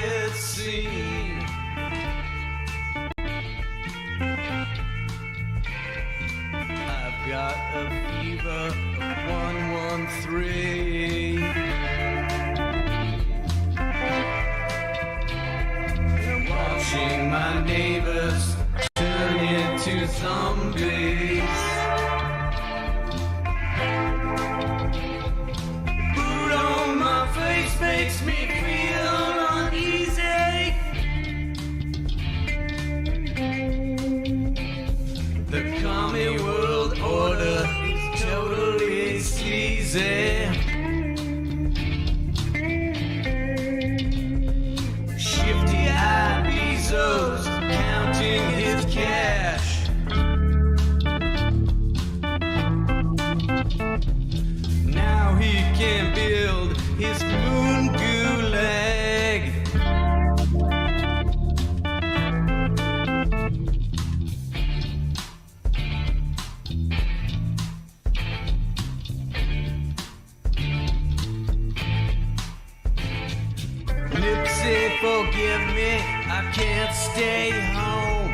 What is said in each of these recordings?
riot scene. I've got a fever of 113. And watching my neighbors turn into zombies. Boot on my face makes me feel uneasy. The commie world order is totally sleazy. Shifty-eyed Bezos counting his cash. Now he can build his moon gulag. Nipsey, forgive me, I can't stay home.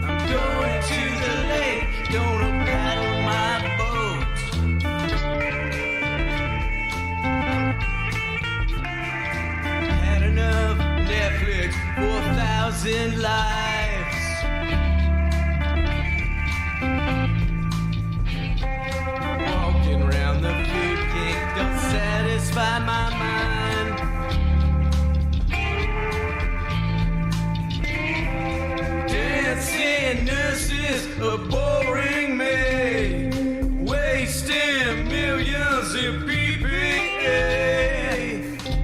I'm going to the lake, gonna paddle my boat. Had enough Netflix, 4,000 lives. Walking around the food king don't satisfy my mind. Dancing nurses are boring me, wasting millions in PPA.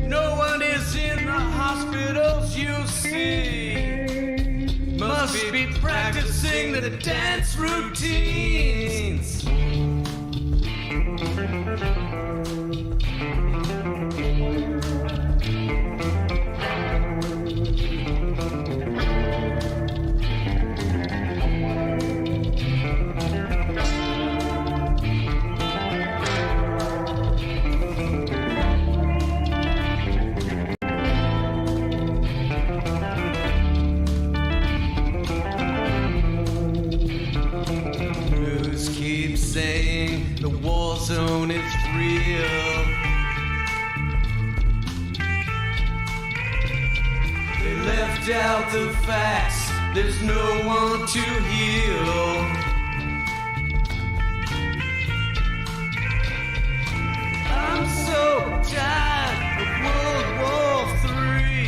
No one is in the hospitals, you see. Must be practicing the dance routines. News keeps saying the war zone is real. They left out the facts, there's no one to heal. I'm so tired of World War III.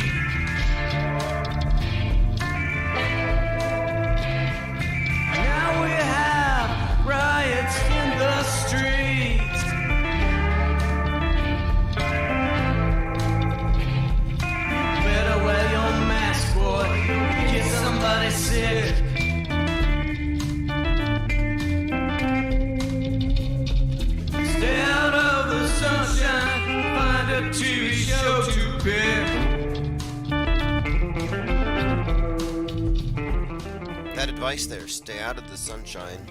Now we have riots in the streets. Better wear your mask, boy. Get somebody sick. Stay out of the sunshine. Find a TV show to pick. That advice there, stay out of the sunshine,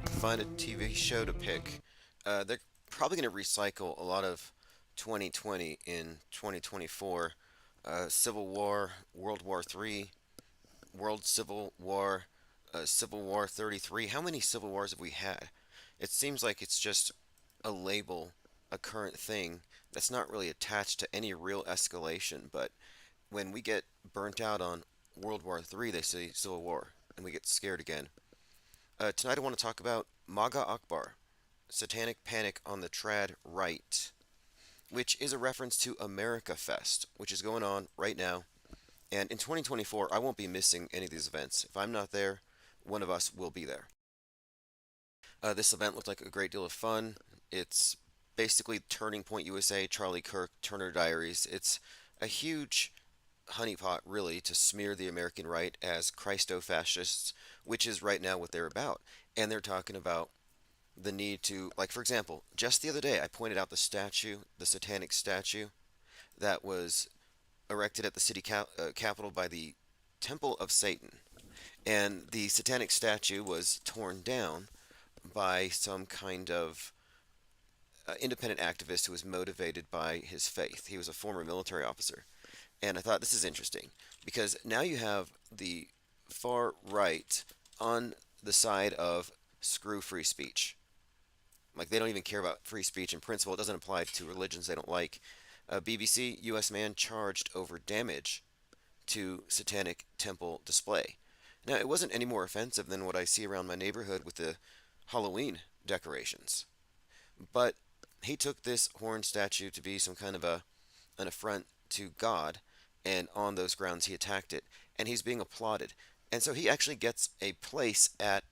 find a TV show to pick. They're probably going to recycle a lot of 2020 in 2024. Civil War, World War III, World Civil War, Civil War 33. How many civil wars have we had? It seems like it's just a label, a current thing that's not really attached to any real escalation, but when we get burnt out on World War III, they say Civil War, and we get scared again. Tonight I want to talk about MAGA Akbar, Satanic Panic on the Trad Right, which is a reference to America Fest, which is going on right now. And in 2024, I won't be missing any of these events. If I'm not there, one of us will be there. This event looked like a great deal of fun. It's basically Turning Point USA, Charlie Kirk, Turner Diaries. It's a huge honeypot, really, to smear the American right as Christo-fascists, which is right now what they're about. And they're talking about the need to, like, for example, just the other day, I pointed out the statue, the satanic statue, that was erected at the city capitol by the Temple of Satan. And the satanic statue was torn down by some kind of independent activist who was motivated by his faith. He was a former military officer. And I thought this is interesting because now you have the far right on the side of screw free speech. Like they don't even care about free speech in principle. It doesn't apply to religions they don't like. BBC U.S. man charged over damage to satanic temple display. Now, it wasn't any more offensive than what I see around my neighborhood with the Halloween decorations. But he took this horn statue to be some kind of an affront to God, and on those grounds he attacked it, and he's being applauded. And so he actually gets a place at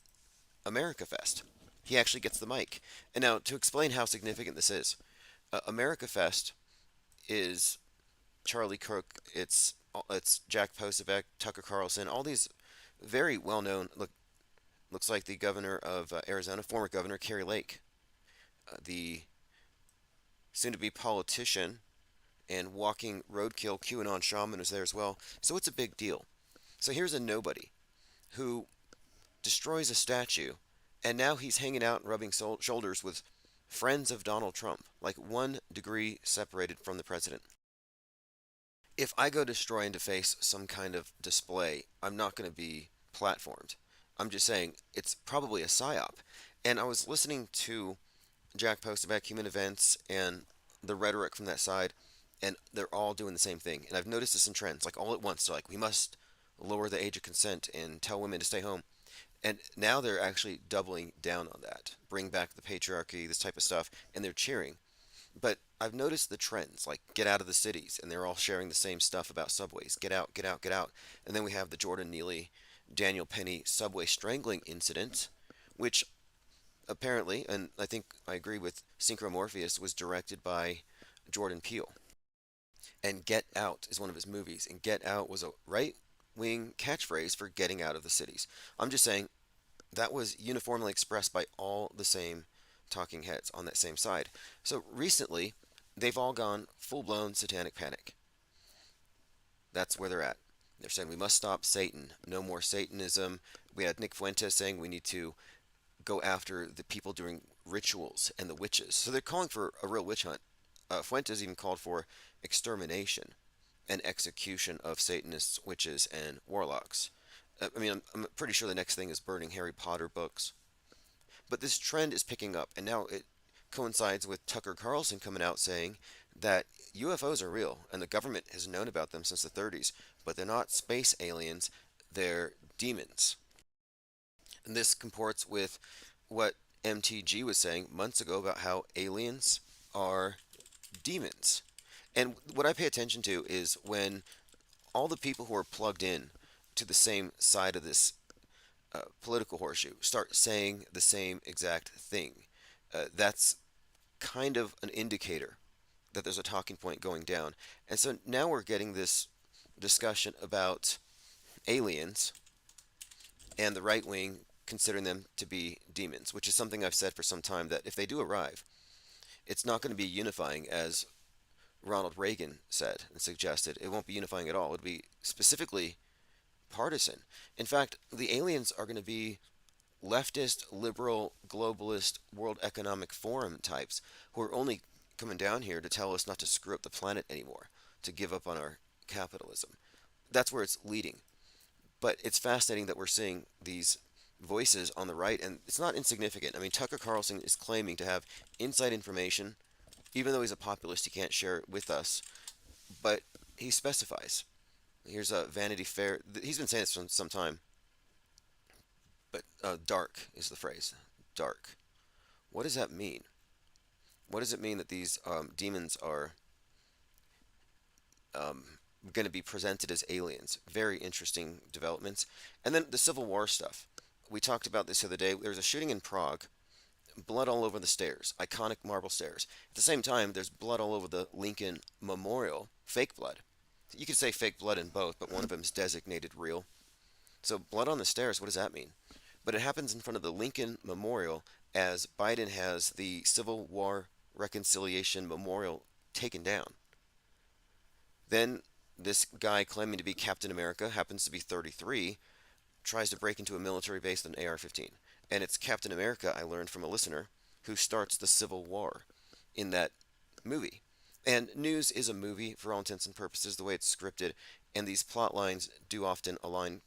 America Fest. He actually gets the mic. And now, to explain how significant this is, America Fest is Charlie Cook, it's Jack Posobiec, Tucker Carlson, all these very well-known. Looks like the governor of Arizona, former governor Kerry Lake, the soon-to-be politician and walking roadkill QAnon shaman was there as well. So it's a big deal. So here's a nobody who destroys a statue, and now he's hanging out and rubbing shoulders with friends of Donald Trump, like 1 degree separated from the president. If I go destroy and deface some kind of display, I'm not going to be platformed. I'm just saying it's probably a psyop. And I was listening to Jack post about human events and the rhetoric from that side, and they're all doing the same thing. And I've noticed this in trends, like all at once. They're like, we must lower the age of consent and tell women to stay home. And now they're actually doubling down on that, bring back the patriarchy, this type of stuff, and they're cheering. But I've noticed the trends, like get out of the cities, and they're all sharing the same stuff about subways. Get out, get out, get out. And then we have the Jordan Neely, Daniel Penny subway strangling incident, which apparently, and I think I agree with Synchromorpheus, was directed by Jordan Peele. And Get Out is one of his movies, and Get Out was a right-wing catchphrase for getting out of the cities. I'm just saying that was uniformly expressed by all the same talking heads on that same side. So recently, they've all gone full-blown satanic panic. That's where they're at. They're saying we must stop Satan. No more Satanism. We had Nick Fuentes saying we need to go after the people doing rituals and the witches. So they're calling for a real witch hunt. Fuentes even called for extermination and execution of Satanists, witches, and warlocks. I mean, I'm pretty sure the next thing is burning Harry Potter books. But this trend is picking up, and now it coincides with Tucker Carlson coming out saying that UFOs are real, and the government has known about them since the 30s, but they're not space aliens, they're demons. And this comports with what MTG was saying months ago about how aliens are demons. And what I pay attention to is when all the people who are plugged in to the same side of this political horseshoe start saying the same exact thing. That's kind of an indicator that there's a talking point going down. And so now we're getting this discussion about aliens and the right wing considering them to be demons, which is something I've said for some time that if they do arrive, it's not going to be unifying as Ronald Reagan said and suggested. It won't be unifying at all. It'll be specifically partisan. In fact, the aliens are going to be leftist, liberal, globalist, World Economic Forum types who are only coming down here to tell us not to screw up the planet anymore, to give up on our capitalism. That's where it's leading. But it's fascinating that we're seeing these voices on the right, and it's not insignificant. I mean, Tucker Carlson is claiming to have inside information. Even though he's a populist, he can't share it with us, but he specifies. Here's a Vanity Fair. He's been saying this for some time, but dark is the phrase. Dark. What does that mean? What does it mean that these demons are going to be presented as aliens? Very interesting developments. And then the Civil War stuff. We talked about this the other day. There was a shooting in Prague. Blood all over the stairs. Iconic marble stairs. At the same time, there's blood all over the Lincoln Memorial. Fake blood. You could say fake blood in both, but one of them is designated real. So blood on the stairs, what does that mean? But it happens in front of the Lincoln Memorial as Biden has the Civil War Reconciliation Memorial taken down. Then this guy claiming to be Captain America, happens to be 33, tries to break into a military base with an AR-15. And it's Captain America, I learned from a listener, who starts the Civil War in that movie. And News is a movie for all intents and purposes, the way it's scripted, and these plot lines do often align.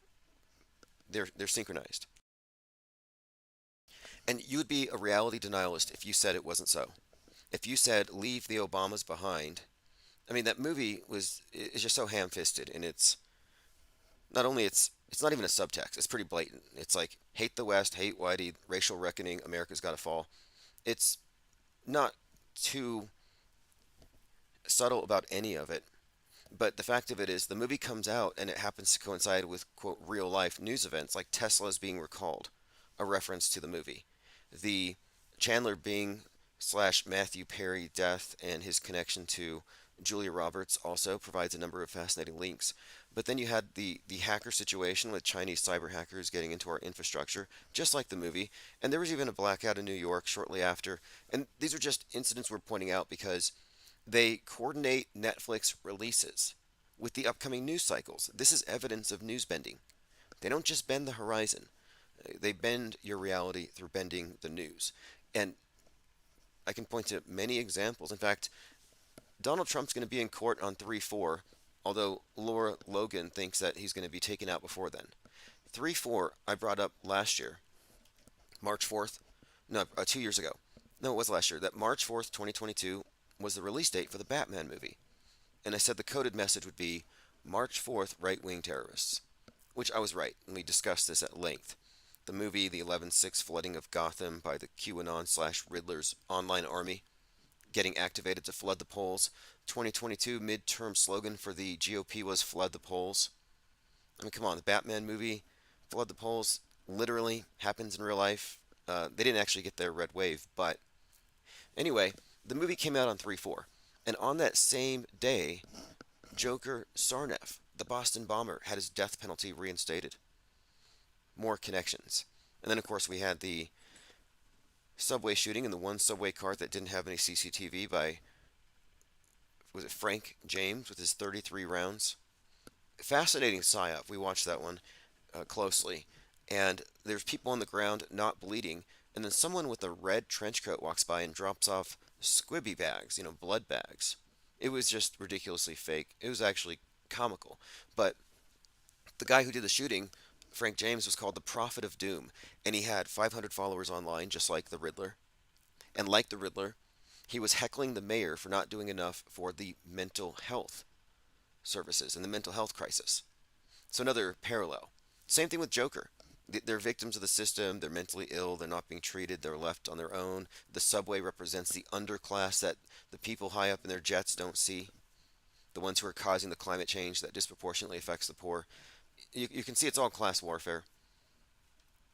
They're synchronized. And you would be a reality denialist if you said it wasn't so. If you said leave the Obamas behind, I mean that movie was is just so ham-fisted, and it's not even a subtext. It's pretty blatant. It's like hate the West, hate Whitey, racial reckoning, America's got to fall. It's not too subtle about any of it. But the fact of it is, the movie comes out and it happens to coincide with, quote, real life news events like Tesla's being recalled, a reference to the movie. The Chandler Bing slash Matthew Perry death and his connection to Julia Roberts also provides a number of fascinating links. But then you had the hacker situation with Chinese cyber hackers getting into our infrastructure, just like the movie. And there was even a blackout in New York shortly after. And these are just incidents we're pointing out because they coordinate Netflix releases with the upcoming news cycles. This is evidence of news bending. They don't just bend the horizon, they bend your reality through bending the news. And I can point to many examples. In fact, Donald Trump's going to be in court on 3/4, although Laura Logan thinks that he's going to be taken out before then. 3/4, I brought up last year, March 4th, no, 2 years ago. No, it was last year, that March 4th, 2022 was the release date for the Batman movie. And I said the coded message would be March 4th, right wing terrorists. Which I was right, and we discussed this at length. The movie, the 11/6 flooding of Gotham by the QAnon slash Riddler's online army, getting activated to flood the polls. 2022 midterm slogan for the GOP was flood the polls. I mean, come on, the Batman movie, flood the polls, literally happens in real life. They didn't actually get their red wave, but anyway, the movie came out on 3/4. And on that same day, Joker Sarnaff, the Boston bomber, had his death penalty reinstated. More connections. And then, of course, we had the subway shooting in the one subway car that didn't have any CCTV by, was it Frank James with his 33 rounds? Fascinating psyop. We watched that one closely. And there's people on the ground not bleeding. And then someone with a red trench coat walks by and drops off squibby bags, blood bags. It was just ridiculously fake. It was actually comical. But the guy who did the shooting, Frank James, was called the Prophet of Doom. And he had 500 followers online, just like the Riddler. And like the Riddler, he was heckling the mayor for not doing enough for the mental health services and the mental health crisis. So another parallel. Same thing with Joker. They're victims of the system, they're mentally ill, they're not being treated, they're left on their own. The subway represents the underclass that the people high up in their jets don't see, the ones who are causing the climate change that disproportionately affects the poor. You can see it's all class warfare.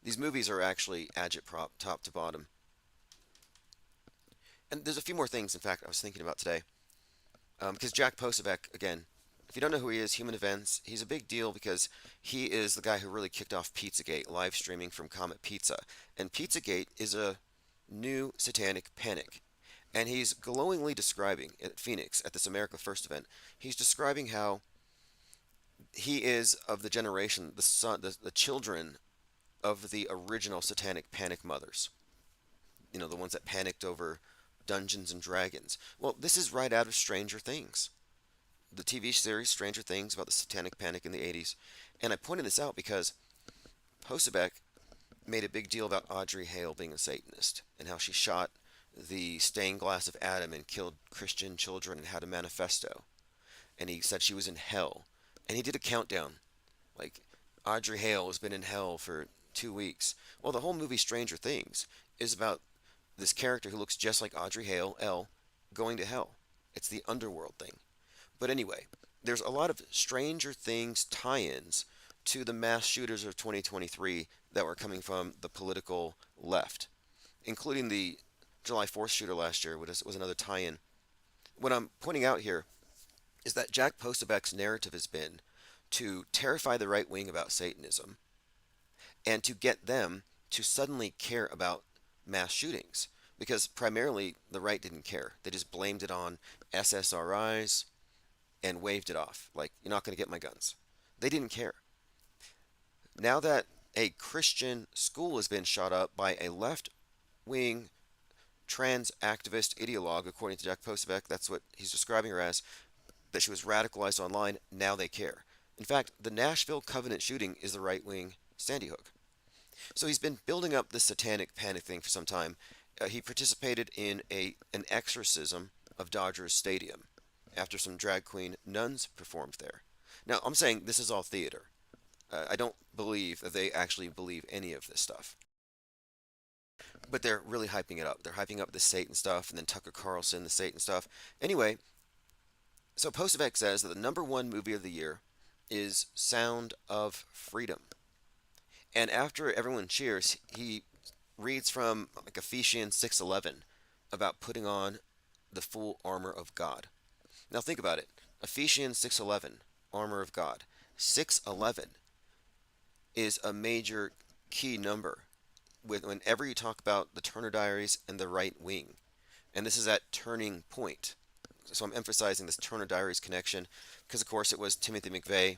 These movies are actually agitprop top to bottom. And there's a few more things, in fact, I was thinking about today. Because Jack Posobiec, again, if you don't know who he is, Human Events, he's a big deal because he is the guy who really kicked off Pizzagate, live streaming from Comet Pizza. And Pizzagate is a new satanic panic. And he's glowingly describing at Phoenix, at this America First event, he's describing how he is of the generation, the children of the original satanic panic mothers. The ones that panicked over Dungeons and Dragons. Well, this is right out of Stranger Things, the TV series Stranger Things about the satanic panic in the 80s. And I pointed this out because Posobiec made a big deal about Audrey Hale being a Satanist and how she shot the stained glass of Adam and killed Christian children and had a manifesto. And he said she was in hell. And he did a countdown. Like, Audrey Hale has been in hell for 2 weeks. Well, the whole movie Stranger Things is about this character who looks just like Audrey Hale, Elle, going to hell. It's the underworld thing. But anyway, there's a lot of Stranger Things tie-ins to the mass shooters of 2023 that were coming from the political left, including the July 4th shooter last year, which was another tie-in. What I'm pointing out here is that Jack Posobiec's narrative has been to terrify the right wing about Satanism and to get them to suddenly care about mass shootings, because primarily the right didn't care. They just blamed it on SSRIs and waved it off, like, you're not going to get my guns. They didn't care. Now that a Christian school has been shot up by a left-wing trans activist ideologue, according to Jack Posobiec. That's what he's describing her as, that she was radicalized online. Now they care. In fact, the Nashville Covenant shooting is the right wing Sandy Hook. So he's been building up this satanic panic thing for some time. He participated in an exorcism of Dodgers Stadium after some drag queen nuns performed there. Now, I'm saying this is all theater. I don't believe that they actually believe any of this stuff. But they're really hyping it up. They're hyping up the Satan stuff, and then Tucker Carlson, the Satan stuff. Anyway, so Posobiec says that the number one movie of the year is Sound of Freedom. And after everyone cheers, he reads from like Ephesians 6:11 about putting on the full armor of God. Now think about it. Ephesians 6:11, armor of God. 6:11 is a major key number whenever you talk about the Turner Diaries and the right wing. And this is that turning point. So I'm emphasizing this Turner Diaries connection because, of course, it was Timothy McVeigh,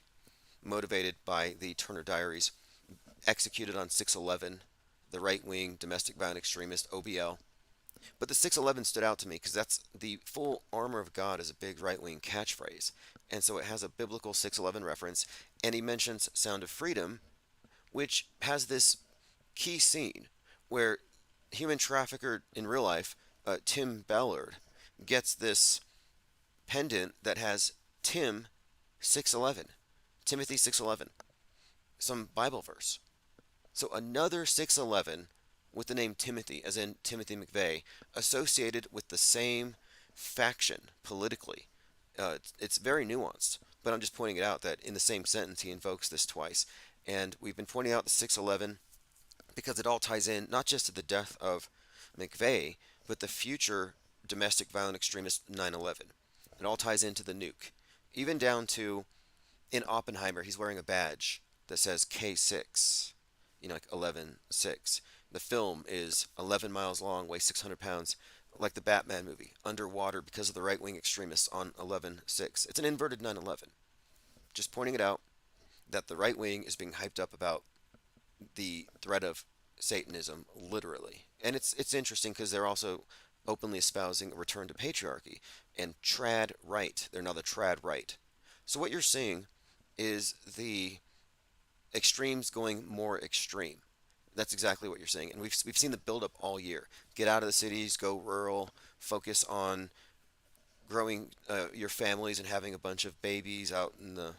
motivated by the Turner Diaries, executed on 6/11, the right wing domestic violent extremist OBL. But the 6:11 stood out to me because that's the full armor of God is a big right wing catchphrase. And so it has a biblical 6:11 reference. And he mentions Sound of Freedom, which has this key scene where human trafficker in real life, Tim Ballard, gets this pendant that has Tim 6:11, Timothy 6:11, some Bible verse. So another 6:11 with the name Timothy, as in Timothy McVeigh, associated with the same faction politically. It's very nuanced, but I'm just pointing it out that in the same sentence he invokes this twice. And we've been pointing out the 6:11 because it all ties in not just to the death of McVeigh, but the future domestic violent extremist 9/11. It all ties into the nuke, even down to in Oppenheimer, he's wearing a badge that says K6, like 11-6. The film is 11 miles long, weighs 600 pounds, like the Batman movie, underwater because of the right wing extremists on 11-6. It's an inverted 9/11. Just pointing it out that the right wing is being hyped up about the threat of Satanism, literally. And it's interesting because they're also openly espousing a return to patriarchy and trad right. They're now the trad right. So what you're seeing is the extremes going more extreme. That's exactly what you're saying, and we've seen the buildup all year. Get out of the cities, go rural, focus on growing your families and having a bunch of babies out in the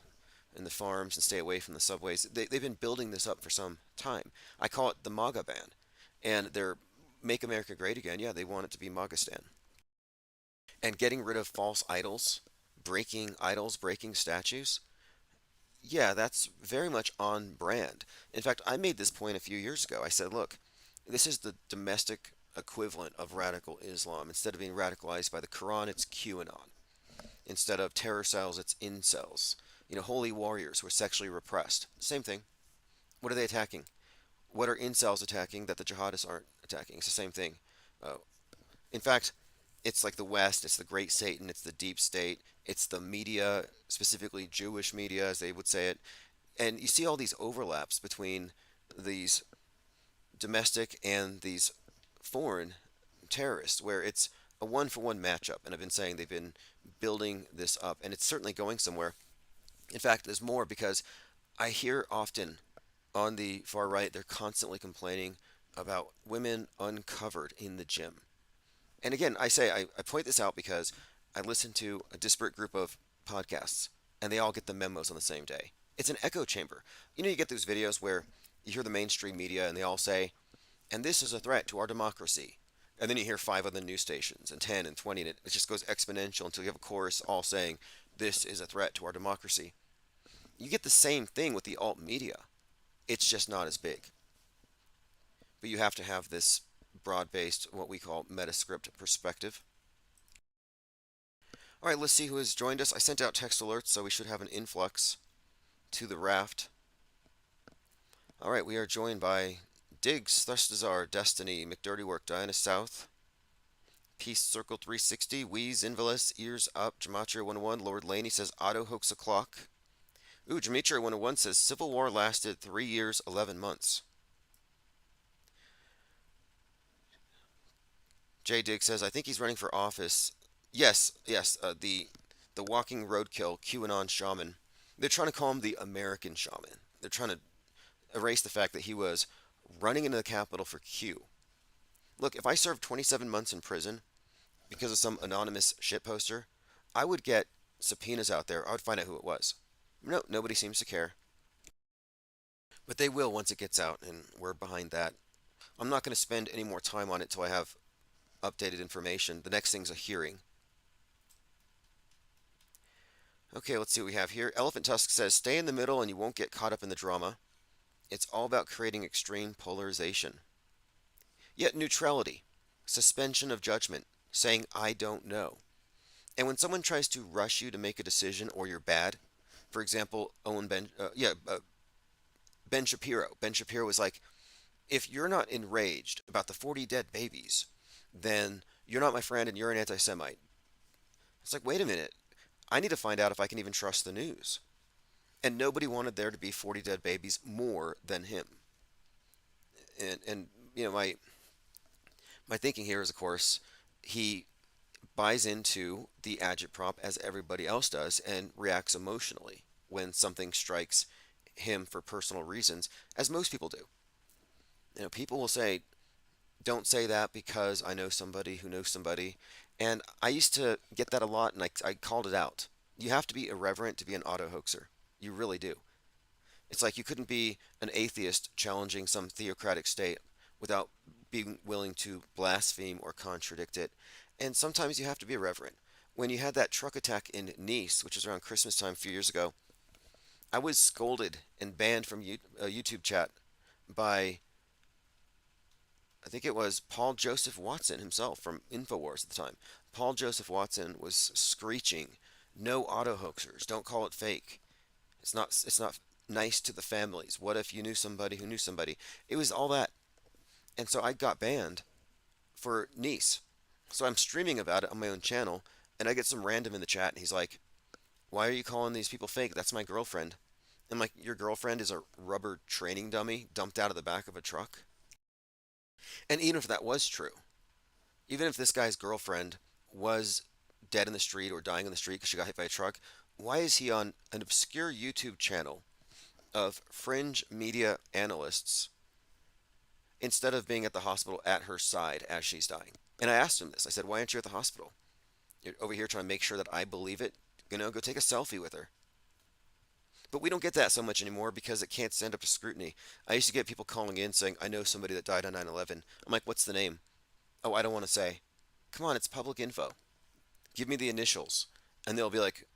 farms and stay away from the subways. They've been building this up for some time. I call it the MAGA ban, and they're Make America Great Again. Yeah, they want it to be MAGAstan, and getting rid of false idols, breaking statues. Yeah, that's very much on brand. In fact, I made this point a few years ago. I said, look, this is the domestic equivalent of radical Islam. Instead of being radicalized by the Quran, it's QAnon. Instead of terror cells, it's incels. Holy warriors who are sexually repressed. Same thing. What are they attacking? What are incels attacking that the jihadists aren't attacking? It's the same thing. Uh, in fact, it's like the West, it's the Great Satan, it's the Deep State, it's the media, specifically Jewish media, as they would say it. And you see all these overlaps between these domestic and these foreign terrorists, where it's a one-for-one matchup. And I've been saying they've been building this up, and it's certainly going somewhere. In fact, there's more because I hear often on the far right, they're constantly complaining about women uncovered in the gym. And again, I point this out because I listen to a disparate group of podcasts, and they all get the memos on the same day. It's an echo chamber. You get those videos where you hear the mainstream media, and they all say, and this is a threat to our democracy. And then you hear 5 other news stations, and 10 and 20, and it just goes exponential until you have a chorus all saying, this is a threat to our democracy. You get the same thing with the alt media. It's just not as big. But you have to have this broad-based, what we call metascript perspective. All right, let's see who has joined us. I sent out text alerts, so we should have an influx to the raft. All right, we are joined by Diggs, Thustazar, Destiny, McDirtywork, Diana South, Peace Circle 360, Wheeze, Invalus, Ears Up, Gematria 101, Lord Laney says Auto Hoax O'Clock. Ooh, Gematria 101 says Civil War lasted 3 years, 11 months. Jay Diggs says, I think he's running for office. Yes, yes, the walking roadkill QAnon shaman. They're trying to call him the American shaman. They're trying to erase the fact that he was running into the Capitol for Q. Look, if I served 27 months in prison because of some anonymous shitposter, I would get subpoenas out there. I would find out who it was. No, nobody seems to care. But they will once it gets out, and we're behind that. I'm not going to spend any more time on it till I have updated information. The next thing's a hearing. Okay, let's see what we have here. Elephant Tusk says, stay in the middle and you won't get caught up in the drama. It's all about creating extreme polarization. Yet neutrality, suspension of judgment, saying I don't know. And when someone tries to rush you to make a decision or you're bad, for example, Ben Shapiro. Ben Shapiro was like, if you're not enraged about the 40 dead babies, then you're not my friend and you're an anti-Semite. It's like, wait a minute. I need to find out if I can even trust the news. And nobody wanted there to be 40 dead babies more than him. And my thinking here is, of course, he buys into the agitprop as everybody else does and reacts emotionally when something strikes him for personal reasons, as most people do. People will say, don't say that because I know somebody who knows somebody. And I used to get that a lot, and I called it out. You have to be irreverent to be an auto hoaxer. You really do. It's like you couldn't be an atheist challenging some theocratic state without being willing to blaspheme or contradict it. And sometimes you have to be irreverent. When you had that truck attack in Nice, which was around Christmas time a few years ago, I was scolded and banned from YouTube chat by, I think it was Paul Joseph Watson himself from InfoWars at the time. Paul Joseph Watson was screeching, "No auto hoaxers. Don't call it fake. It's not nice to the families. What if you knew somebody who knew somebody?" It was all that. And so I got banned for Nice. So I'm streaming about it on my own channel, and I get some random in the chat, and he's like, "Why are you calling these people fake? That's my girlfriend." I'm like, "Your girlfriend is a rubber training dummy dumped out of the back of a truck?" And even if that was true, even if this guy's girlfriend was dead in the street or dying in the street because she got hit by a truck, why is he on an obscure YouTube channel of fringe media analysts instead of being at the hospital at her side as she's dying? And I asked him this. I said, "Why aren't you at the hospital? You're over here trying to make sure that I believe it. Go take a selfie with her." But we don't get that so much anymore because it can't stand up to scrutiny. I used to get people calling in saying, "I know somebody that died on 9/11." I'm like, "What's the name?" "Oh, I don't want to say." Come on, it's public info. Give me the initials. And they'll be like,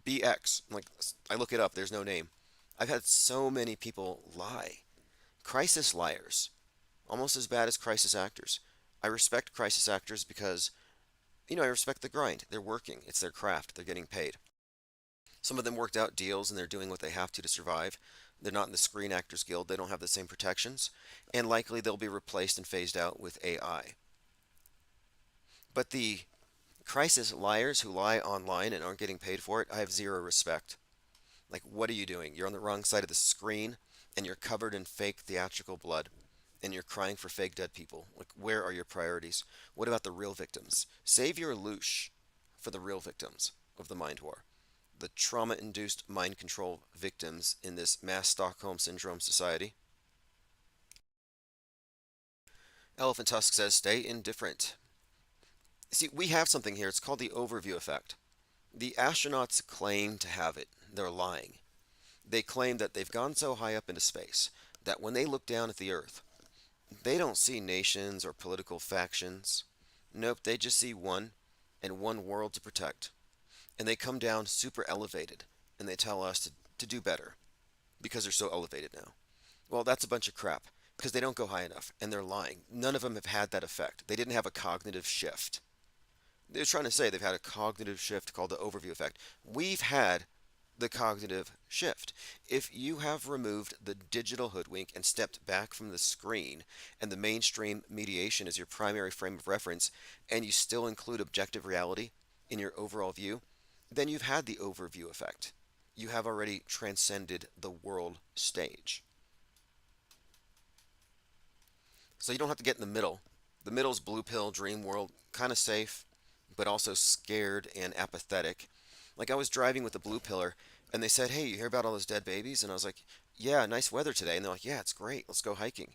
BX. I'm like, I look it up, there's no name. I've had so many people lie. Crisis liars. Almost as bad as crisis actors. I respect crisis actors because, I respect the grind. They're working. It's their craft. They're getting paid. Some of them worked out deals and they're doing what they have to survive. They're not in the Screen Actors Guild. They don't have the same protections. And likely they'll be replaced and phased out with AI. But the crisis liars who lie online and aren't getting paid for it, I have zero respect. Like, what are you doing? You're on the wrong side of the screen and you're covered in fake theatrical blood and you're crying for fake dead people. Like, where are your priorities? What about the real victims? Save your loosh for the real victims of the mind war. The trauma-induced mind control victims in this mass Stockholm Syndrome society. Elephant Tusk says, stay indifferent. See, we have something here. It's called the overview effect. The astronauts claim to have it. They're lying. They claim that they've gone so high up into space that when they look down at the Earth, they don't see nations or political factions. Nope, they just see one and one world to protect. And they come down super elevated and they tell us to do better because they're so elevated now. Well, that's a bunch of crap because they don't go high enough and they're lying. None of them have had that effect. They didn't have a cognitive shift. They're trying to say they've had a cognitive shift called the overview effect. We've had the cognitive shift. If you have removed the digital hoodwink and stepped back from the screen and the mainstream mediation is your primary frame of reference and you still include objective reality in your overall view, then you've had the overview effect. You have already transcended the world stage. So you don't have to get in the middle. The middle's blue pill dream world, kind of safe, but also scared and apathetic. Like I was driving with the blue pillar, and they said, "Hey, you hear about all those dead babies?" And I was like, "Yeah, nice weather today." And they're like, "Yeah, it's great. Let's go hiking."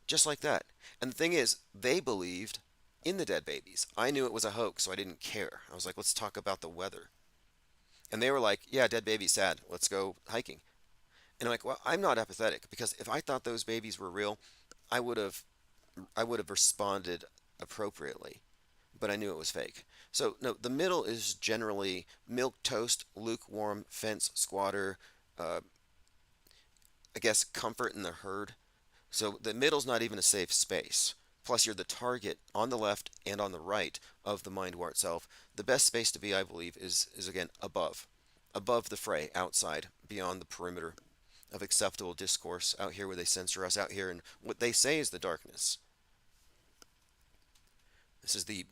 Just like that. And the thing is, they believed in the dead babies. I knew it was a hoax, so I didn't care. I was like, "Let's talk about the weather." And they were like, "Yeah, dead baby, sad. Let's go hiking." And I'm like, "Well, I'm not apathetic because if I thought those babies were real, I would have I would have responded appropriately, but I knew it was fake." So, no, the middle is generally milk toast, lukewarm, fence squatter, uh, I guess comfort in the herd. So the middle's not even a safe space. Plus, you're the target on the left and on the right of the mind war itself. The best space to be, I believe, is again above the fray, outside, beyond the perimeter of acceptable discourse, out here where they censor us, out here, and what they say is the darkness.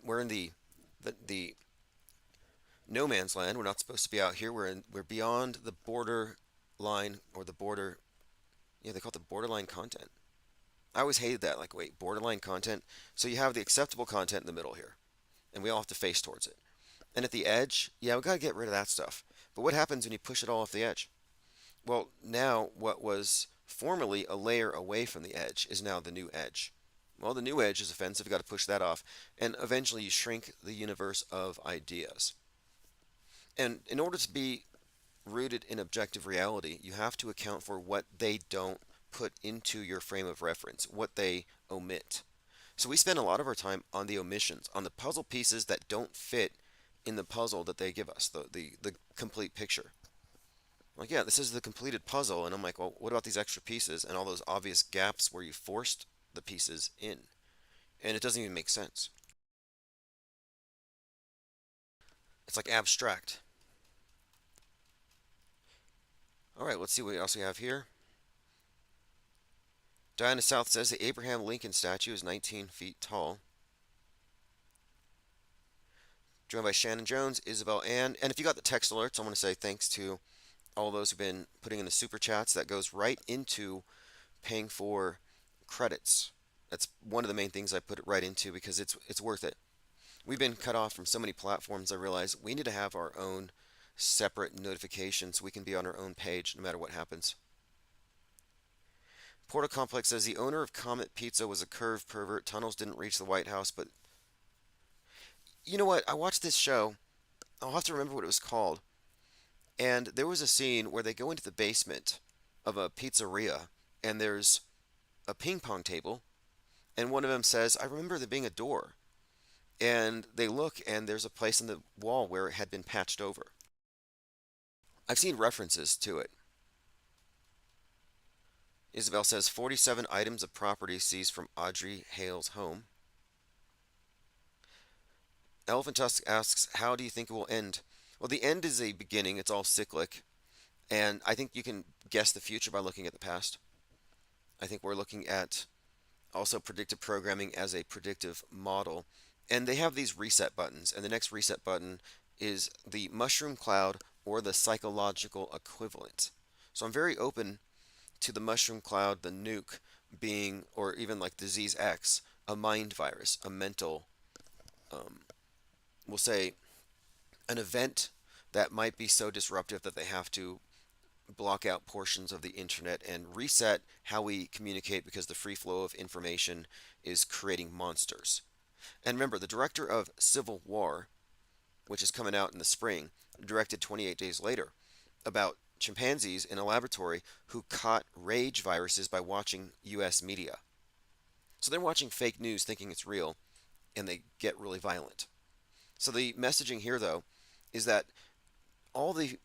We're in the no man's land. We're not supposed to be out here. We're beyond the border line or the border. Yeah, they call it the borderline content. I always hated that. Like, wait, borderline content. So you have the acceptable content in the middle here, and we all have to face towards it. And at the edge, yeah, we gotta get rid of that stuff. But what happens when you push it all off the edge? Well, now what was formerly a layer away from the edge is now the new edge. Well, the new edge is offensive. You got to push that off, and eventually you shrink the universe of ideas. And in order to be rooted in objective reality, you have to account for what they don't put into your frame of reference, what they omit. So we spend a lot of our time on the omissions, on the puzzle pieces that don't fit in the puzzle that they give us, the complete picture. Like, yeah, this is the completed puzzle, and I'm like, well, what about these extra pieces and all those obvious gaps where you forced the pieces in? And it doesn't even make sense. It's like abstract. All right, let's see what else we have here. Diana South says the Abraham Lincoln statue is 19 feet tall. Joined by Shannon Jones, Isabel Ann. And if you got the text alerts, I want to say thanks to all those who've been putting in the super chats. That goes right into paying for credits. That's one of the main things I put it right into because it's worth it. We've been cut off from so many platforms. I realize we need to have our own separate notifications so we can be on our own page no matter what happens. Portal Complex says the owner of Comet Pizza was a curved pervert. Tunnels didn't reach the White House, but you know what? I watched this show. I'll have to remember what it was called. And there was a scene where they go into the basement of a pizzeria and there's a ping pong table. And one of them says, I remember there being a door. And they look and there's a place in the wall where it had been patched over. I've seen references to it. Isabel says 47 items of property seized from Audrey Hale's home. Elephant Tusk asks, how do you think it will end? Well, the end is a beginning. It's all cyclic. And I think you can guess the future by looking at the past. I think we're looking at also predictive programming as a predictive model. And they have these reset buttons. And the next reset button is the mushroom cloud or the psychological equivalent. So I'm very open to the mushroom cloud, the nuke being, or even like disease X, a mind virus, a mental, um, we'll say, an event that might be so disruptive that they have to block out portions of the internet and reset how we communicate because the free flow of information is creating monsters. And remember, the director of Civil War, which is coming out in the spring, directed 28 Days Later, about chimpanzees in a laboratory who caught rage viruses by watching US media. So they're watching fake news thinking it's real, and they get really violent. So the messaging here, though, is that all the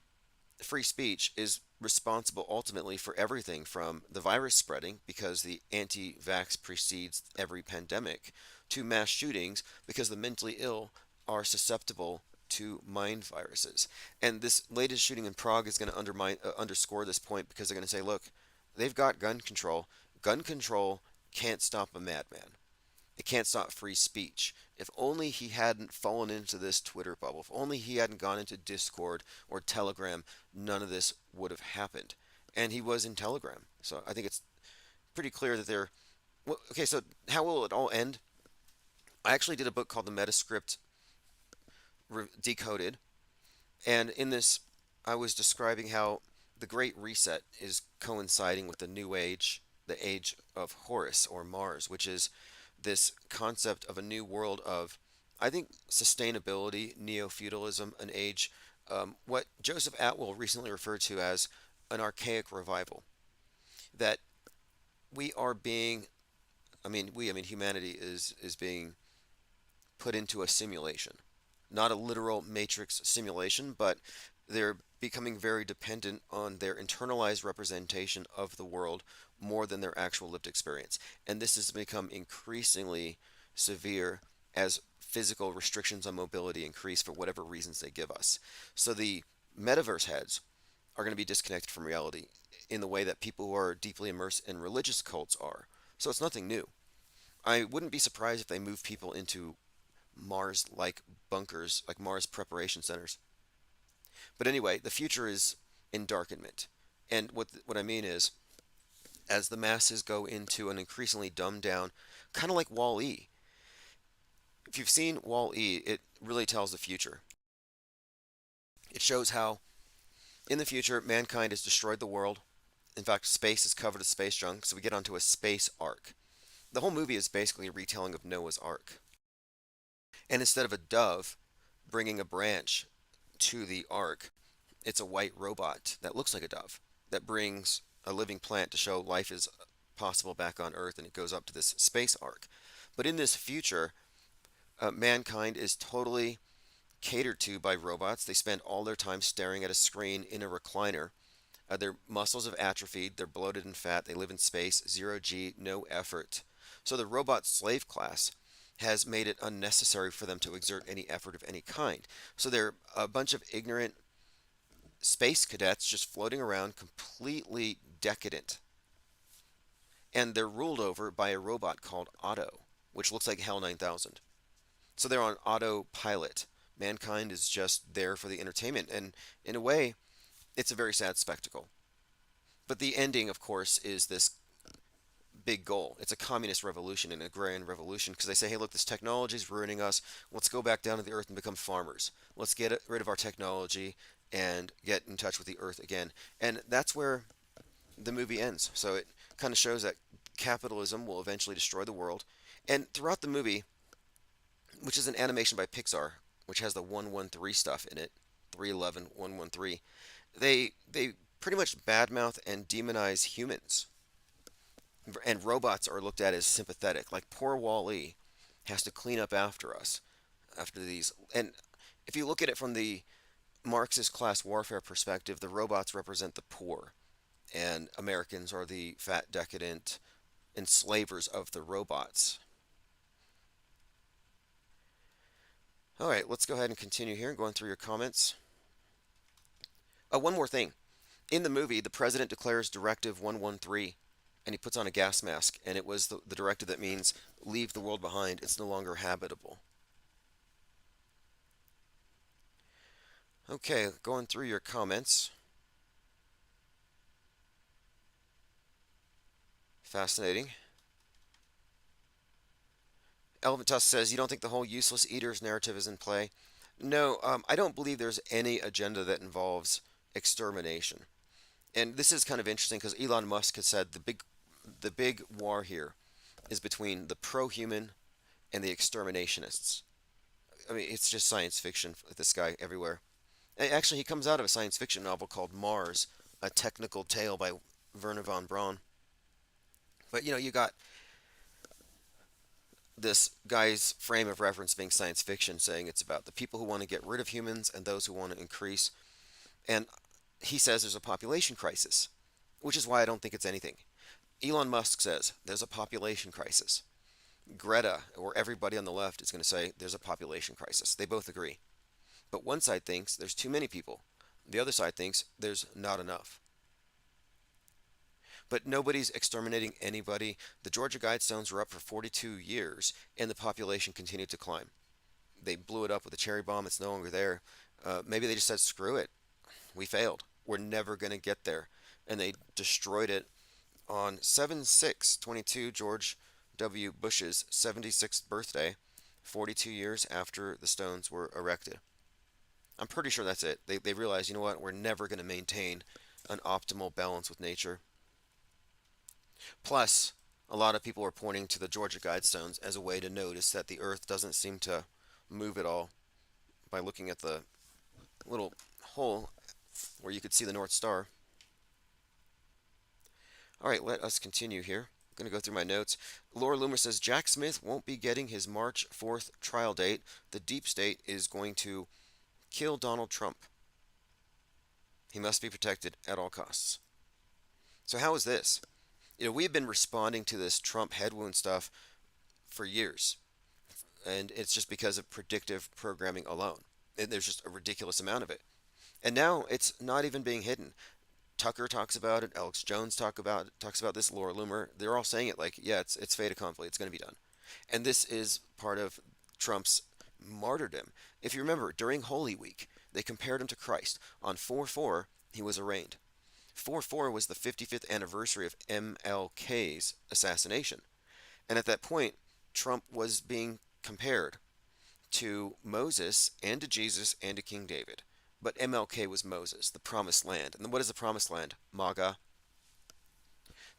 free speech is responsible ultimately for everything from the virus spreading because the anti-vax precedes every pandemic to mass shootings because the mentally ill are susceptible to mind viruses. And this latest shooting in Prague is going to underscore this point because they're going to say, look, they've got gun control. Gun control can't stop a madman. It can't stop free speech. If only he hadn't fallen into this Twitter bubble, if only he hadn't gone into Discord or Telegram, none of this would have happened. And he was in Telegram. So I think it's pretty clear that they're Well, okay, so how will it all end? I actually did a book called The Metascript Decoded, and in this, I was describing how the Great Reset is coinciding with the New Age, the age of Horus or Mars, which is this concept of a new world of, I think, sustainability, neo feudalism, an age, what Joseph Atwell recently referred to as an archaic revival. That we are being, I mean, humanity is being put into a simulation. Not a literal matrix simulation, but they're becoming very dependent on their internalized representation of the world more than their actual lived experience. And this has become increasingly severe as physical restrictions on mobility increase for whatever reasons they give us. So the metaverse heads are going to be disconnected from reality in the way that people who are deeply immersed in religious cults are. So it's nothing new. I wouldn't be surprised if they move people into Mars like bunkers, like Mars preparation centers. But anyway, the future is in darkenment. And what I mean is, as the masses go into an increasingly dumbed down, kind of like Wall-E. If you've seen Wall-E, it really tells the future. It shows how, in the future, mankind has destroyed the world. In fact, space is covered with space junk, so we get onto a space ark. The whole movie is basically a retelling of Noah's Ark. And instead of a dove bringing a branch to the ark, it's a white robot that looks like a dove that brings a living plant to show life is possible back on Earth, and it goes up to this space ark. But in this future, mankind is totally catered to by robots. They spend all their time staring at a screen in a recliner. Their muscles have atrophied, they're bloated and fat, they live in space, zero G, no effort. So the robot slave class has made it unnecessary for them to exert any effort of any kind. So they're a bunch of ignorant space cadets just floating around, completely decadent. And they're ruled over by a robot called Otto, which looks like HAL 9000. So they're on autopilot. Mankind is just there for the entertainment. And in a way, it's a very sad spectacle. But the ending, of course, is this big goal. It's a communist revolution, an agrarian revolution, because they say, hey, look, this technology is ruining us. Let's go back down to the earth and become farmers. Let's get rid of our technology and get in touch with the earth again. And that's where the movie ends. So it kind of shows that capitalism will eventually destroy the world. And throughout the movie, which is an animation by Pixar, which has the 113 stuff in it, 311, 113, they pretty much badmouth and demonize humans. And robots are looked at as sympathetic. Like poor Wall-E has to clean up after us, after these. And if you look at it from the Marxist class warfare perspective, the robots represent the poor, and Americans are the fat, decadent enslavers of the robots. All right, let's go ahead and continue here, going through your comments. One more thing. In the movie, the president declares Directive 113, and he puts on a gas mask, and it was the directive that means leave the world behind. It's no longer habitable. Okay, going through your comments. Fascinating. Elvin Tusk says, you don't think the whole useless eaters narrative is in play? No, I don't believe there's any agenda that involves extermination. And this is kind of interesting because Elon Musk has said the big war here is between the pro-human and the exterminationists. I mean, it's just science fiction with this guy everywhere. Actually, he comes out of a science fiction novel called Mars, a technical tale by Werner von Braun. But you got this guy's frame of reference being science fiction, saying it's about the people who want to get rid of humans and those who want to increase. And he says there's a population crisis, which is why I don't think it's anything. Elon Musk says there's a population crisis. Greta, or everybody on the left, is going to say there's a population crisis. They both agree. But one side thinks there's too many people. The other side thinks there's not enough. But nobody's exterminating anybody. The Georgia Guidestones were up for 42 years, and the population continued to climb. They blew it up with a cherry bomb. It's no longer there. Maybe they just said, screw it. We failed. We're never going to get there. And they destroyed it on 7/6/22. George W. Bush's 76th birthday, 42 years after the stones were erected. I'm pretty sure that's it. They realized, you know what, we're never going to maintain an optimal balance with nature. Plus, a lot of people were pointing to the Georgia Guidestones as a way to notice that the Earth doesn't seem to move at all by looking at the little hole where you could see the North Star. All right, let us continue here. I'm going to go through my notes. Laura Loomer says Jack Smith won't be getting his March 4th trial date. The deep state is going to kill Donald Trump. He must be protected at all costs. So how is this? We've been responding to this Trump head wound stuff for years, and it's just because of predictive programming alone. There's just a ridiculous amount of it. And now it's not even being hidden. Tucker talks about it. Alex Jones talks about this. Laura Loomer. They're all saying it like, yeah, it's fait accompli. It's going to be done. And this is part of Trump's martyrdom. If you remember, during Holy Week, they compared him to Christ. On 4/4, he was arraigned. 4/4 was the 55th anniversary of MLK's assassination. And at that point, Trump was being compared to Moses and to Jesus and to King David. But MLK was Moses, the promised land. And what is the promised land? MAGA.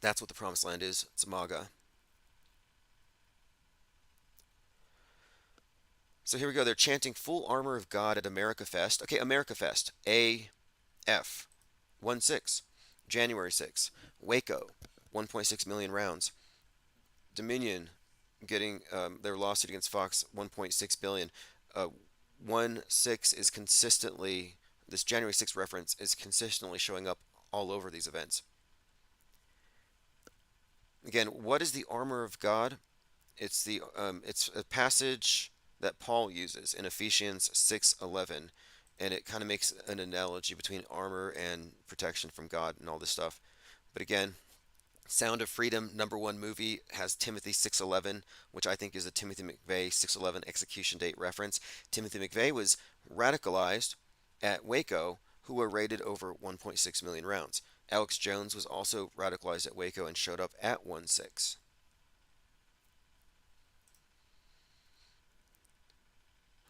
That's what the promised land is. It's MAGA. So here we go. They're chanting full armor of God at America Fest. Okay, America Fest. AF 1/6. January 6. Waco. 1.6 million rounds. Dominion getting their lawsuit against Fox 1.6 billion. 1/6 is consistently, this January 6th reference is consistently showing up all over these events. Again, what is the armor of God? It's a passage that Paul uses in Ephesians 6:11, and it kind of makes an analogy between armor and protection from God and all this stuff. But again, Sound of Freedom #1 movie has Timothy 6:11, which I think is a Timothy McVeigh 6:11 execution date reference. Timothy McVeigh was radicalized at Waco, who were raided over 1.6 million rounds. Alex Jones was also radicalized at Waco and showed up at 1/6.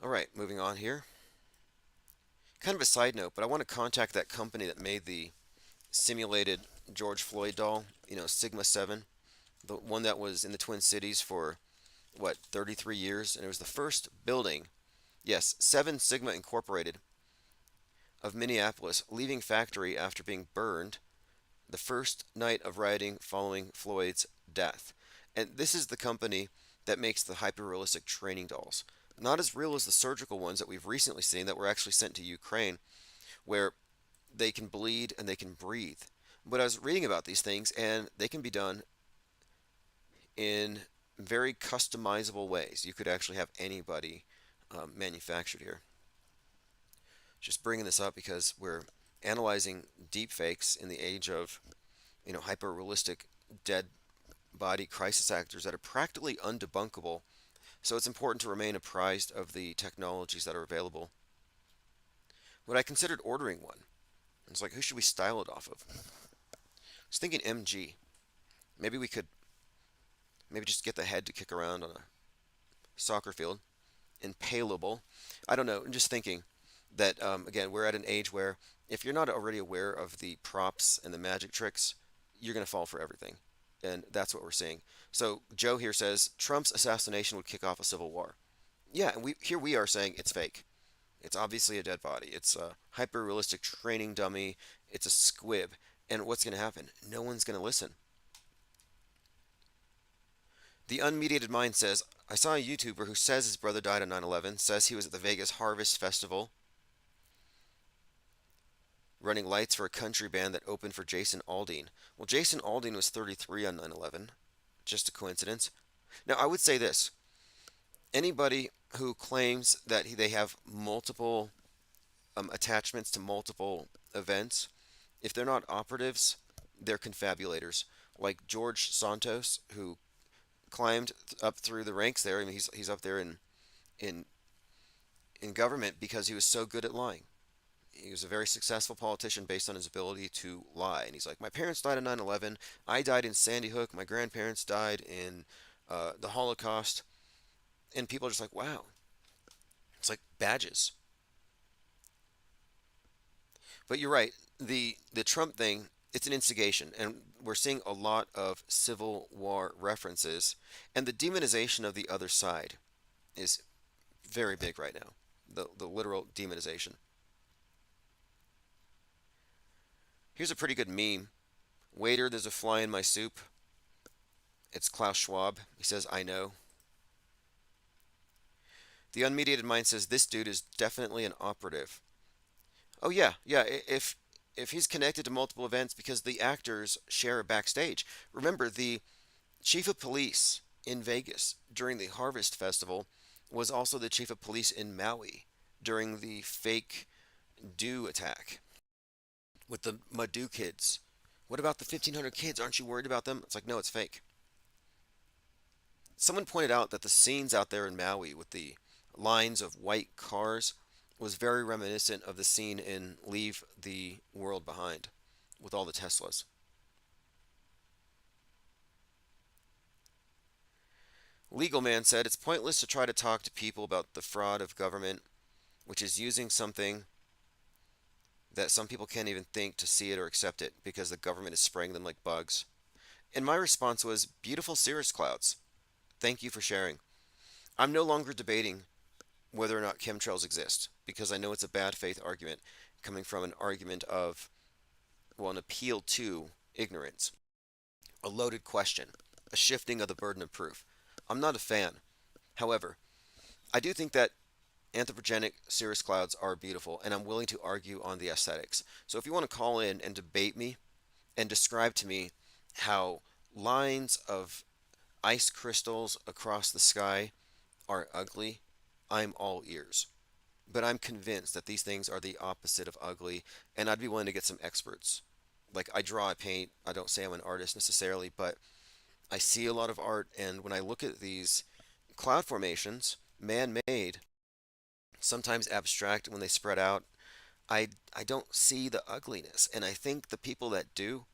All right, moving on here. Kind of a side note, but I want to contact that company that made the simulated George Floyd doll, Sigma 7, the one that was in the Twin Cities for, 33 years, and it was the first building, yes, 7 Sigma Incorporated of Minneapolis, leaving factory after being burned the first night of rioting following Floyd's death. And this is the company that makes the hyper-realistic training dolls. Not as real as the surgical ones that we've recently seen that were actually sent to Ukraine, where they can bleed and they can breathe. But I was reading about these things, and they can be done in very customizable ways. You could actually have anybody manufactured here. Just bringing this up because we're analyzing deepfakes in the age of, hyper-realistic dead body crisis actors that are practically undebunkable. So it's important to remain apprised of the technologies that are available. When I considered ordering one, it's like, who should we style it off of? I was thinking MG. Maybe we could just get the head to kick around on a soccer field. Impalable. I don't know. I'm just thinking that, again, we're at an age where if you're not already aware of the props and the magic tricks, you're going to fall for everything. And that's what we're seeing. So Joe here says Trump's assassination would kick off a civil war. Yeah, and we are saying it's fake. It's obviously a dead body. It's a hyper-realistic training dummy. It's a squib. And what's going to happen? No one's going to listen. The Unmediated Mind says, I saw a YouTuber who says his brother died on 9/11, says he was at the Vegas Harvest Festival running lights for a country band that opened for Jason Aldean. Well, Jason Aldean was 33 on 9/11. Just a coincidence. Now, I would say this. Anybody who claims that they have multiple attachments to multiple events, if they're not operatives, they're confabulators. Like George Santos, who climbed up through the ranks there. I mean, he's up there in government because he was so good at lying. He was a very successful politician based on his ability to lie. And he's like, my parents died in 9/11. I died in Sandy Hook. My grandparents died in the Holocaust, and people are just like, wow, it's like badges. But you're right. The Trump thing, it's an instigation, and we're seeing a lot of Civil War references, and the demonization of the other side is very big right now. The literal demonization. Here's a pretty good meme. Waiter, there's a fly in my soup. It's Klaus Schwab. He says, I know. The unmediated mind says this dude is definitely an operative. Oh yeah, yeah. If he's connected to multiple events because the actors share a backstage. Remember, the chief of police in Vegas during the Harvest Festival was also the chief of police in Maui during the fake do attack with the Madu kids. What about the 1,500 kids? Aren't you worried about them? It's like, no, it's fake. Someone pointed out that the scenes out there in Maui with the lines of white cars was very reminiscent of the scene in Leave the World Behind with all the Teslas. Legal Man said it's pointless to try to talk to people about the fraud of government, which is using something that some people can't even think to see it or accept it because the government is spraying them like bugs. And my response was, beautiful cirrus clouds. Thank you for sharing. I'm no longer debating whether or not chemtrails exist because I know it's a bad faith argument coming from an argument of, well, an appeal to ignorance, a loaded question, a shifting of the burden of proof. I'm not a fan. However, I do think that anthropogenic cirrus clouds are beautiful, and I'm willing to argue on the aesthetics. So if you want to call in and debate me and describe to me how lines of ice crystals across the sky are ugly, I'm all ears. But I'm convinced that these things are the opposite of ugly, and I'd be willing to get some experts. Like, I draw, I paint, I don't say I'm an artist necessarily, but I see a lot of art, and when I look at these cloud formations, man made, sometimes abstract when they spread out, I don't see the ugliness. And I think the people that do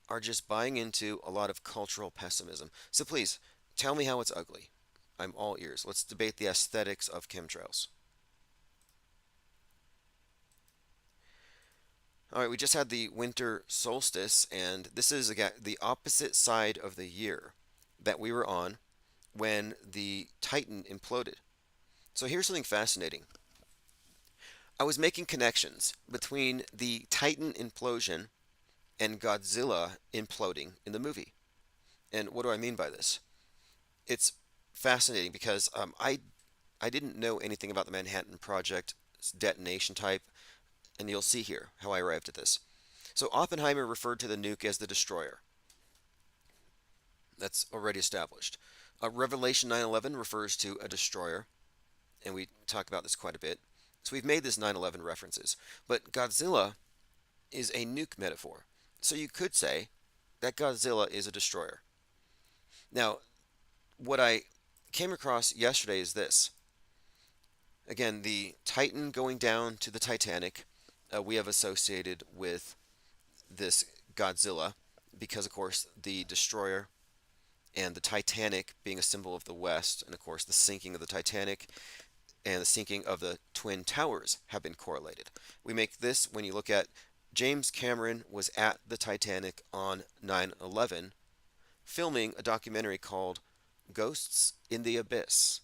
are just buying into a lot of cultural pessimism. So please, tell me how it's ugly. I'm all ears. Let's debate the aesthetics of chemtrails. All right, we just had the winter solstice, and this is again the opposite side of the year that we were on when the Titan imploded. So here's something fascinating. I was making connections between the Titan implosion and Godzilla imploding in the movie. And what do I mean by this? It's fascinating because I didn't know anything about the Manhattan Project detonation type, and you'll see here how I arrived at this. So Oppenheimer referred to the nuke as the destroyer. That's already established. Revelation 9/11 refers to a destroyer, and we talk about this quite a bit. So we've made this 9/11 references, but Godzilla is a nuke metaphor. So you could say that Godzilla is a destroyer. Now, what I came across yesterday is this. Again, the Titan going down to the Titanic, we have associated with this Godzilla because, of course, the destroyer and the Titanic being a symbol of the West, and of course, the sinking of the Titanic and the sinking of the Twin Towers have been correlated. We make this when you look at James Cameron was at the Titanic on 9/11 filming a documentary called Ghosts in the Abyss.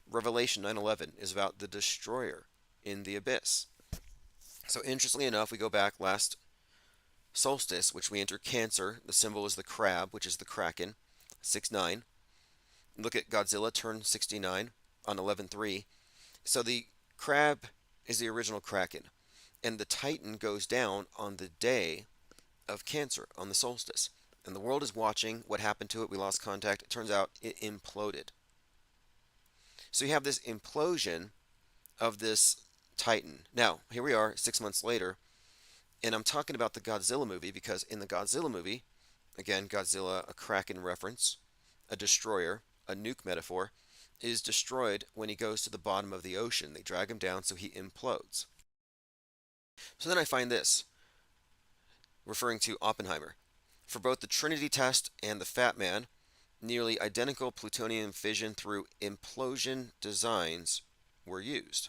Revelation 9/11 is about the destroyer in the abyss. So interestingly enough, we go back last solstice, which we enter Cancer. The symbol is the crab, which is the Kraken, 6/9. Look at Godzilla turn 69 on 11/3. So the crab is the original Kraken, and the Titan goes down on the day of Cancer, on the solstice. And the world is watching what happened to it. We lost contact. It turns out it imploded. So you have this implosion of this Titan. Now, here we are 6 months later, and I'm talking about the Godzilla movie because in the Godzilla movie, again, Godzilla, a Kraken reference, a destroyer, a nuke metaphor, is destroyed when he goes to the bottom of the ocean. They drag him down so he implodes. So then I find this, referring to Oppenheimer. For both the Trinity test and the Fat Man, nearly identical plutonium fission through implosion designs were used.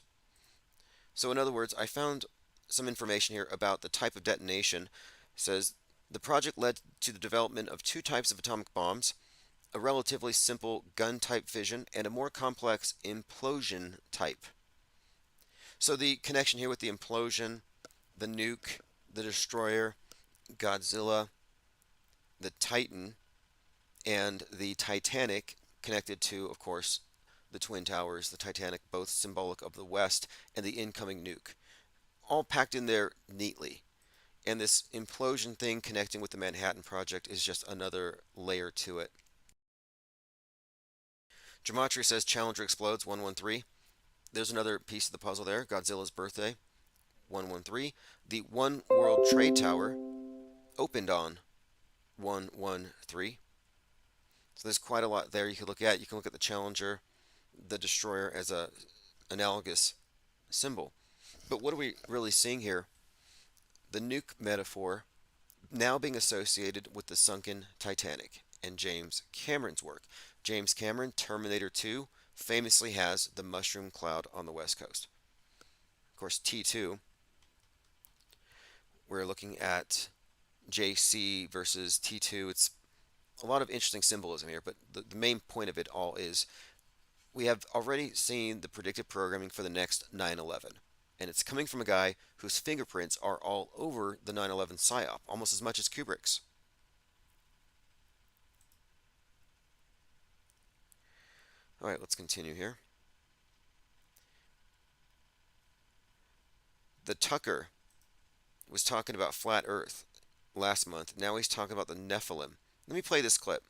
So, in other words, I found some information here about the type of detonation. It says the project led to the development of two types of atomic bombs, a relatively simple gun type fission and a more complex implosion type. So, the connection here with the implosion, the nuke, the destroyer, Godzilla, the Titan, and the Titanic, connected to, of course, the Twin Towers, the Titanic, both symbolic of the West, and the incoming nuke, all packed in there neatly. And this implosion thing connecting with the Manhattan Project is just another layer to it. Gematria says Challenger explodes 113. There's another piece of the puzzle there. Godzilla's birthday 113. The One World Trade Tower opened on 113. So there's quite a lot there you can look at. You can look at the Challenger, the destroyer as a analogous symbol. But what are we really seeing here? The nuke metaphor now being associated with the sunken Titanic and James Cameron's work. James Cameron, Terminator 2, famously has the mushroom cloud on the west coast. Of course, T2, we're looking at JC versus T2. It's a lot of interesting symbolism here, but the main point of it all is we have already seen the predicted programming for the next 9/11. And it's coming from a guy whose fingerprints are all over the 9/11 PSYOP, almost as much as Kubrick's. All right, let's continue here. The Tucker was talking about flat Earth last month. Now he's talking about the Nephilim. Let me play this clip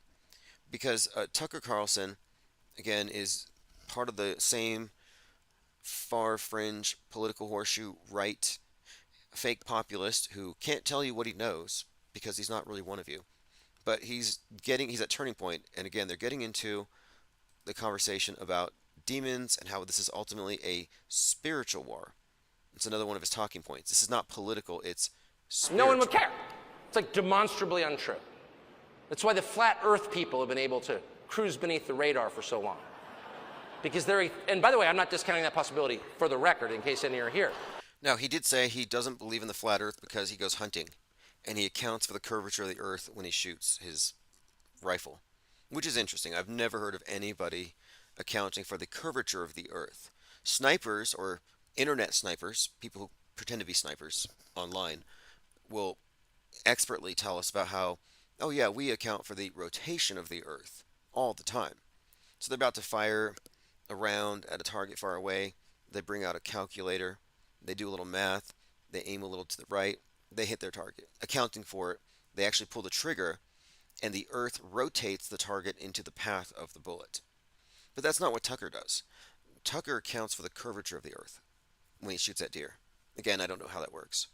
because Tucker Carlson, again, is part of the same far fringe political horseshoe right fake populist who can't tell you what he knows because he's not really one of you. But he's at turning point, and again, they're getting into the conversation about demons and how this is ultimately a spiritual war. It's another one of his talking points. This is not political, it's spiritual. No one would care. It's like demonstrably untrue. That's why the flat earth people have been able to cruise beneath the radar for so long. Because and by the way, I'm not discounting that possibility for the record in case any are here. Now, he did say he doesn't believe in the flat earth because he goes hunting and he accounts for the curvature of the earth when he shoots his rifle, which is interesting. I've never heard of anybody accounting for the curvature of the earth. Snipers or internet snipers, people who pretend to be snipers online, will expertly tell us about how, oh yeah, we account for the rotation of the earth all the time. So they're about to fire a round at a target far away. They bring out a calculator. They do a little math. They aim a little to the right. They hit their target. Accounting for it, they actually pull the trigger, and the earth rotates the target into the path of the bullet. But that's not what Tucker does. Tucker accounts for the curvature of the earth when he shoots at deer. Again, I don't know how that works.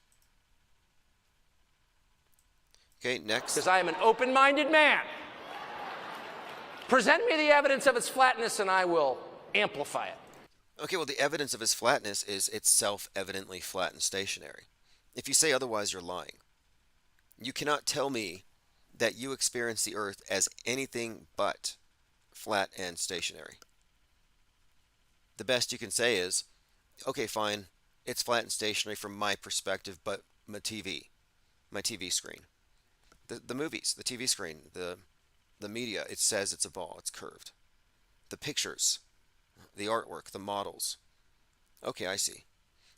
Okay, next. Because I am an open-minded man. Present me the evidence of its flatness and I will amplify it. Okay, well, the evidence of its flatness is it's self-evidently flat and stationary. If you say otherwise, you're lying. You cannot tell me that you experience the earth as anything but flat and stationary. The best you can say is, okay, fine, it's flat and stationary from my perspective, but my TV screen. The movies, the TV screen, the media, it says it's a ball, it's curved. The pictures, the artwork, the models. Okay, I see.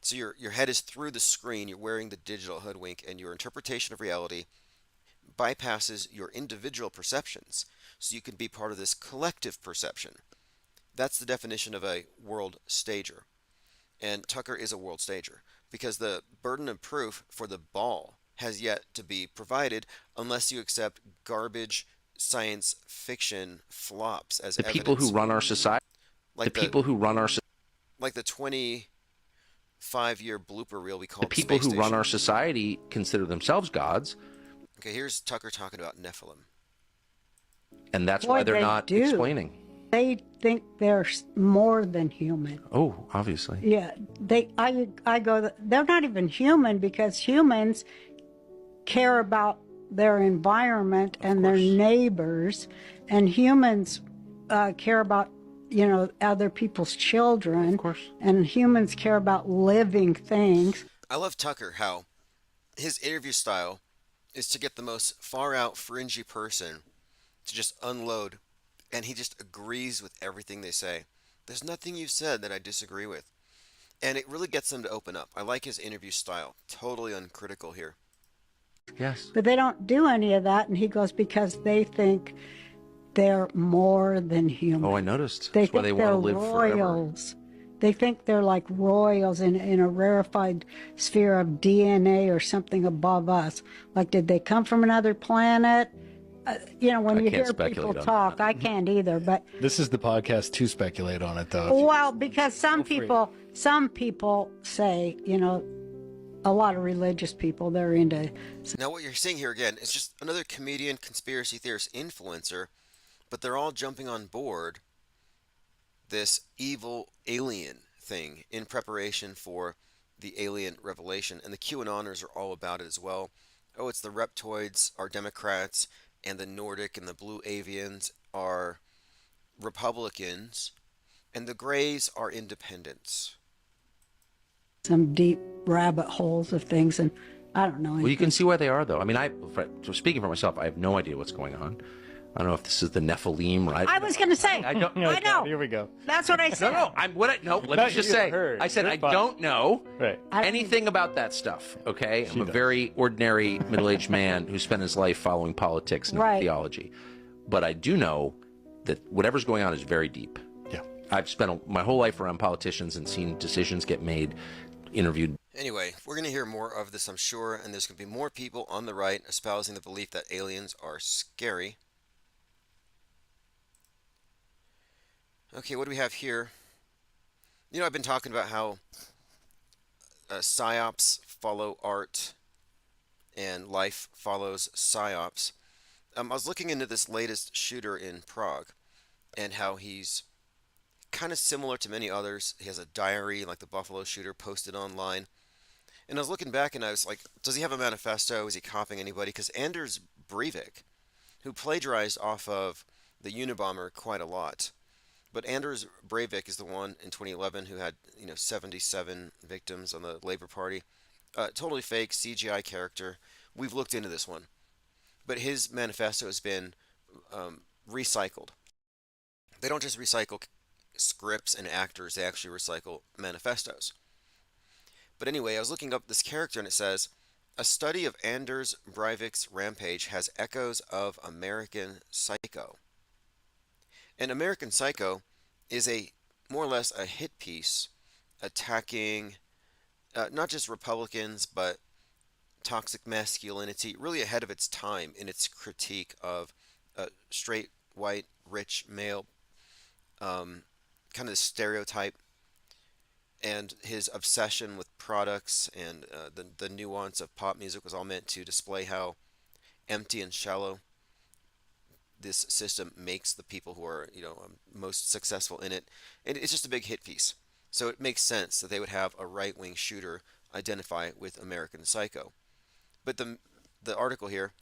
So your head is through the screen, you're wearing the digital hoodwink, and your interpretation of reality bypasses your individual perceptions, so you can be part of this collective perception. That's the definition of a world stager. And Tucker is a world stager, because the burden of proof for the ball has yet to be provided unless you accept garbage science fiction flops as evidence. The people who run our society. Like the people who run our like the 25-year blooper reel we call the people who run our society consider themselves gods. Okay, here's Tucker talking about Nephilim. And that's why they're not explaining. They think they're more than human. Oh, obviously. Yeah, I go, they're not even human because humans care about their environment and their neighbors, and humans care about, other people's children. Of course. And humans care about living things. I love Tucker, how his interview style is to get the most far out fringy person to just unload, and he just agrees with everything they say. There's nothing you said that I disagree with. And it really gets them to open up. I like his interview style. Totally uncritical here. Yes. But they don't do any of that. And he goes, because they think they're more than human. Oh, I noticed. They That's why think they they're want to live forever. royals. They think they're like royals in a rarefied sphere of DNA or something above us. Like, did they come from another planet? When I you can't hear speculate people on talk, that. I can't either. But This is the podcast to speculate on it, though. well, because some people say, a lot of religious people, they're into. Now, what you're seeing here again is just another comedian, conspiracy theorist, influencer, but they're all jumping on board this evil alien thing in preparation for the alien revelation. And the QAnoners are all about it as well. Oh, it's the reptoids are Democrats, and the Nordic and the blue avians are Republicans, and the grays are independents. Some deep rabbit holes of things, and I don't know. Well, you can see why they are, though. I mean, so speaking for myself, I have no idea what's going on. I don't know if this is the Nephilim, right? I was going to say. I don't. I know. Here we go. That's what I said. No. Let me just you say. heard. I said You're I fine. don't know Right. anything about that stuff. Okay, I'm a does. very ordinary middle-aged man who spent his life following politics and Right. theology, but I do know that whatever's going on is very deep. Yeah. I've spent my whole life around politicians and seen decisions get made, interviewed. Anyway, we're going to hear more of this, I'm sure, and there's going to be more people on the right espousing the belief that aliens are scary. Okay, what do we have here? I've been talking about how psyops follow art and life follows psyops. I was looking into this latest shooter in Prague and how he's kind of similar to many others. He has a diary like the Buffalo shooter posted online. And I was looking back and I was like, does he have a manifesto? Is he copying anybody? Because Anders Breivik, who plagiarized off of the Unabomber quite a lot, but Anders Breivik is the one in 2011 who had 77 victims on the Labor Party. Totally fake CGI character. We've looked into this one, but his manifesto has been recycled. They don't just recycle scripts and actors; they actually recycle manifestos. But anyway, I was looking up this character and it says, a study of Anders Breivik's rampage has echoes of American Psycho. And American Psycho is more or less a hit piece attacking not just Republicans, but toxic masculinity, really ahead of its time in its critique of straight, white, rich, male, kind of the stereotype, and his obsession with products and the nuance of pop music was all meant to display how empty and shallow this system makes the people who are most successful in it. And it's just a big hit piece, so it makes sense that they would have a right-wing shooter identify with American Psycho. But the article here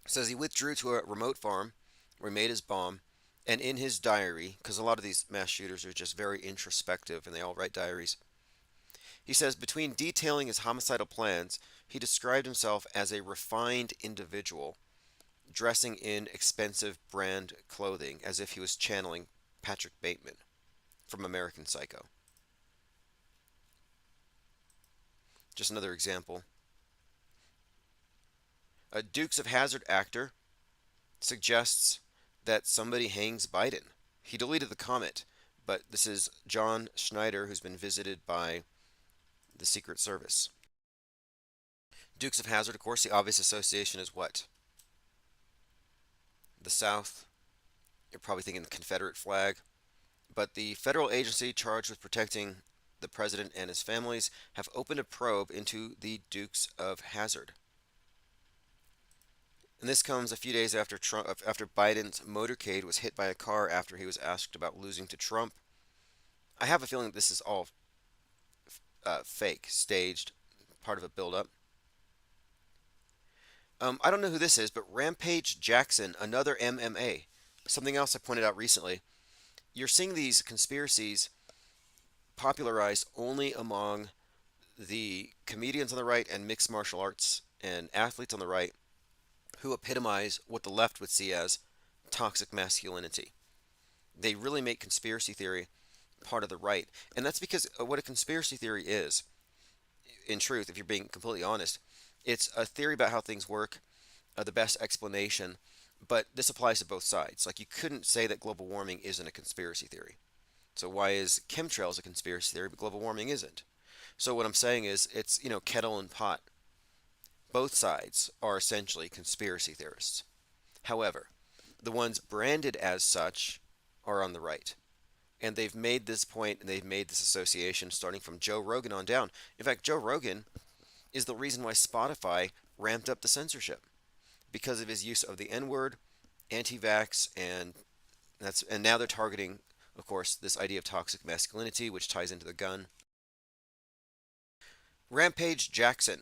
says he withdrew to a remote farm where he made his bomb, and in his diary, because a lot of these mass shooters are just very introspective and they all write diaries, he says between detailing his homicidal plans, he described himself as a refined individual dressing in expensive brand clothing as if he was channeling Patrick Bateman from American Psycho. Just another example. A Dukes of Hazzard actor suggests that somebody hangs Biden. He deleted the comment, but this is John Schneider, who's been visited by the Secret Service. Dukes of Hazzard, of course, the obvious association is what? The South. You're probably thinking the Confederate flag. But the federal agency charged with protecting the president and his families have opened a probe into the Dukes of Hazzard. And this comes a few days after Biden's motorcade was hit by a car after he was asked about losing to Trump. I have a feeling that this is all fake, staged, part of a build-up. I don't know who this is, but Rampage Jackson, another MMA. Something else I pointed out recently. You're seeing these conspiracies popularized only among the comedians on the right and mixed martial arts and athletes on the right who epitomize what the left would see as toxic masculinity. They really make conspiracy theory part of the right. And that's because what a conspiracy theory is, in truth, if you're being completely honest, it's a theory about how things work, the best explanation, but this applies to both sides. Like, you couldn't say that global warming isn't a conspiracy theory. So why is chemtrails a conspiracy theory, but global warming isn't? So what I'm saying is, it's, kettle and pot. Both sides are essentially conspiracy theorists. However, the ones branded as such are on the right. And they've made this point and they've made this association starting from Joe Rogan on down. In fact, Joe Rogan is the reason why Spotify ramped up the censorship because of his use of the N-word, anti-vax, and now they're targeting, of course, this idea of toxic masculinity, which ties into the gun. Rampage Jackson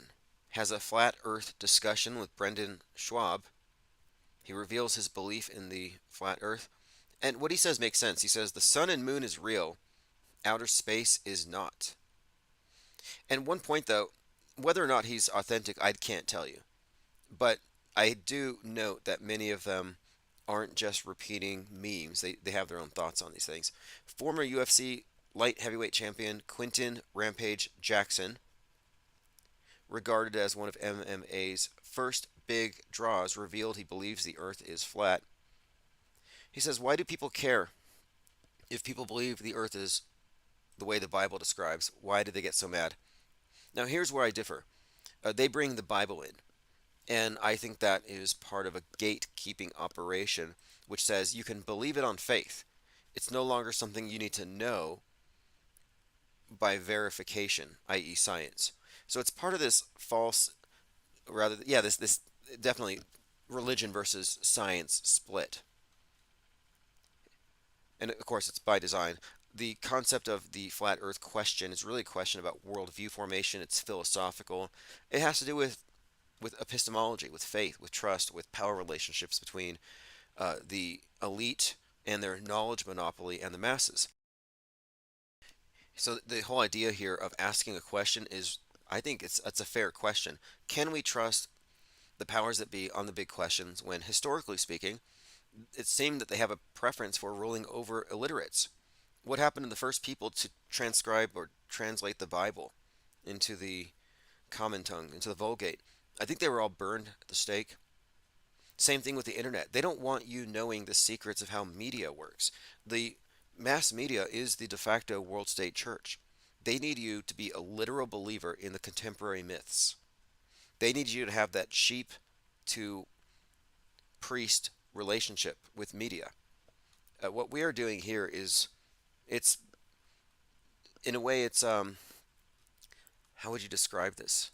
has a flat Earth discussion with Brendan Schwab. He reveals his belief in the flat Earth, and what he says makes sense. He says the sun and moon is real, outer space is not. And one point though, whether or not he's authentic, I can't tell you. But I do note that many of them aren't just repeating memes. They have their own thoughts on these things. Former UFC light heavyweight champion Quinton Rampage Jackson, regarded as one of MMA's first big draws, revealed he believes the earth is flat. He says, why do people care if people believe the earth is the way the Bible describes? Why do they get so mad? Now, here's where I differ. They bring the Bible in, and I think that is part of a gatekeeping operation which says you can believe it on faith. It's no longer something you need to know by verification, i.e. science. So it's part of this false, rather, yeah, this definitely religion versus science split. And of course, it's by design. The concept of the flat earth question is really a question about worldview formation. It's philosophical. It has to do with epistemology, with faith, with trust, with power relationships between the elite and their knowledge monopoly and the masses. So the whole idea here of asking a question is, I think it's a fair question. Can we trust the powers that be on the big questions when, historically speaking, it seemed that they have a preference for ruling over illiterates? What happened to the first people to transcribe or translate the Bible into the common tongue, into the Vulgate? I think they were all burned at the stake. Same thing with the internet. They don't want you knowing the secrets of how media works. The mass media is the de facto world state church. They need you to be a literal believer in the contemporary myths. They need you to have that sheep to priest relationship with media. What we are doing here is, it's, in a way, it's, how would you describe this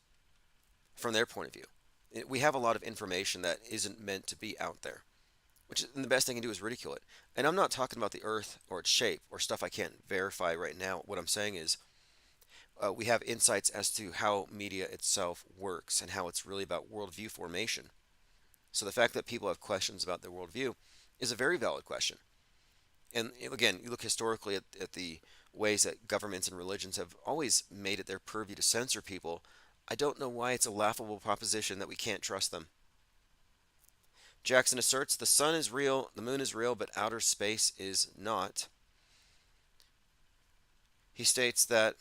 from their point of view? We have a lot of information that isn't meant to be out there, and the best thing to do is ridicule it. And I'm not talking about the earth or its shape or stuff I can't verify right now. What I'm saying is, we have insights as to how media itself works and how it's really about worldview formation. So the fact that people have questions about their worldview is a very valid question. And again, you look historically at the ways that governments and religions have always made it their purview to censor people. I don't know why it's a laughable proposition that we can't trust them. Jackson asserts the sun is real, the moon is real, but outer space is not. He states that,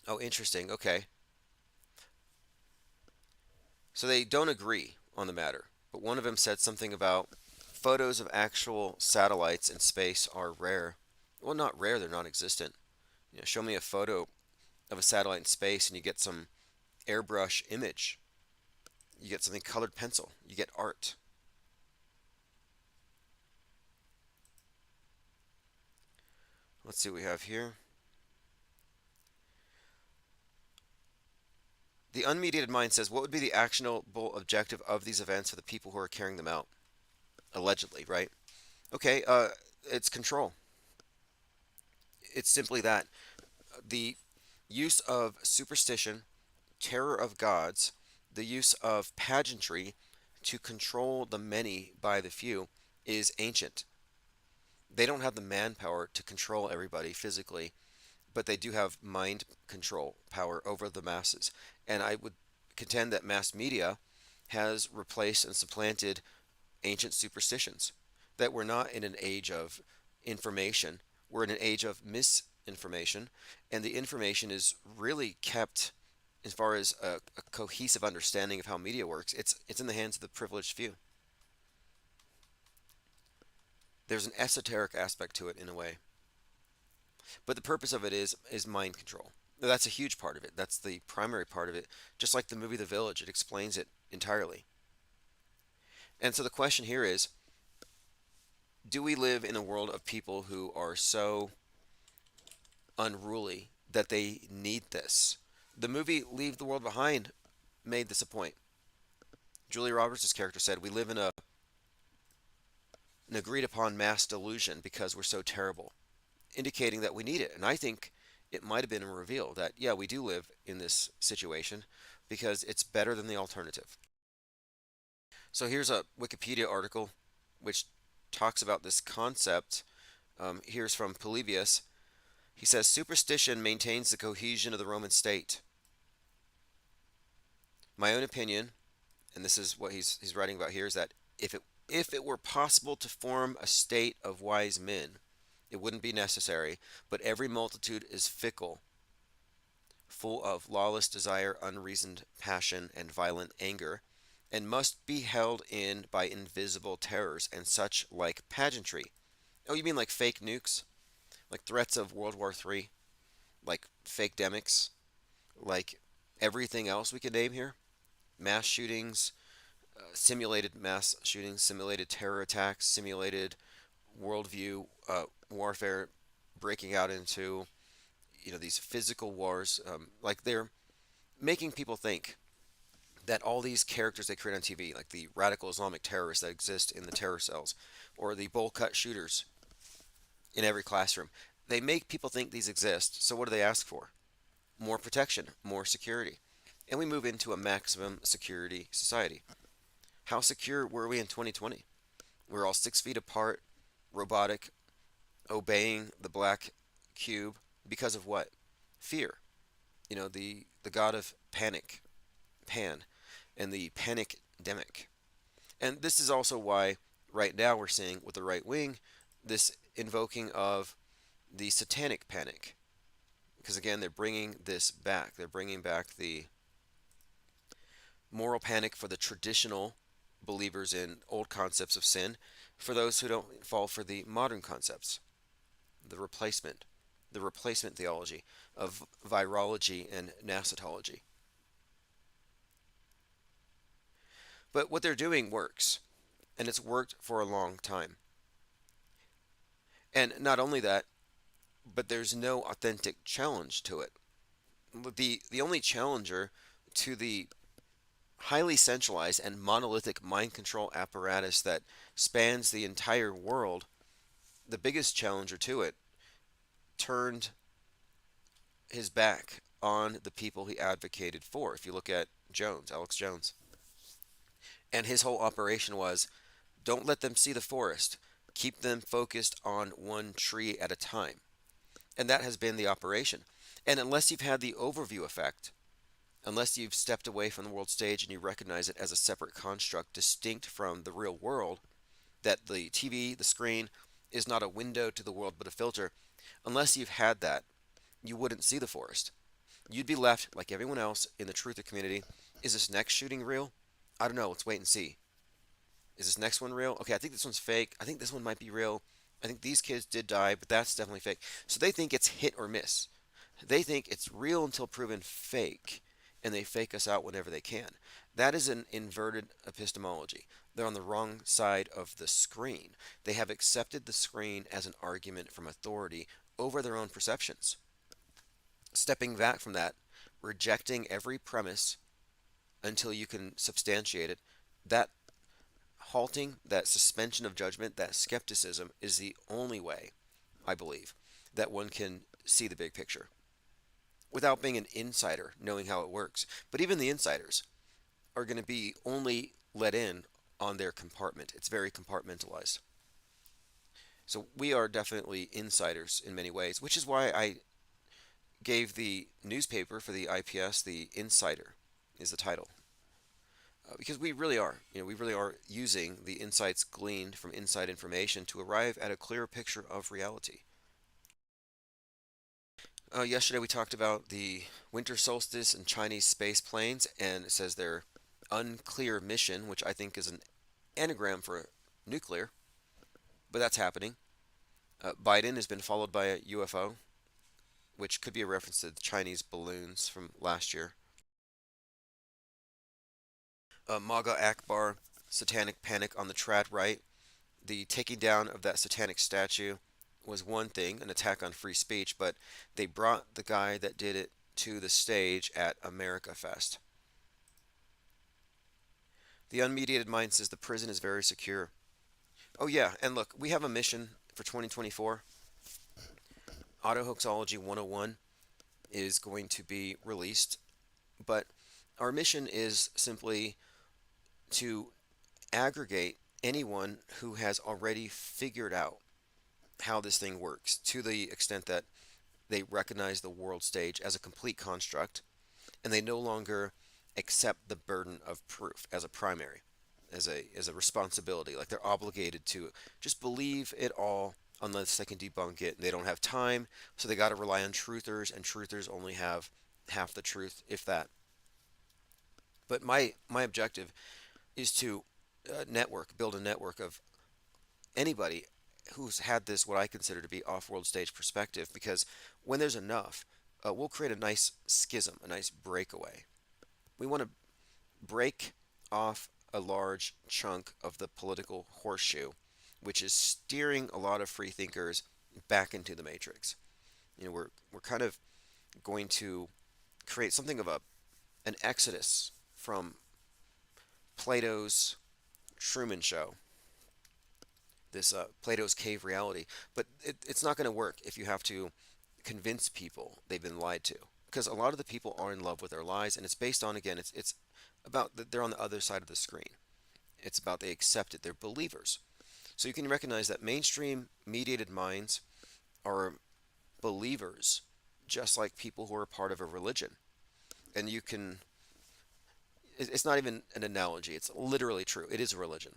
oh, interesting, okay. So they don't agree on the matter, but one of them said something about photos of actual satellites in space are rare. Well, not rare, they're non-existent. Show me a photo of a satellite in space and you get some airbrush image. You get something colored pencil. You get art. Let's see what we have here. The unmediated mind says, what would be the actionable objective of these events for the people who are carrying them out? Allegedly, right? Okay, it's control. It's simply that. The use of superstition, terror of gods, the use of pageantry to control the many by the few is ancient. They don't have the manpower to control everybody physically, but they do have mind control power over the masses. And I would contend that mass media has replaced and supplanted ancient superstitions. That we're not in an age of information, we're in an age of misinformation, and the information is really kept, as far as a cohesive understanding of how media works, it's in the hands of the privileged few. There's an esoteric aspect to it in a way. But the purpose of it is mind control. That's a huge part of it. That's the primary part of it. Just like the movie The Village, it explains it entirely. And so the question here is, do we live in a world of people who are so unruly that they need this? The movie Leave the World Behind made this a point. Julia Roberts' character said, we live in an agreed upon mass delusion because we're so terrible, indicating that we need it. And I think it might have been a reveal that, yeah, we do live in this situation because it's better than the alternative. So here's a Wikipedia article which talks about this concept. Here's from Polybius. He says, superstition maintains the cohesion of the Roman state. My own opinion, and this is what he's writing about here, is that if it were possible to form a state of wise men, it wouldn't be necessary, but every multitude is fickle, full of lawless desire, unreasoned passion, and violent anger, and must be held in by invisible terrors and such like pageantry. Oh, you mean like fake nukes? Like threats of World War III? Like fake demics? Like everything else we could name here? Mass shootings, simulated mass shootings, simulated terror attacks, simulated worldview warfare breaking out into these physical wars. Like they're making people think that all these characters they create on TV, like the radical Islamic terrorists that exist in the terror cells, or the bowl cut shooters in every classroom, they make people think these exist. So what do they ask for? More protection, more security. And we move into a maximum security society. How secure were we in 2020? We're all 6 feet apart, robotic, obeying the black cube because of what? Fear. The god of panic, Pan, and the panic-demic. And this is also why right now we're seeing with the right wing this invoking of the satanic panic. Because again, they're bringing this back. They're bringing back the moral panic for the traditional believers in old concepts of sin, for those who don't fall for the modern concepts, the replacement theology of virology and nasotology. But what they're doing works, and it's worked for a long time. And not only that, but there's no authentic challenge to it. The only challenger to the highly centralized and monolithic mind control apparatus that spans the entire world, the biggest challenger to it turned his back on the people he advocated for. If you look at Alex Jones, and his whole operation was, don't let them see the forest, keep them focused on one tree at a time. And that has been the operation. And unless you've had the overview effect, unless you've stepped away from the world stage and you recognize it as a separate construct distinct from the real world, that the TV, the screen, is not a window to the world but a filter, unless you've had that, you wouldn't see the forest. You'd be left, like everyone else in the truther community, is this next shooting real? I don't know, let's wait and see. Is this next one real? Okay, I think this one's fake. I think this one might be real. I think these kids did die, but that's definitely fake. So they think it's hit or miss. They think it's real until proven fake, and they fake us out whenever they can. That is an inverted epistemology. They're on the wrong side of the screen. They have accepted the screen as an argument from authority over their own perceptions. Stepping back from that, rejecting every premise until you can substantiate it, that halting, that suspension of judgment, that skepticism is the only way, I believe, that one can see the big picture without being an insider, knowing how it works. But even the insiders, are going to be only let in on their compartment. It's very compartmentalized. So we are definitely insiders in many ways, which is why I gave the newspaper for the IPS the Insider is the title. Because we really are, we really are using the insights gleaned from inside information to arrive at a clearer picture of reality. Yesterday we talked about the winter solstice and Chinese space planes, and it says their unclear mission, which I think is an anagram for nuclear, but that's happening. Biden has been followed by a UFO, which could be a reference to the Chinese balloons from last year. MAGA Akbar, satanic panic on the trad right. The taking down of that satanic statue was one thing, an attack on free speech, but they brought the guy that did it to the stage at America Fest. The unmediated mind says the prison is very secure. Oh yeah, and look, we have a mission for 2024. Autohoaxology 101 is going to be released, but our mission is simply to aggregate anyone who has already figured out how this thing works to the extent that they recognize the world stage as a complete construct and they no longer accept the burden of proof as a primary, as a responsibility. Like they're obligated to just believe it all unless they can debunk it. They don't have time, so they got to rely on truthers, and truthers only have half the truth, if that. But my objective is to build a network of anybody who's had this, what I consider to be off-world stage perspective, because when there's enough, we'll create a nice schism, a nice breakaway. We want to break off a large chunk of the political horseshoe, which is steering a lot of free thinkers back into the matrix. We're kind of going to create something of an exodus from Plato's Truman Show, this Plato's cave reality. But it's not going to work if you have to convince people they've been lied to, because a lot of the people are in love with their lies, and it's based on, again, it's about that they're on the other side of the screen. It's about they accept it. They're believers. So you can recognize that mainstream mediated minds are believers, just like people who are part of a religion. And it's not even an analogy, it's literally true. It is a religion.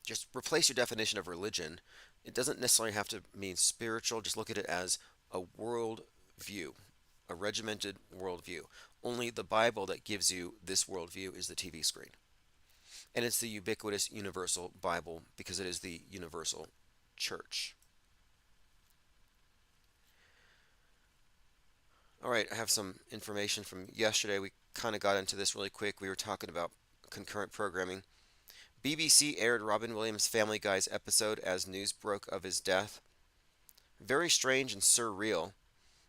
Just replace your definition of religion. It doesn't necessarily have to mean spiritual. Just look at it as a world view, a regimented worldview. Only the Bible that gives you this worldview is the TV screen. And it's the ubiquitous universal Bible because it is the universal church. All right, I have some information from yesterday. We kind of got into this really quick. We were talking about concurrent programming. BBC aired Robin Williams' Family Guy's episode as news broke of his death. Very strange and surreal,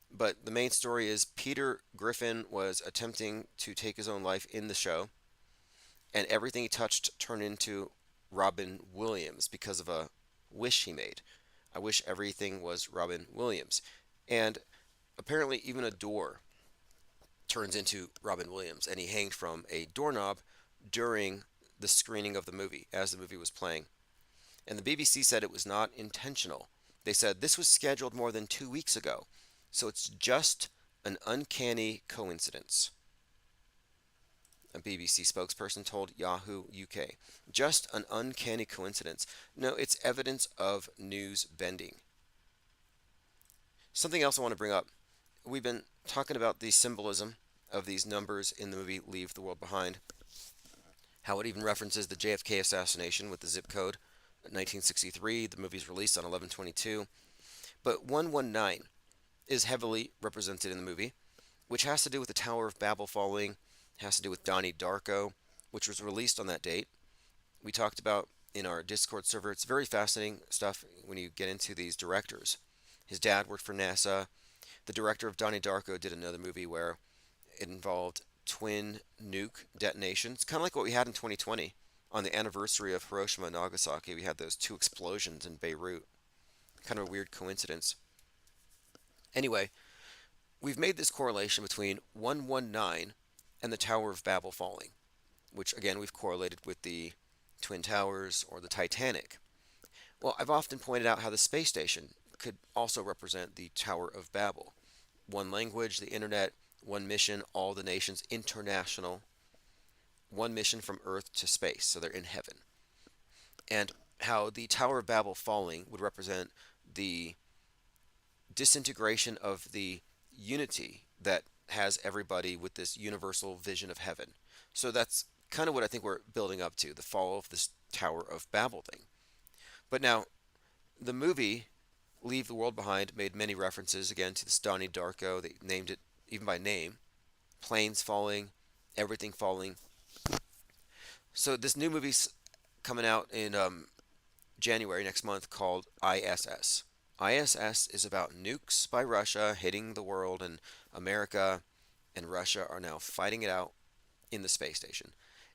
but the main story is Peter Griffin was attempting to take his own life in the show, and everything he touched turned into Robin Williams because of a wish he made. I wish everything was Robin Williams. And apparently even a door turns into Robin Williams, and he hanged from a doorknob during the screening of the movie, as the movie was playing. And the BBC said it was not intentional. They said this was scheduled more than 2 weeks ago, so it's just an uncanny coincidence. A BBC spokesperson told Yahoo UK. Just an uncanny coincidence. No, it's evidence of news bending. Something else I want to bring up. We've been talking about the symbolism of these numbers in the movie Leave the World Behind. How it even references the JFK assassination with the zip code 1963. The movie's released on 11/22. But 119 is heavily represented in the movie, which has to do with the Tower of Babel falling, has to do with Donnie Darko, which was released on that date. We talked about in our Discord server. It's very fascinating stuff when you get into these directors. His dad worked for NASA. The director of Donnie Darko did another movie where it involved twin nuke detonations, kind of like what we had in 2020 on the anniversary of Hiroshima and Nagasaki. We had those two explosions in Beirut. Kind of a weird coincidence. Anyway, we've made this correlation between 119 and the Tower of Babel falling, which again we've correlated with the Twin Towers or the Titanic. Well, I've often pointed out how the space station could also represent the Tower of Babel. One language, the internet, one mission, all the nations, international, one mission from Earth to space, so they're in heaven. And how the Tower of Babel falling would represent the disintegration of the unity that has everybody with this universal vision of heaven. So that's kind of what I think we're building up to, the fall of this Tower of Babel thing. But now, the movie Leave the World Behind made many references again to this Donnie Darko. They named it even by name. Planes falling, everything falling. So this new movie's coming out in January next month called ISS. ISS is about nukes by Russia hitting the world, and America and Russia are now fighting it out in the space station.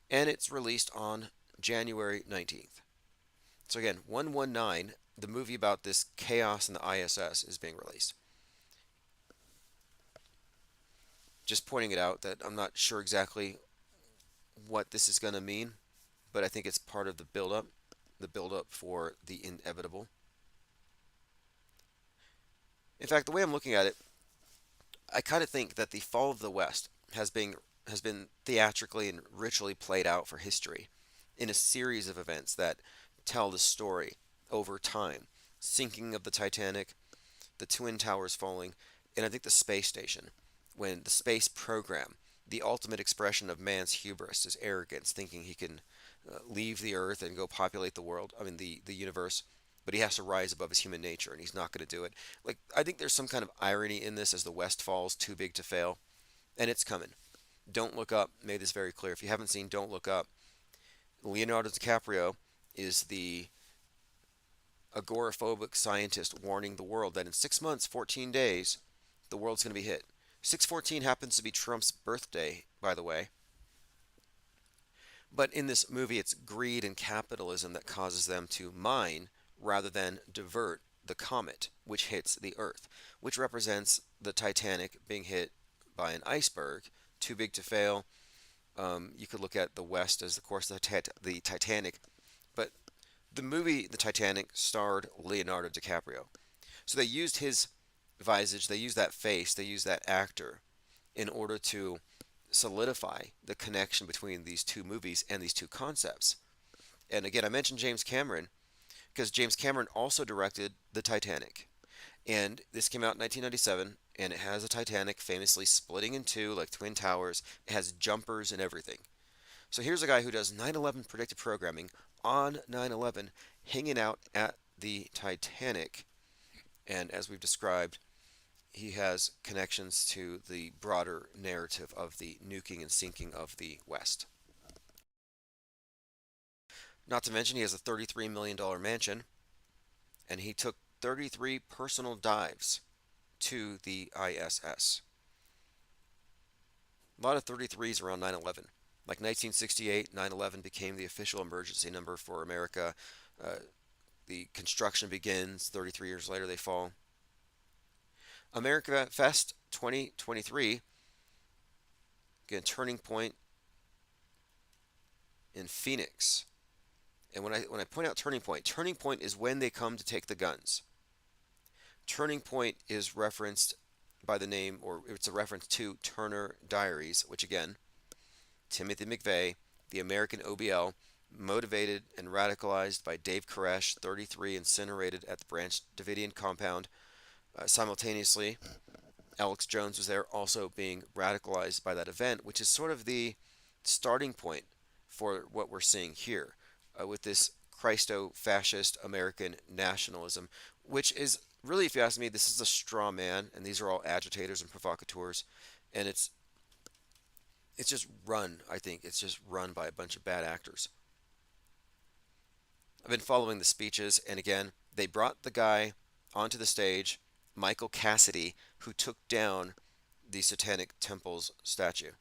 And it's released on January 19th. So again, 119, the movie about this chaos in the ISS, is being released. Just pointing it out that I'm not sure exactly what this is going to mean, but I think it's part of the build-up for the inevitable. In fact, the way I'm looking at it, I kind of think that the fall of the West has been theatrically and ritually played out for history in a series of events that tell the story over time. Sinking of the Titanic, the Twin Towers falling, and I think the space station, when the space program, the ultimate expression of man's hubris, his arrogance, thinking he can leave the Earth and go populate the world, I mean the universe, but he has to rise above his human nature, and he's not going to do it. Like, I think there's some kind of irony in this as the West falls, too big to fail, and it's coming. Don't Look Up made this very clear. If you haven't seen Don't Look Up, Leonardo DiCaprio is the agoraphobic scientist warning the world that in 6 months, 14 days, the world's going to be hit. 6/14 happens to be Trump's birthday, by the way. But in this movie, it's greed and capitalism that causes them to mine rather than divert the comet, which hits the Earth, which represents the Titanic being hit by an iceberg, too big to fail. You could look at the West as, of course, the Titanic, but the movie The Titanic starred Leonardo DiCaprio. So they used his visage, they used that face, they used that actor in order to solidify the connection between these two movies and these two concepts. And again, I mentioned James Cameron because James Cameron also directed The Titanic. And this came out in 1997, and it has the Titanic famously splitting in two like Twin Towers. It has jumpers and everything. So here's a guy who does 9/11 predictive programming on 9/11, hanging out at the Titanic. And as we've described, he has connections to the broader narrative of the nuking and sinking of the West. Not to mention, he has a $33 million mansion, and he took 33 personal dives to the ISS. A lot of 33s around 9/11. Like 1968, 9/11 became the official emergency number for America. The construction begins. 33 years later, they fall. America Fest 2023, again, turning point in Phoenix. And when I point out turning point is when they come to take the guns. Turning point is referenced by the name, or it's a reference to Turner Diaries, which again, Timothy McVeigh, the American OBL, motivated and radicalized by Dave Koresh, 33, incinerated at the Branch Davidian compound. Simultaneously, Alex Jones was there, also being radicalized by that event, which is sort of the starting point for what we're seeing here with this Christo-fascist American nationalism, which is really, if you ask me, this is a straw man, and these are all agitators and provocateurs, and it's just run, I think. It's just run by a bunch of bad actors. I've been following the speeches, and again, they brought the guy onto the stage, Michael Cassidy, who took down the Satanic Temple's statue.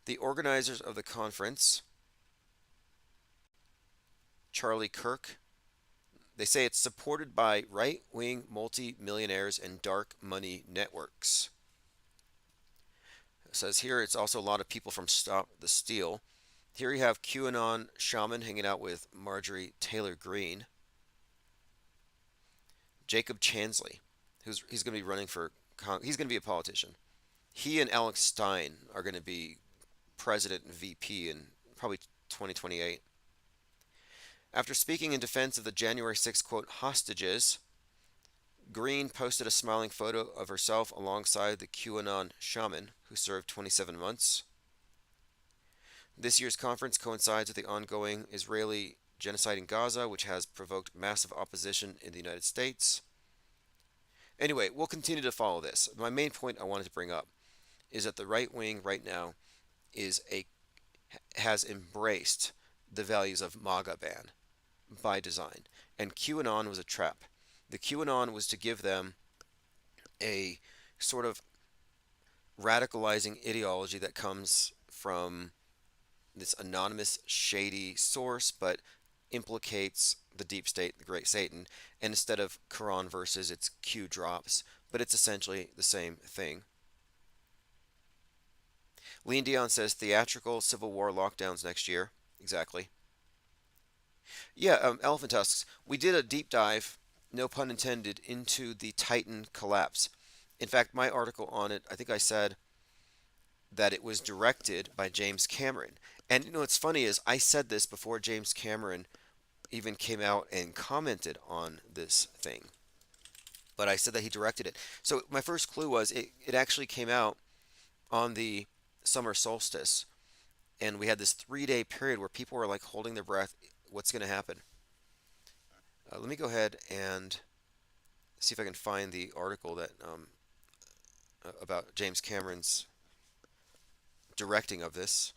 The organizers of the conference, Charlie Kirk, they say it's supported by right-wing multi-millionaires and dark money networks. says here it's also a lot of people from Stop the Steal. Here you have QAnon shaman hanging out with Marjorie Taylor Greene. Jacob Chansley, he's going to be running for, he's going to be a politician. He and Alex Stein are going to be president and VP in probably 2028. After speaking in defense of the January 6th, quote, hostages, Green posted a smiling photo of herself alongside the QAnon shaman who served 27 months. This year's conference coincides with the ongoing Israeli genocide in Gaza, which has provoked massive opposition in the United States. Anyway, we'll continue to follow this. My main point I wanted to bring up is that the right wing right now has embraced the values of MAGA ban by design, and QAnon was a trap. The QAnon was to give them a sort of radicalizing ideology that comes from this anonymous, shady source, but implicates the deep state, the great Satan, and instead of Quran verses, it's Q drops, but it's essentially the same thing. Lean Dion says theatrical Civil War lockdowns next year. Exactly. Yeah, Elephant Tusks. We did a deep dive, no pun intended, into the Titan collapse. In fact, my article on it, I think I said that it was directed by James Cameron. And you know what's funny is I said this before James Cameron even came out and commented on this thing. But I said that he directed it. So my first clue was it actually came out on the summer solstice. And we had this 3-day period where people were like holding their breath. What's going to happen? Let me go ahead and see if I can find the article that about James Cameron's directing of this.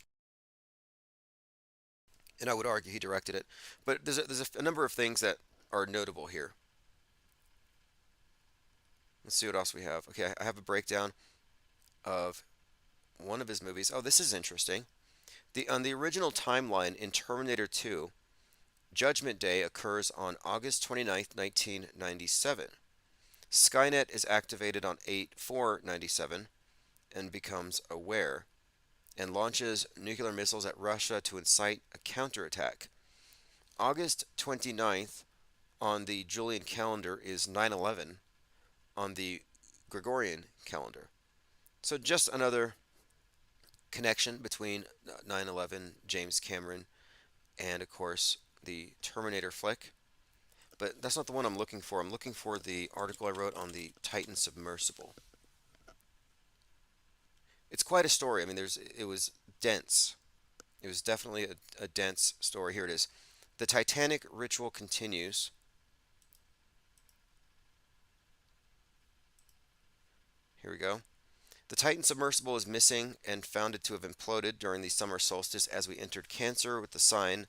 And I would argue he directed it. But there's a number of things that are notable here. Let's see what else we have. Okay, I have a breakdown of one of his movies. Oh, this is interesting. On the original timeline in Terminator 2, Judgment Day occurs on August 29th, 1997. Skynet is activated on 8/4/97 and becomes aware, and launches nuclear missiles at Russia to incite a counterattack. August 29th on the Julian calendar is 9/11 on the Gregorian calendar. So just another connection between 9/11, James Cameron, and of course the Terminator flick. But that's not the one I'm looking for. I'm looking for the article I wrote on the Titan submersible. It's quite a story. I mean, it was dense. It was definitely a dense story. Here it is. The Titanic ritual continues. Here we go. The Titan submersible is missing and found it to have imploded during the summer solstice as we entered Cancer with the sign,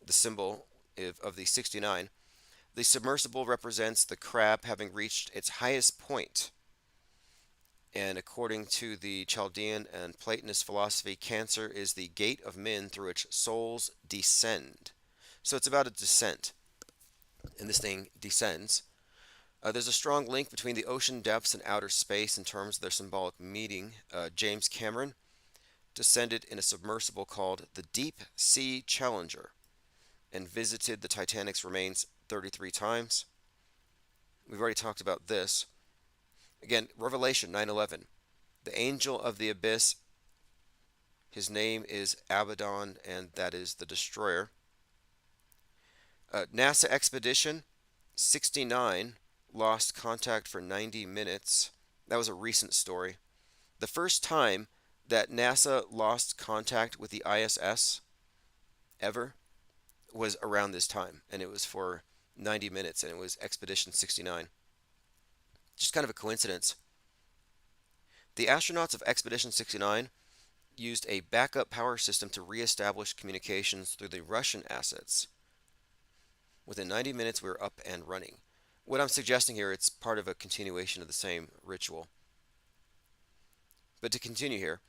the symbol of the 69. The submersible represents the crab having reached its highest point. And according to the Chaldean and Platonist philosophy, Cancer is the gate of men through which souls descend. So it's about a descent. And this thing descends. There's a strong link between the ocean depths and outer space in terms of their symbolic meaning. James Cameron descended in a submersible called the Deep Sea Challenger and visited the Titanic's remains 33 times. We've already talked about this. Again, Revelation 9/11. The angel of the abyss, his name is Abaddon, and that is the destroyer. NASA Expedition 69 lost contact for 90 minutes. That was a recent story. The first time that NASA lost contact with the ISS ever was around this time, and it was for 90 minutes, and it was Expedition 69. Just kind of a coincidence. The astronauts of Expedition 69 used a backup power system to reestablish communications through the Russian assets. Within 90 minutes, we were up and running. What I'm suggesting here, it's part of a continuation of the same ritual. But to continue here,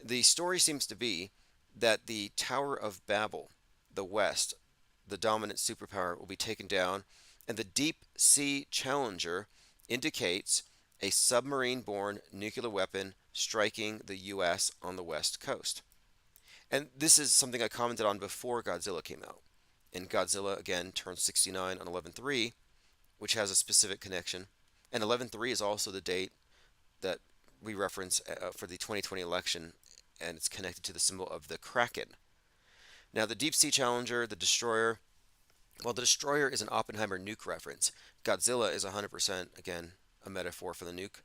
the story seems to be that the Tower of Babel, the West, the dominant superpower, will be taken down, and the Deep Sea Challenger indicates a submarine-borne nuclear weapon striking the U.S. on the west coast. And this is something I commented on before Godzilla came out. And Godzilla, again, turned 69 on 11/3, which has a specific connection. And 11/3 is also the date that we reference for the 2020 election, and it's connected to the symbol of the Kraken. Now, the Deep Sea Challenger, the Destroyer, well, the Destroyer is an Oppenheimer nuke reference. Godzilla is 100%, again, a metaphor for the nuke.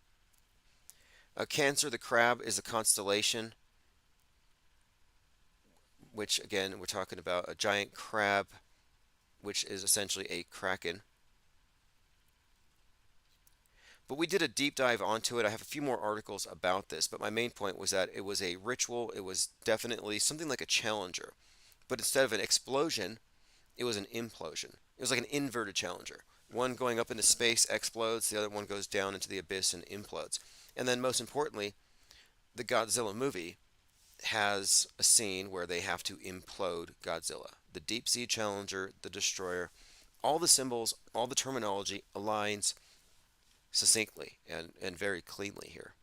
Cancer, the crab, is a constellation, which, again, we're talking about a giant crab, which is essentially a kraken. But we did a deep dive onto it. I have a few more articles about this, but my main point was that it was a ritual. It was definitely something like a challenger. But instead of an explosion, it was an implosion. It was like an inverted challenger. One going up into space explodes, the other one goes down into the abyss and implodes. And then most importantly, the Godzilla movie has a scene where they have to implode Godzilla. The Deep Sea Challenger, the Destroyer, all the symbols, all the terminology aligns succinctly and very cleanly here.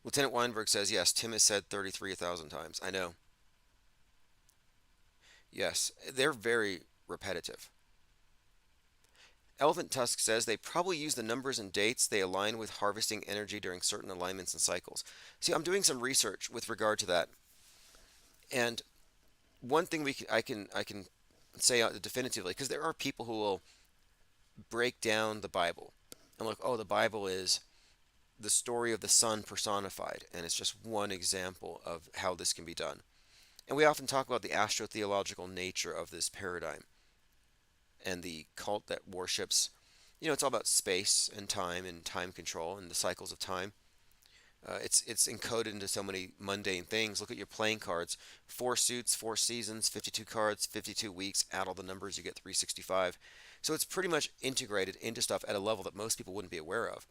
Lieutenant Weinberg says, yes, Tim has said 33,000 times. I know. Yes, they're very repetitive. Elephant Tusk says they probably use the numbers and dates they align with harvesting energy during certain alignments and cycles. See, I'm doing some research with regard to that. And one thing I can say definitively, because there are people who will break down the Bible and look, oh, the Bible is the story of the sun personified, and it's just one example of how this can be done. And we often talk about the astrotheological nature of this paradigm and the cult that worships, it's all about space and time control and the cycles of time. It's encoded into so many mundane things. Look at your playing cards. 4 suits, 4 seasons, 52 cards, 52 weeks. Add all the numbers, you get 365. So it's pretty much integrated into stuff at a level that most people wouldn't be aware of.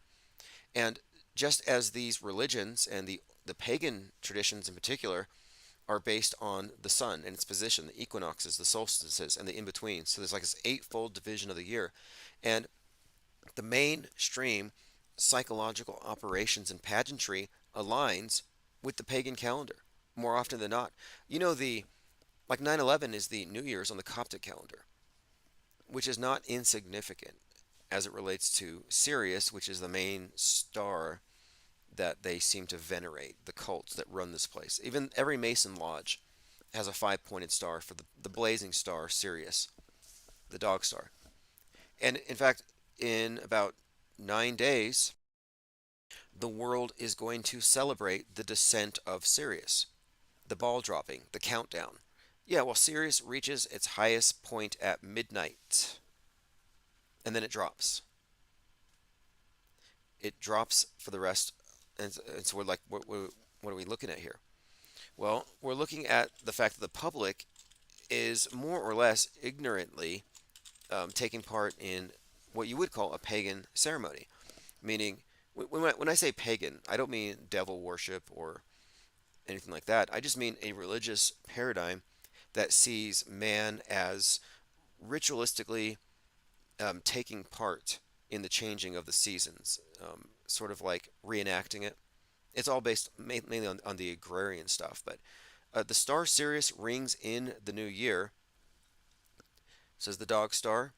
And just as these religions and the pagan traditions in particular are based on the sun and its position, the equinoxes, the solstices, and the in-between. So there's like this 8-fold division of the year. And the mainstream psychological operations and pageantry aligns with the pagan calendar more often than not. Like 9/11 is the New Year's on the Coptic calendar, which is not insignificant as it relates to Sirius, which is the main star that they seem to venerate, the cults that run this place. Even every Mason Lodge has a 5-pointed star for the blazing star, Sirius, the dog star. And in fact, in about 9 days, the world is going to celebrate the descent of Sirius, the ball dropping, the countdown. Yeah, well, Sirius reaches its highest point at midnight, and then it drops. It drops for the rest, and so we're like, what are we looking at here? Well, we're looking at the fact that the public is more or less ignorantly taking part in what you would call a pagan ceremony. Meaning, when I say pagan, I don't mean devil worship or anything like that. I just mean a religious paradigm that sees man as ritualistically taking part in the changing of the seasons, sort of like reenacting it. It's all based mainly on the agrarian stuff, but the star Sirius rings in the new year, says the dog star,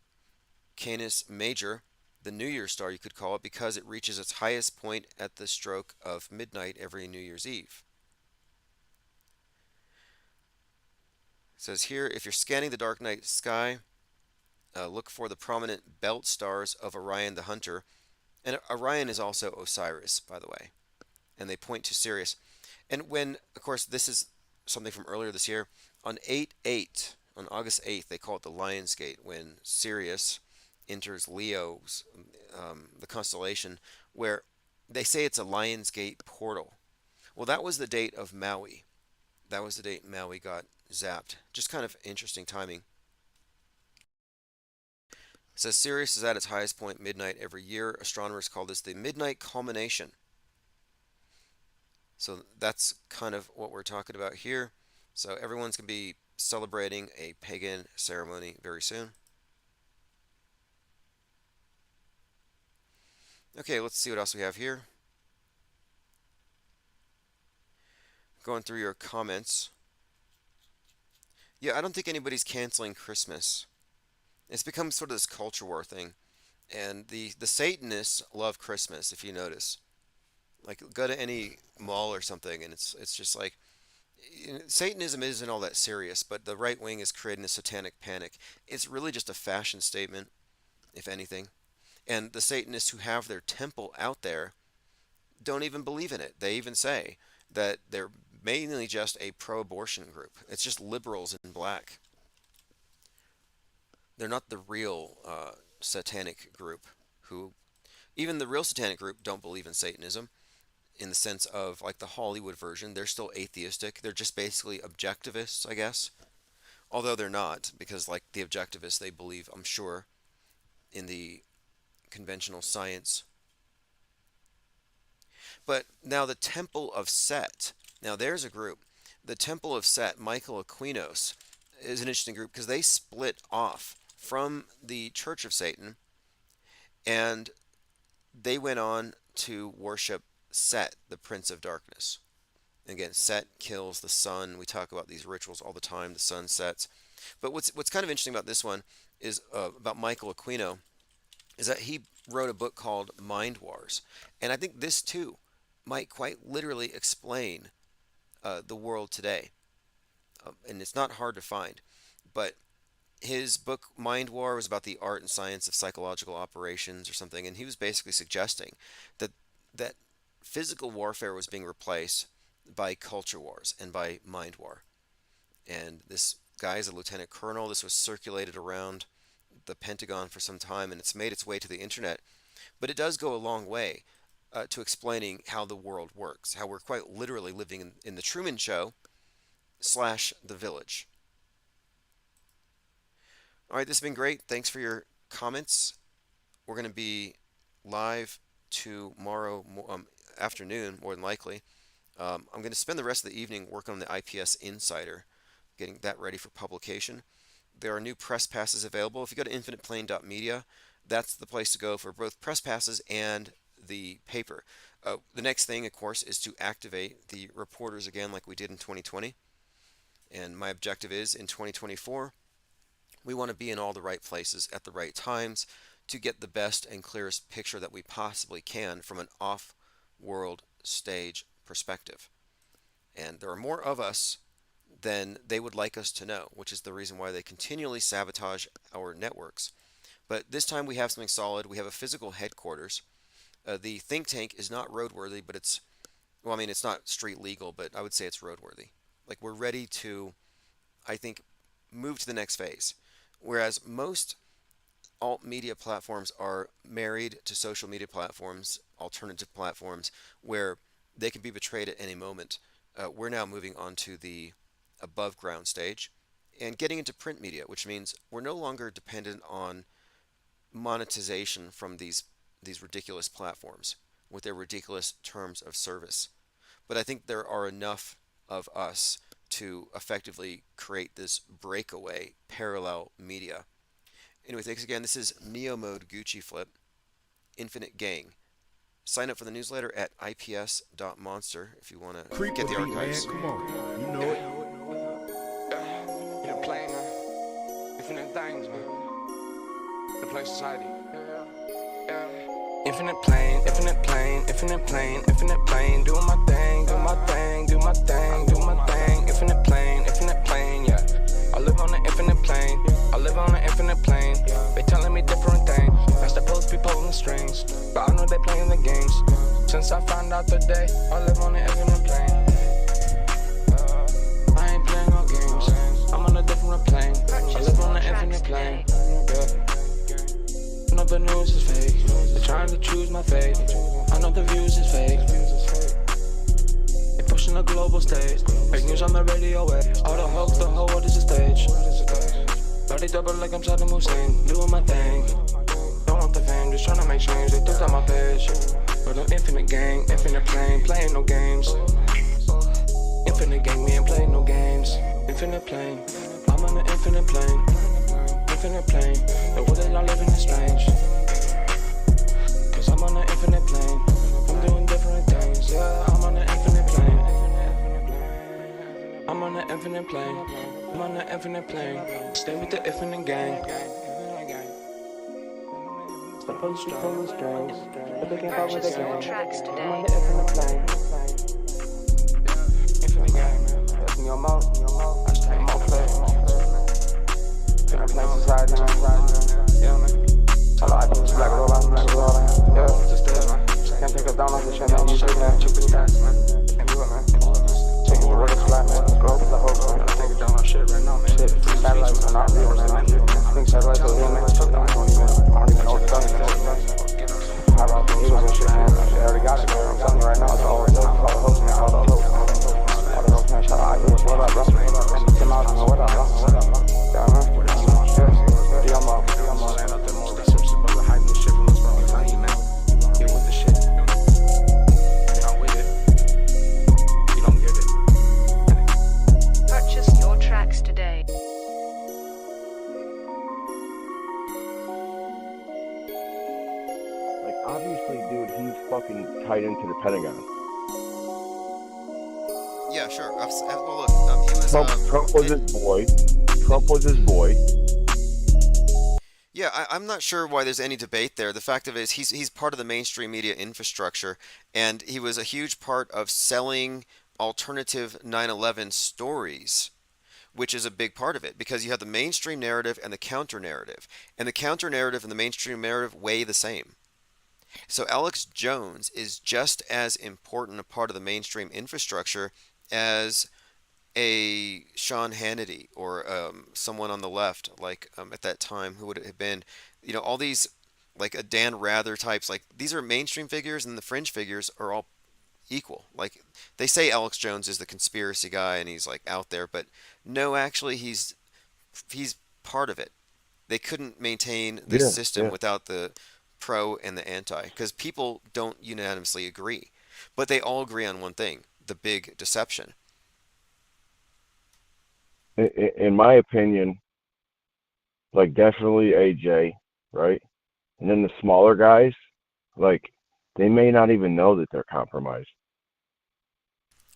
Canis Major, the New Year's star you could call it, because it reaches its highest point at the stroke of midnight every New Year's Eve. It says here, if you're scanning the dark night sky, look for the prominent belt stars of Orion the Hunter. And Orion is also Osiris, by the way. And they point to Sirius. And when, of course, this is something from earlier this year, on August 8th, they call it the Lion's Gate, when Sirius enters Leo's, the constellation, where they say it's a Lion's Gate portal. Well, that was the date of Maui. That was the date Maui got zapped. Just kind of interesting timing. It says Sirius is at its highest point midnight every year. Astronomers call this the midnight culmination. So that's kind of what we're talking about here. So everyone's going to be celebrating a pagan ceremony very soon. Okay, let's see what else we have here. Going through your comments. Yeah, I don't think anybody's canceling Christmas. It's become sort of this culture war thing. And the Satanists love Christmas, if you notice. Like, go to any mall or something, and it's just like, Satanism isn't all that serious, but the right wing is creating a satanic panic. It's really just a fashion statement, if anything. And the Satanists who have their temple out there don't even believe in it. They even say that they're mainly just a pro-abortion group. It's just liberals in black. They're not the real satanic group who, even the real satanic group don't believe in Satanism in the sense of like the Hollywood version. They're still atheistic. They're just basically objectivists, I guess. Although they're not, because like the objectivists, they believe, I'm sure, in the conventional science. But now the Temple of Set. Now there's a group. The Temple of Set, Michael Aquinos, is an interesting group because they split off from the Church of Satan, and they went on to worship Set, the Prince of Darkness. Again, Set kills the sun. We talk about these rituals all the time. The sun sets. But what's kind of interesting about this one is about Michael Aquino, is that he wrote a book called Mind Wars, and I think this too might quite literally explain the world today. And it's not hard to find, but his book Mind War was about the art and science of psychological operations or something, and he was basically suggesting that physical warfare was being replaced by culture wars and by mind war. And this guy is a lieutenant colonel. This was circulated around the Pentagon for some time, and it's made its way to the internet. But it does go a long way to explaining how the world works, how we're quite literally living in the Truman Show / The Village. All right, this has been great. Thanks for your comments. We're going to be live tomorrow afternoon, more than likely. I'm going to spend the rest of the evening working on the IPS Insider, getting that ready for publication. There are new press passes available. If you go to infiniteplane.media, that's the place to go for both press passes and the paper. The next thing, of course, is to activate the reporters again like we did in 2020. And my objective is, in 2024, we want to be in all the right places at the right times to get the best and clearest picture that we possibly can from an off-world stage perspective. And there are more of us than they would like us to know, which is the reason why they continually sabotage our networks. But this time we have something solid. We have a physical headquarters. The think tank is not roadworthy, but it's not street legal, but I would say it's roadworthy. Like, we're ready to, I think, move to the next phase. Whereas most alt media platforms are married to social media platforms, alternative platforms, where they can be betrayed at any moment. We're now moving on to the above ground stage and getting into print media, which means we're no longer dependent on monetization from these ridiculous platforms with their ridiculous terms of service. But I think there are enough of us to effectively create this breakaway parallel media. Anyway, thanks again. This is Neo Mode Gucci Flip, Infinite Gang. Sign up for the newsletter at ips.monster if you want to get the archives. Man, come on, you know it. You're playing infinite things, man. The play society. Infinite plane, infinite plane, infinite plane, infinite plane. Doing my thing, do my thing, do my thing, do my thing. Infinite plane, yeah. I live on an infinite plane. I live on an infinite plane. They telling me different things. I supposed to be pulling strings, but I know they playing the games. Since I found out today, I live on an infinite plane. I ain't playing no games. I'm on a different plane. I live on an infinite plane. Yeah. I know the news is fake. They're trying to choose my fate. I know the views is fake. They pushing the global stage. Fake news on the radio way. All the hoax, the whole world is a stage. Body double like I'm Saddam Hussein. Doing my thing. Don't want the fame, just trying to make change. They took down my page. But I'm infinite gang, infinite plane, playing no games. Infinite gang, we ain't playing no games. Infinite plane, I'm on an infinite plane. Infinite plane, the world that I live in is strange. Cause I'm on an infinite plane. I'm doing different things, yeah, I'm on an infinite plane. I'm on an infinite plane. I'm on an infinite plane. Stay with the infinite gang. Supposed to pull the strings, but they can't cover the game. I'm on the infinite plane. Infinite gang, man. That's me on more. I stay more play. Different places right now. Yeah, man. Hello, I do this black robot. Yeah, just this, man. Can't take us down like this shit, man. You should have check the stats, man. Can't do it, man. Take it to where it's flat, man. Grow up the hope, man. I take it down on shit right now, man. Shit, satellites are not real, man. I think satellites are real, man. I don't even know what the fuck it is, man. I route the news and shit, man. They already got it, man. I'm telling you right now, it's all the hosts, man. All the hosts, man. All the hosts, man. Shout out, I do this. What up, bro? Tim out, man. What up, bro? Yeah, man. Yeah, I'm up. Laying up the most that search about the hype new shit from us, bro. I'm telling you, man. Get with the shit. You're not with it. You don't get it. Purchase your tracks today. Like, obviously, dude, he's fucking tied into the Pentagon. Yeah, sure. Well, look, he was. Trump was his boy. Trump was his boy. Yeah, I'm not sure why there's any debate there. The fact of it is he's part of the mainstream media infrastructure, and he was a huge part of selling alternative 9/11 stories, which is a big part of it because you have the mainstream narrative and the counter narrative, and the counter narrative and the mainstream narrative weigh the same. So Alex Jones is just as important a part of the mainstream infrastructure as a Sean Hannity or someone on the left, like at that time, who would it have been? You know, all these like a Dan Rather types, like these are mainstream figures, and the fringe figures are all equal. Like they say Alex Jones is the conspiracy guy and he's like out there, but no, actually he's part of it. They couldn't maintain the system without the pro and the anti, because people don't unanimously agree, but they all agree on one thing: the big deception. In my opinion, like definitely AJ, right? And then the smaller guys, like they may not even know that they're compromised.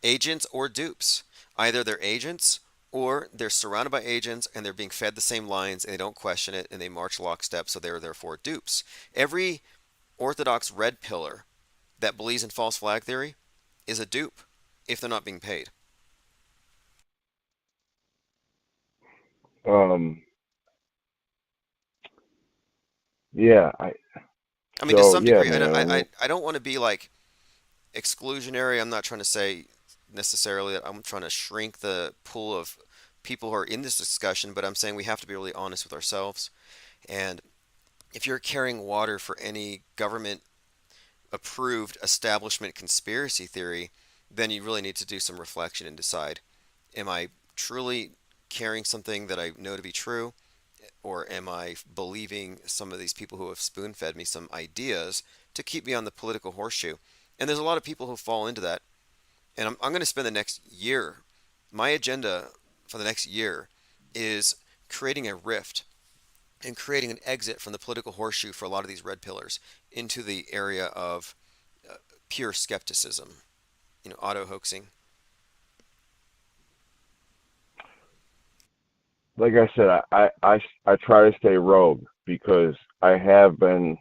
Agents or dupes. Either they're agents or they're surrounded by agents and they're being fed the same lines and they don't question it and they march lockstep, so they're therefore dupes. Every orthodox red pillar that believes in false flag theory is a dupe if they're not being paid. Yeah, I mean, to some degree, man. I don't want to be like exclusionary. I'm not trying to say necessarily that I'm trying to shrink the pool of people who are in this discussion, but I'm saying we have to be really honest with ourselves. And if you're carrying water for any government approved establishment conspiracy theory, then you really need to do some reflection and decide, am I truly carrying something that I know to be true? Or am I believing some of these people who have spoon fed me some ideas to keep me on the political horseshoe? And there's a lot of people who fall into that. And I'm going to spend the next year, my agenda for the next year is creating a rift and creating an exit from the political horseshoe for a lot of these red pillars into the area of pure skepticism, auto hoaxing. Like I said, I try to stay rogue because I have been,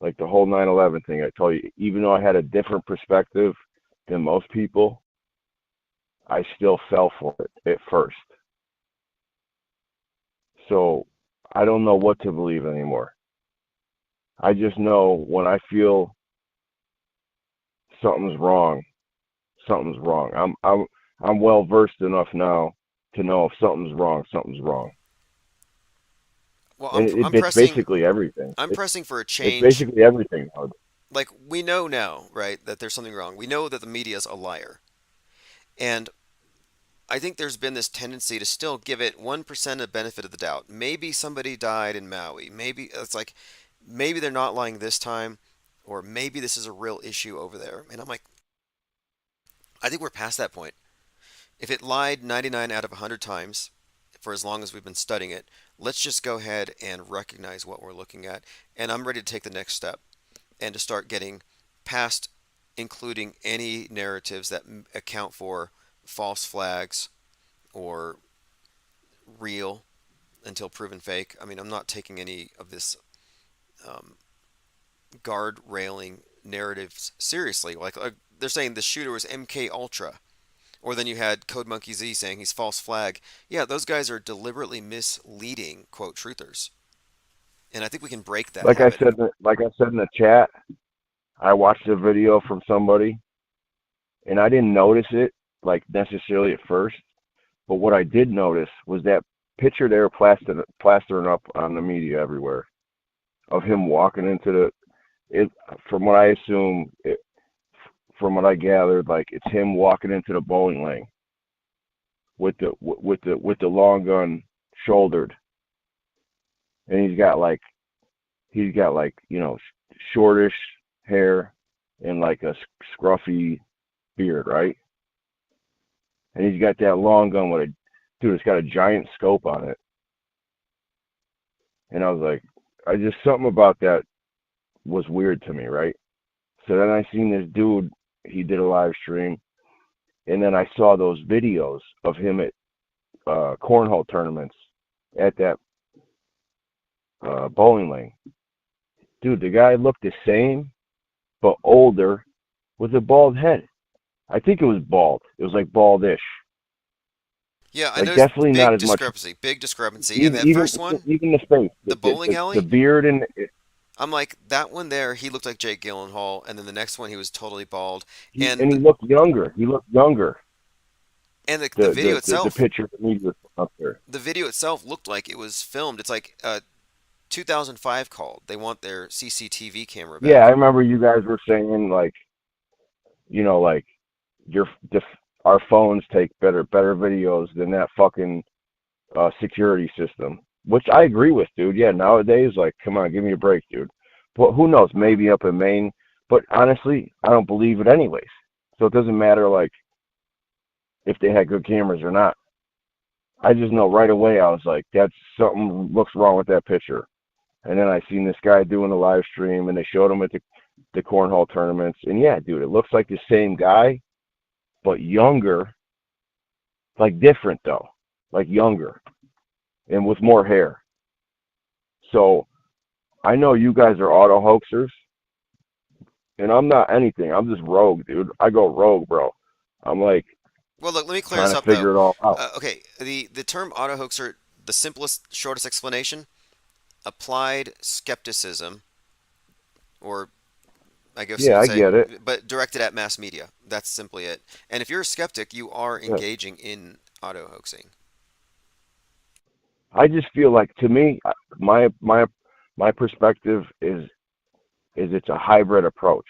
like the whole 9/11 thing. I told you, even though I had a different perspective than most people, I still fell for it at first. So I don't know what to believe anymore. I just know when I feel something's wrong, something's wrong. I'm well versed enough now to know if something's wrong, something's wrong. Well, It's basically everything. I'm pressing for a change. It's basically everything. Like, we know now, right, that there's something wrong. We know that the media is a liar. And I think there's been this tendency to still give it 1% of benefit of the doubt. Maybe somebody died in Maui. Maybe it's like, maybe they're not lying this time, or maybe this is a real issue over there. And I'm like, I think we're past that point. If it lied 99 out of 100 times for as long as we've been studying it, let's just go ahead and recognize what we're looking at. And I'm ready to take the next step. and to start getting past including any narratives that account for false flags or real until proven fake. I mean, I'm not taking any of this um, guard railing narratives seriously. Like they're saying the shooter was MK Ultra, or then you had Code Monkey Z saying he's false flag. Yeah, those guys are deliberately misleading quote truthers, and I think we can break that Like I habit. said, like I said in the chat, I watched a video from somebody, and I didn't notice it like necessarily at first. But what I did notice was that picture they were plastering up on the media everywhere of him walking into the. It from what I assume, from what I gathered, like it's him walking into the bowling lane with the long gun shouldered, and he's got like shortish hair and like a scruffy beard, right? And he's got that long gun with a dude. It's got a giant scope on it, and I was like, I just something about that was weird to me, right? So then I seen this dude. He did a live stream, and then I saw those videos of him at cornhole tournaments at that bowling lane. Dude, the guy looked the same but older with a bald head. I think it was bald. It was like baldish. Yeah, I Like noticed definitely not big as much. discrepancy, big discrepancy. And Even that even first one, even the face, the bowling the alley, beard and I'm like, that one there, he looked like Jake Gyllenhaal, and then the next one, he was totally bald. he And and he looked younger. He looked younger. and the The video the the, the itself, picture the media up there. the video itself looked like it was filmed. It's like 2005 called. They want their CCTV camera Yeah, I back. remember you guys were saying like like your the, our phones take better videos than that fucking security system, which I agree with, dude. Yeah, nowadays, like, come on, give me a break, dude. But who knows? Maybe up in Maine. But honestly, I don't believe it anyways. So it doesn't matter, like, if they had good cameras or not. I just know right away. I was like, that's something looks wrong with that picture. And then I seen this guy doing a live stream, and they showed him at the cornhole tournaments. And yeah, dude, it looks like the same guy, but younger, like different though, like younger and with more hair. So I know you guys are auto hoaxers, and I'm not anything. I'm just rogue, dude. I go rogue, bro. I'm like Well, look, let me clear trying this to up though. figure it all out. Okay, the term auto hoaxer, the simplest, shortest explanation: applied skepticism, or I guess you Yeah, could I say, get it. but directed at mass media. That's simply it. And if you're a skeptic, you are Yeah. engaging in auto hoaxing. I just feel like to me, my perspective is it's a hybrid approach.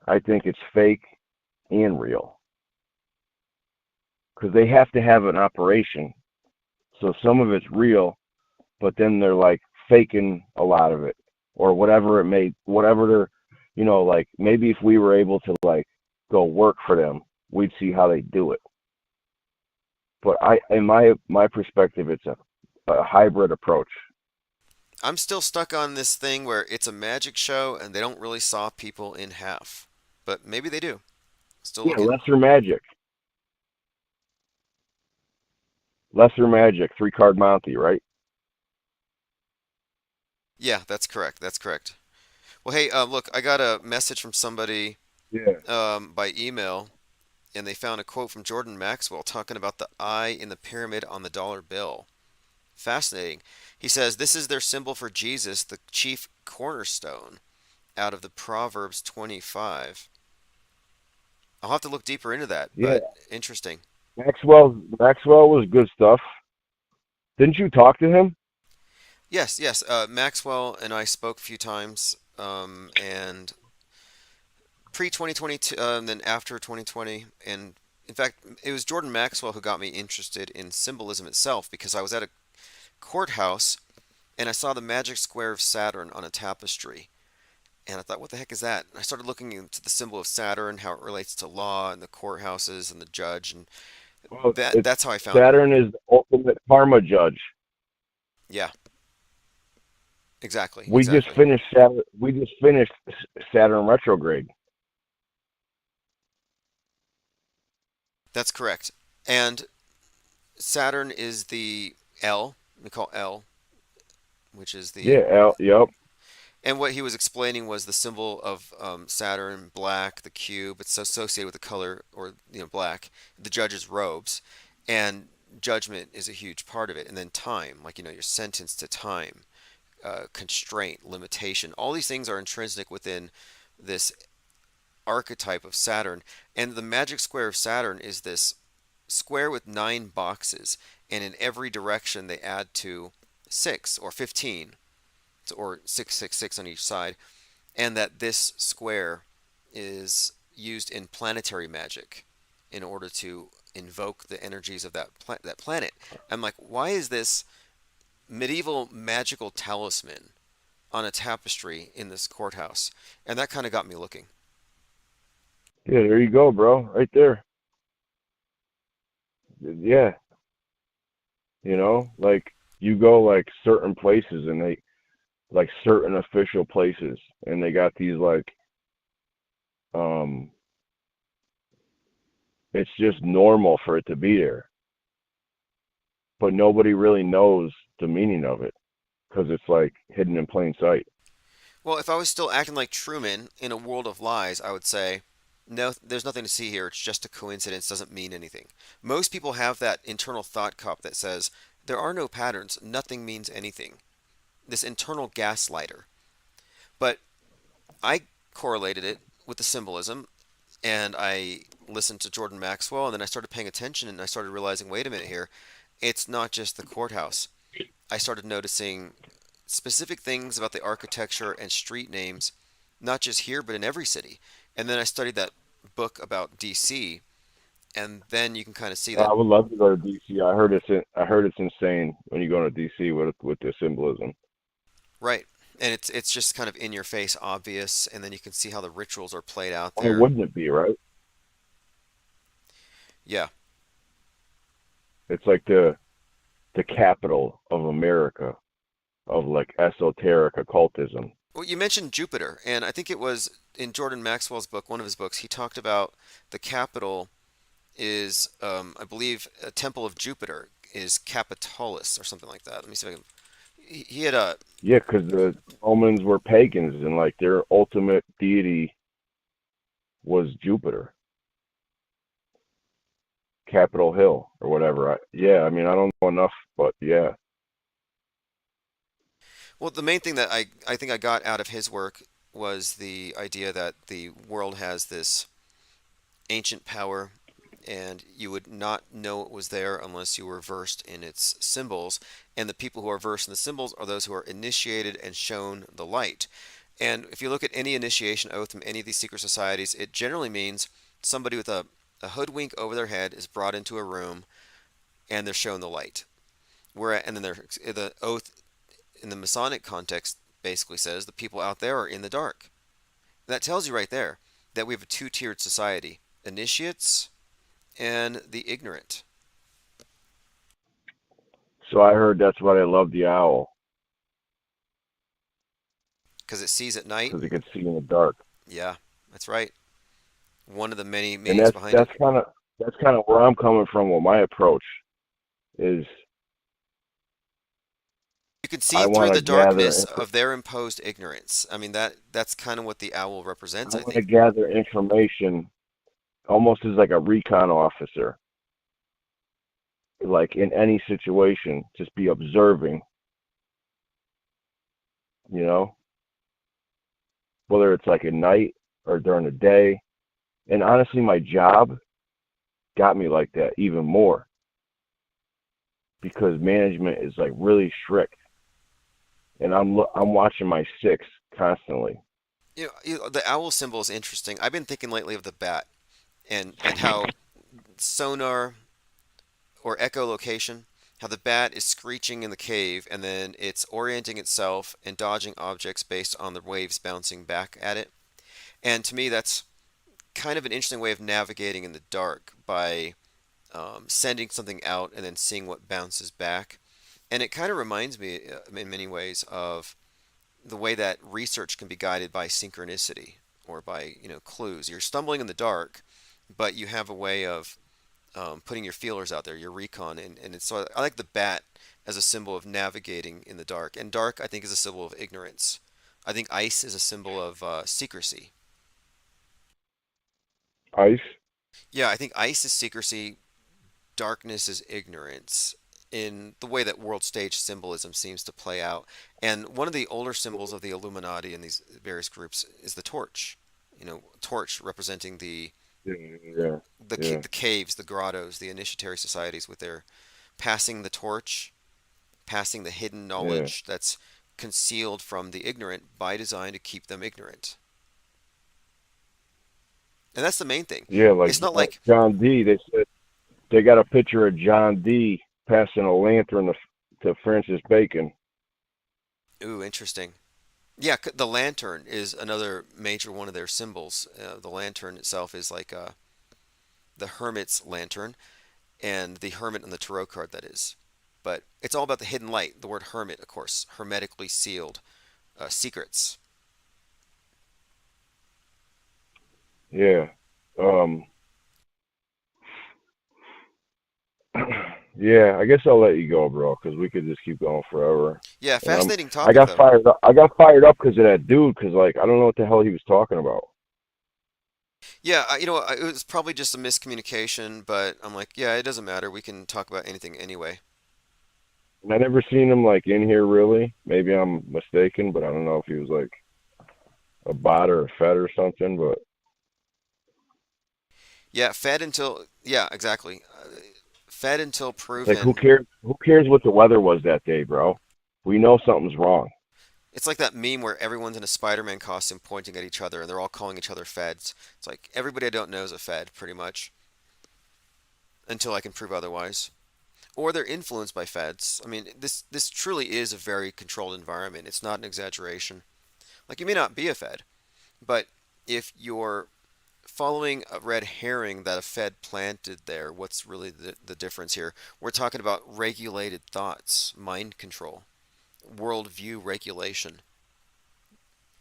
I think it's fake and real because they have to have an operation. So some of it's real, but then they're like faking a lot of it or whatever they're, like maybe if we were able to like go work for them, we'd see how they do it. But in my perspective, it's a hybrid approach. I'm still stuck on this thing where it's a magic show and they don't really saw people in half. But maybe they do. Still Yeah, looking. lesser magic, 3 card Monty, right? Yeah, that's correct. That's correct. Well, hey, look, I got a message from somebody Yeah. by email, and they found a quote from Jordan Maxwell talking about the eye in the pyramid on the dollar bill. Fascinating. He says this is their symbol for Jesus, the chief cornerstone, out of the Proverbs 25. I'll have to look deeper into that, Yeah. but interesting. Maxwell was good stuff. Didn't you talk to him? Yes, yes. Maxwell and I spoke a few times, and pre-2022, and then after 2020, and in fact, it was Jordan Maxwell who got me interested in symbolism itself because I was at a courthouse and I saw the magic square of Saturn on a tapestry. And I thought, what the heck is that? And I started looking into the symbol of Saturn, how it relates to law and the courthouses and the judge, and Well, that's how I found it. Saturn is the ultimate karma judge. Yeah, Exactly, We just exactly. finished Saturn. We just finished Saturn retrograde. That's correct. And Saturn is the L, we call L, which is the. Yeah. Yep. And what he was explaining was the symbol of Saturn, black, the cube. It's associated with the color, or black. The judge's robes, and judgment is a huge part of it. And then time, like you're sentenced to time, constraint, limitation. All these things are intrinsic within this archetype of Saturn. And the magic square of Saturn is this square with 9 boxes, and in every direction they add to 6 or 15, or 666 on each side, and that this square is used in planetary magic in order to invoke the energies of that planet. I'm like, why is this medieval magical talisman on a tapestry in this courthouse? And that kind of got me looking. Yeah. There you go, bro. Right there. Yeah. Like you go like certain places, and they like certain official places, and they got these like um. It's just normal for it to be there, but nobody really knows the meaning of it because it's like hidden in plain sight. Well, if I was still acting like Truman in a world of lies, I would say, no, there's nothing to see here. It's just a coincidence, doesn't mean anything. Most people have that internal thought cop that says, there are no patterns, nothing means anything. This internal gaslighter. But I correlated it with the symbolism, and I listened to Jordan Maxwell, and then I started paying attention, and I started realizing, wait a minute here, it's not just the courthouse. I started noticing specific things about the architecture and street names, not just here, but in every city. And then I studied that book about DC, and then you can kind of see that. I would love to go to DC. I heard it's insane when you go to DC with the symbolism. Right. And it's just kind of in your face, obvious, and then you can see how the rituals are played out Why there. wouldn't it be, right? Yeah. It's like the capital of America of like esoteric occultism. Well, you mentioned Jupiter, and I think it was in Jordan Maxwell's book, one of his books, he talked about the capital is, I believe, a temple of Jupiter is Capitolis or something like that. Let me see if I can. He had a. Yeah, because the Romans were pagans, and like their ultimate deity was Jupiter, Capitol Hill or whatever. Yeah, I mean I don't know enough, but yeah. Well, the main thing that I think I got out of his work was the idea that the world has this ancient power, and you would not know it was there unless you were versed in its symbols. And the people who are versed in the symbols are those who are initiated and shown the light. And if you look at any initiation oath from any of these secret societies, it generally means somebody with a hoodwink over their head is brought into a room and they're shown the light. And then the oath in the Masonic context basically says the people out there are in the dark. That tells you right there that we have a two-tiered society: initiates and the ignorant. So I heard that's why they love the owl Because it sees at night. because it can see in the dark. Yeah, that's right. One of the many And meanings behind it. that's kind of where I'm coming from with my approach is You can see I through want the to gather darkness of their imposed ignorance. I mean, that's kind of what the owl represents, I I want to think. gather information almost as like a recon officer. Like in any situation, just be observing, you know, whether it's like at night or during the day. And honestly, my job got me like that even more because management is like really strict, and I'm watching my six constantly. The owl symbol is interesting. I've been thinking lately of the bat and how sonar or echolocation, how the bat is screeching in the cave and then it's orienting itself and dodging objects based on the waves bouncing back at it. And to me, that's kind of an interesting way of navigating in the dark by sending something out and then seeing what bounces back. And it kind of reminds me, in many ways, of the way that research can be guided by synchronicity or by, clues. You're stumbling in the dark, but you have a way of putting your feelers out there, your recon, and it's, so I like the bat as a symbol of navigating in the dark. And dark, I think, is a symbol of ignorance. I think ice is a symbol of secrecy. Ice. Yeah, I think ice is secrecy, darkness is ignorance in the way that world stage symbolism seems to play out. And one of the older symbols of the Illuminati and these various groups is the torch. Torch representing Yeah, yeah, yeah, the caves, the grottos, the initiatory societies with their passing the torch, passing the hidden yeah, knowledge that's concealed from the ignorant by design to keep them ignorant. And that's the main thing. yeah. Like It's not like, John D. They said they got a picture of John D. passing a lantern to Francis Bacon. ooh, interesting. Yeah, the lantern is another major one of their symbols. The lantern itself is like the hermit's lantern, and the hermit on the tarot card, that is. But it's all about the hidden light. The word hermit, of course, hermetically sealed secrets. Yeah. Um. Yeah. I guess I'll let you go, bro, because we could just keep going forever. Yeah, And fascinating I topic got though. fired up. I got fired up because of that dude. Because like I don't know what the hell he was talking about. Yeah, it was probably just a miscommunication, but I'm like, yeah, it doesn't matter. We can talk about anything anyway. And I never seen him like in here really. Maybe I'm mistaken, but I don't know if he was like a bot or a fed or something. But Yeah, yeah, exactly. Fed until like, who proven. cares? Who cares what the weather was that day, bro? We know something's wrong. It's like that meme where everyone's in a Spider-Man costume pointing at each other and they're all calling each other feds. It's like everybody I don't know is a fed, pretty much, until I can prove otherwise. Or they're influenced by feds. I mean, this truly is a very controlled environment. It's not an exaggeration. Like, you may not be a fed, but if you're following a red herring that a fed planted there, what's really the difference here? We're talking about regulated thoughts, mind control, worldview regulation.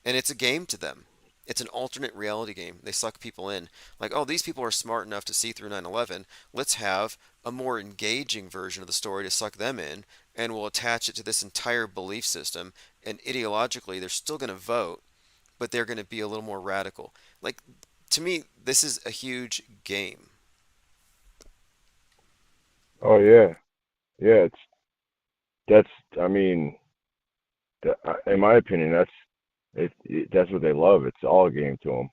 And it's a game to them. It's an alternate reality game. They suck people in. Like, oh, these people are smart enough to see through 9/11. Let's have a more engaging version of the story to suck them in, and we'll attach it to this entire belief system. And ideologically, they're still going to vote, but they're going to be a little more radical. Like, to me, this is a huge game. Oh yeah, yeah. That's. I mean, in my opinion, that's what they love. It's all a game to them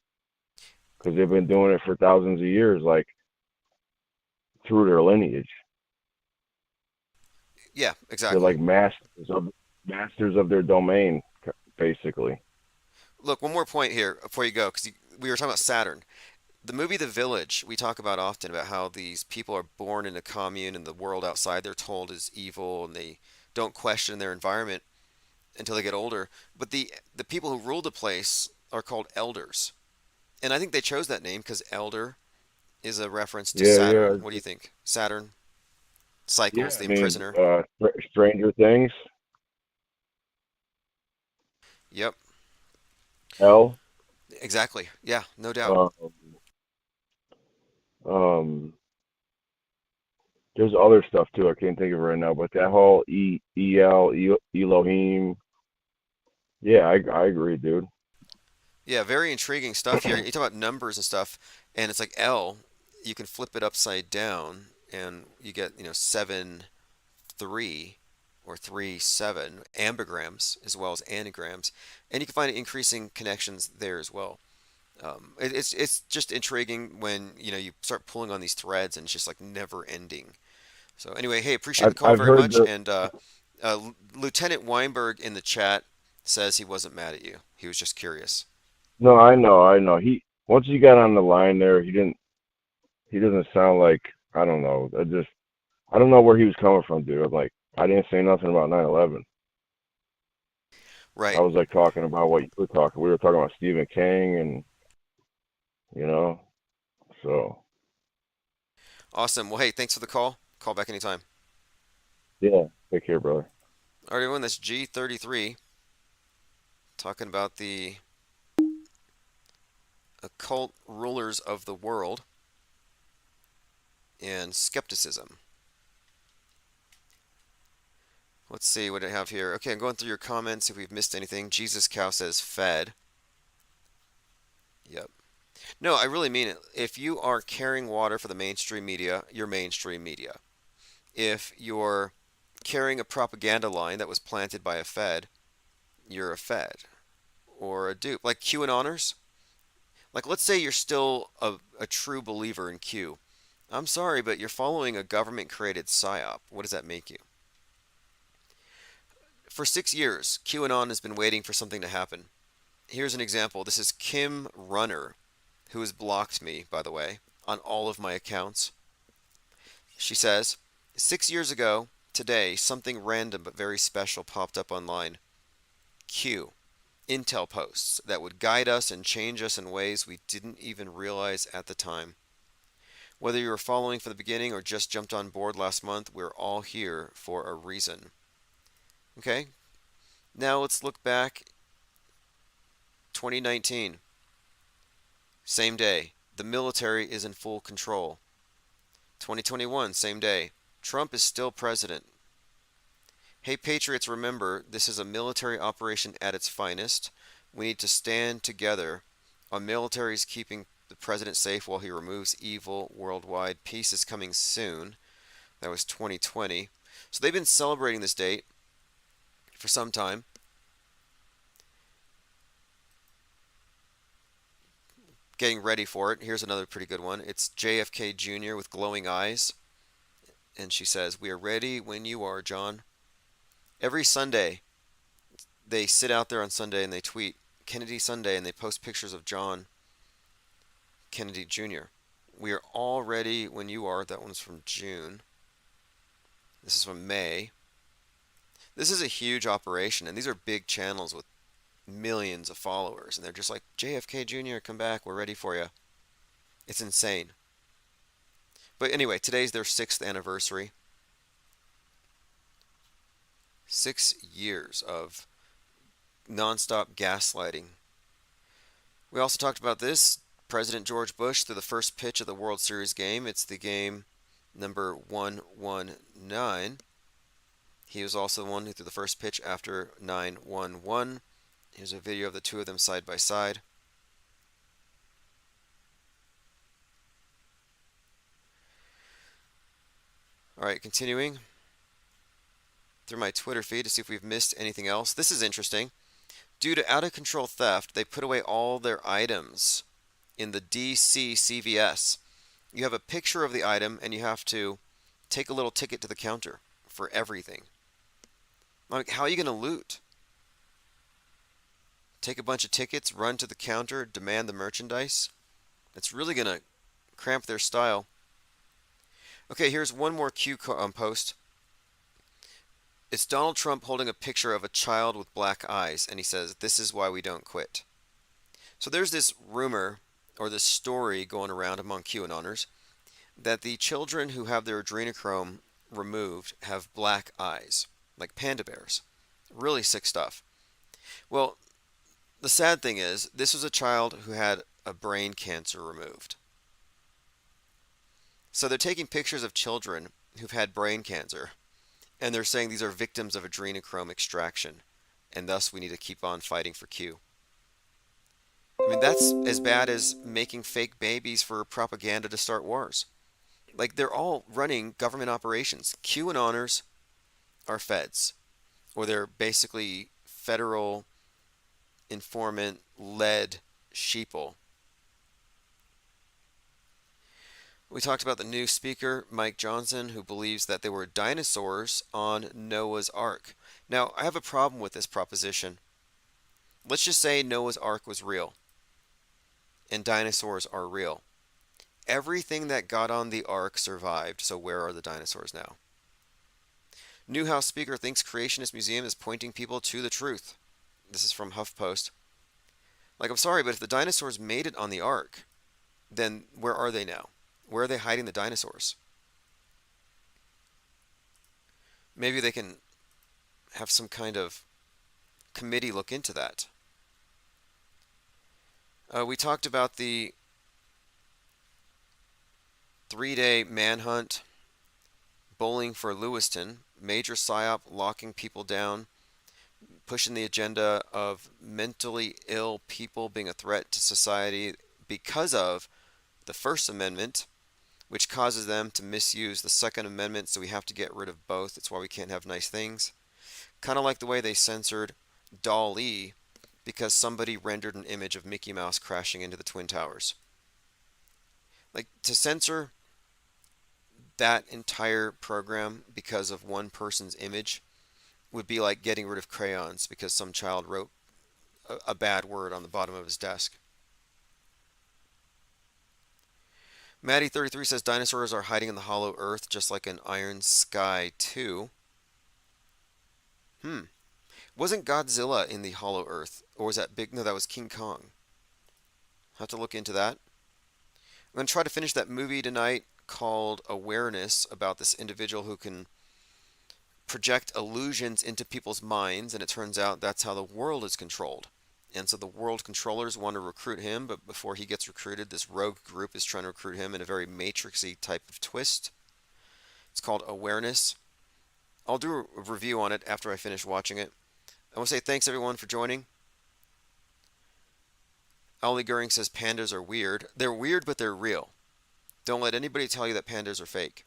because they've been doing it for thousands of years, like through their lineage. Yeah, They're exactly. like masters of their domain, basically. Look, one more point here before you go, because we were talking about Saturn. The movie The Village, we talk about often about how these people are born in a commune and the world outside they're told is evil and they don't question their environment until they get older. But the people who rule the place are called elders. And I think they chose that name because elder is a reference to Yeah, Saturn. yeah, What do you think? Saturn yeah. cycles I the mean, imprisoner. Stranger Things, Yep, Hell. exactly. Yeah, no doubt. Um, um, there's other stuff too. I can't think of it right now, but that whole Elohim. Yeah, I agree, dude. Yeah, very intriguing stuff here. You talk about numbers and stuff, and it's like L, you can flip it upside down and you get, 7 3 or 3 7 ambigrams as well as anagrams, and you can find increasing connections there as well. It's just intriguing when you start pulling on these threads and it's just like never ending. So anyway, hey, appreciate the call I've very heard much, the. and Lieutenant Weinberg in the chat says he wasn't mad at you. He was just curious. No, I know. He once he got on the line there, he didn't. He doesn't sound like, I don't know. I don't know where he was coming from, dude. I'm like, I didn't say nothing about 9/11. I Right. was like talking about what you were talking. We were talking about Stephen King and you know. So Awesome. Well, hey, thanks for the call. Call back anytime. yeah, take care, brother. All right, everyone, that's G33. talking about the occult rulers of the world and skepticism. Let's see what I have here. Okay, I'm going through your comments if we've missed anything. Jesus Cow says fed. Yep. No, I really mean it. If you are carrying water for the mainstream media, you're mainstream media. If you're carrying a propaganda line that was planted by a Fed, you're a Fed or a dupe. Like QAnoners. Like, let's say you're still a true believer in Q. I'm sorry, but you're following a government-created psyop. What does that make you? For 6 years, QAnon has been waiting for something to happen. Here's an example. This is Kim Runner, who has blocked me, by the way, on all of my accounts. She says, 6 years ago, today, something random but very special popped up online. Q. Intel posts that would guide us and change us in ways we didn't even realize at the time. Whether you were following from the beginning or just jumped on board last month, we're all here for a reason. Okay? Now let's look back. 2019. Same day. The military is in full control. 2021, same day. Trump is still president. Hey Patriots, remember, this is a military operation at its finest. We need to stand together. Our military is keeping the president safe while he removes evil worldwide. Peace is coming soon. That was 2020. So they've been celebrating this date for some time. Getting ready for it. Here's another pretty good one. It's JFK Jr. with glowing eyes. And she says, "We are ready when you are, John." Every Sunday, they sit out there on Sunday and they tweet Kennedy Sunday and they post pictures of John Kennedy Jr. We are all ready when you are. That one's from June. This is from May. This is a huge operation, and these are big channels with millions of followers, and they're just like, JFK Jr., come back, we're ready for you. It's insane. But anyway, today's their 6th anniversary. 6 years of nonstop gaslighting. We also talked about this. President George Bush threw the first pitch of the World Series game. It's the game number 119. He was also the one who threw the first pitch after 9-1-1. Here's a video of the two of them side by side. Alright, continuing through my Twitter feed to see if we've missed anything else. This is interesting. Due to out-of-control theft, they put away all their items in the DC CVS. You have a picture of the item, and you have to take a little ticket to the counter for everything. Like, how are you going to loot? Take a bunch of tickets, run to the counter, demand the merchandise? It's really going to cramp their style. Okay, here's one more Q post. It's Donald Trump holding a picture of a child with black eyes, and he says, "This is why we don't quit." So there's this rumor, or this story going around among QAnoners, that the children who have their adrenochrome removed have black eyes, like panda bears. Really sick stuff. Well, the sad thing is, this was a child who had a brain cancer removed. So they're taking pictures of children who've had brain cancer, and they're saying these are victims of adrenochrome extraction, and thus we need to keep on fighting for Q. I mean, that's as bad as making fake babies for propaganda to start wars. Like, they're all running government operations. QAnoners are feds, or they're basically federal informant-led sheeple. We talked about the new speaker, Mike Johnson, who believes that there were dinosaurs on Noah's Ark. Now, I have a problem with this proposition. Let's just say Noah's Ark was real, and dinosaurs are real. Everything that got on the Ark survived, so where are the dinosaurs now? New House Speaker thinks Creationist Museum is pointing people to the truth. This is from HuffPost. Like, I'm sorry, but if the dinosaurs made it on the Ark, then where are they now? Where are they hiding the dinosaurs? Maybe they can have some kind of committee look into that. We talked about the 3-day manhunt, bowling for Lewiston, major psyop, locking people down, pushing the agenda of mentally ill people being a threat to society because of the First Amendment, which causes them to misuse the Second Amendment, so we have to get rid of both. That's why we can't have nice things. Kind of like the way they censored DALL-E because somebody rendered an image of Mickey Mouse crashing into the Twin Towers. Like, to censor that entire program because of one person's image would be like getting rid of crayons because some child wrote a bad word on the bottom of his desk. Maddie33 says dinosaurs are hiding in the hollow earth just like in Iron Sky 2. Wasn't Godzilla in the hollow earth? Or was that big? No, that was King Kong. I'll have to look into that. I'm going to try to finish that movie tonight called Awareness about this individual who can project illusions into people's minds, and it turns out that's how the world is controlled. And so the world controllers want to recruit him, but before he gets recruited, this rogue group is trying to recruit him in a very Matrixy type of twist. It's called Awareness. I'll do a review on it after I finish watching it. I want to say thanks everyone for joining. Ollie Goering says pandas are weird. They're weird, but they're real. Don't let anybody tell you that pandas are fake.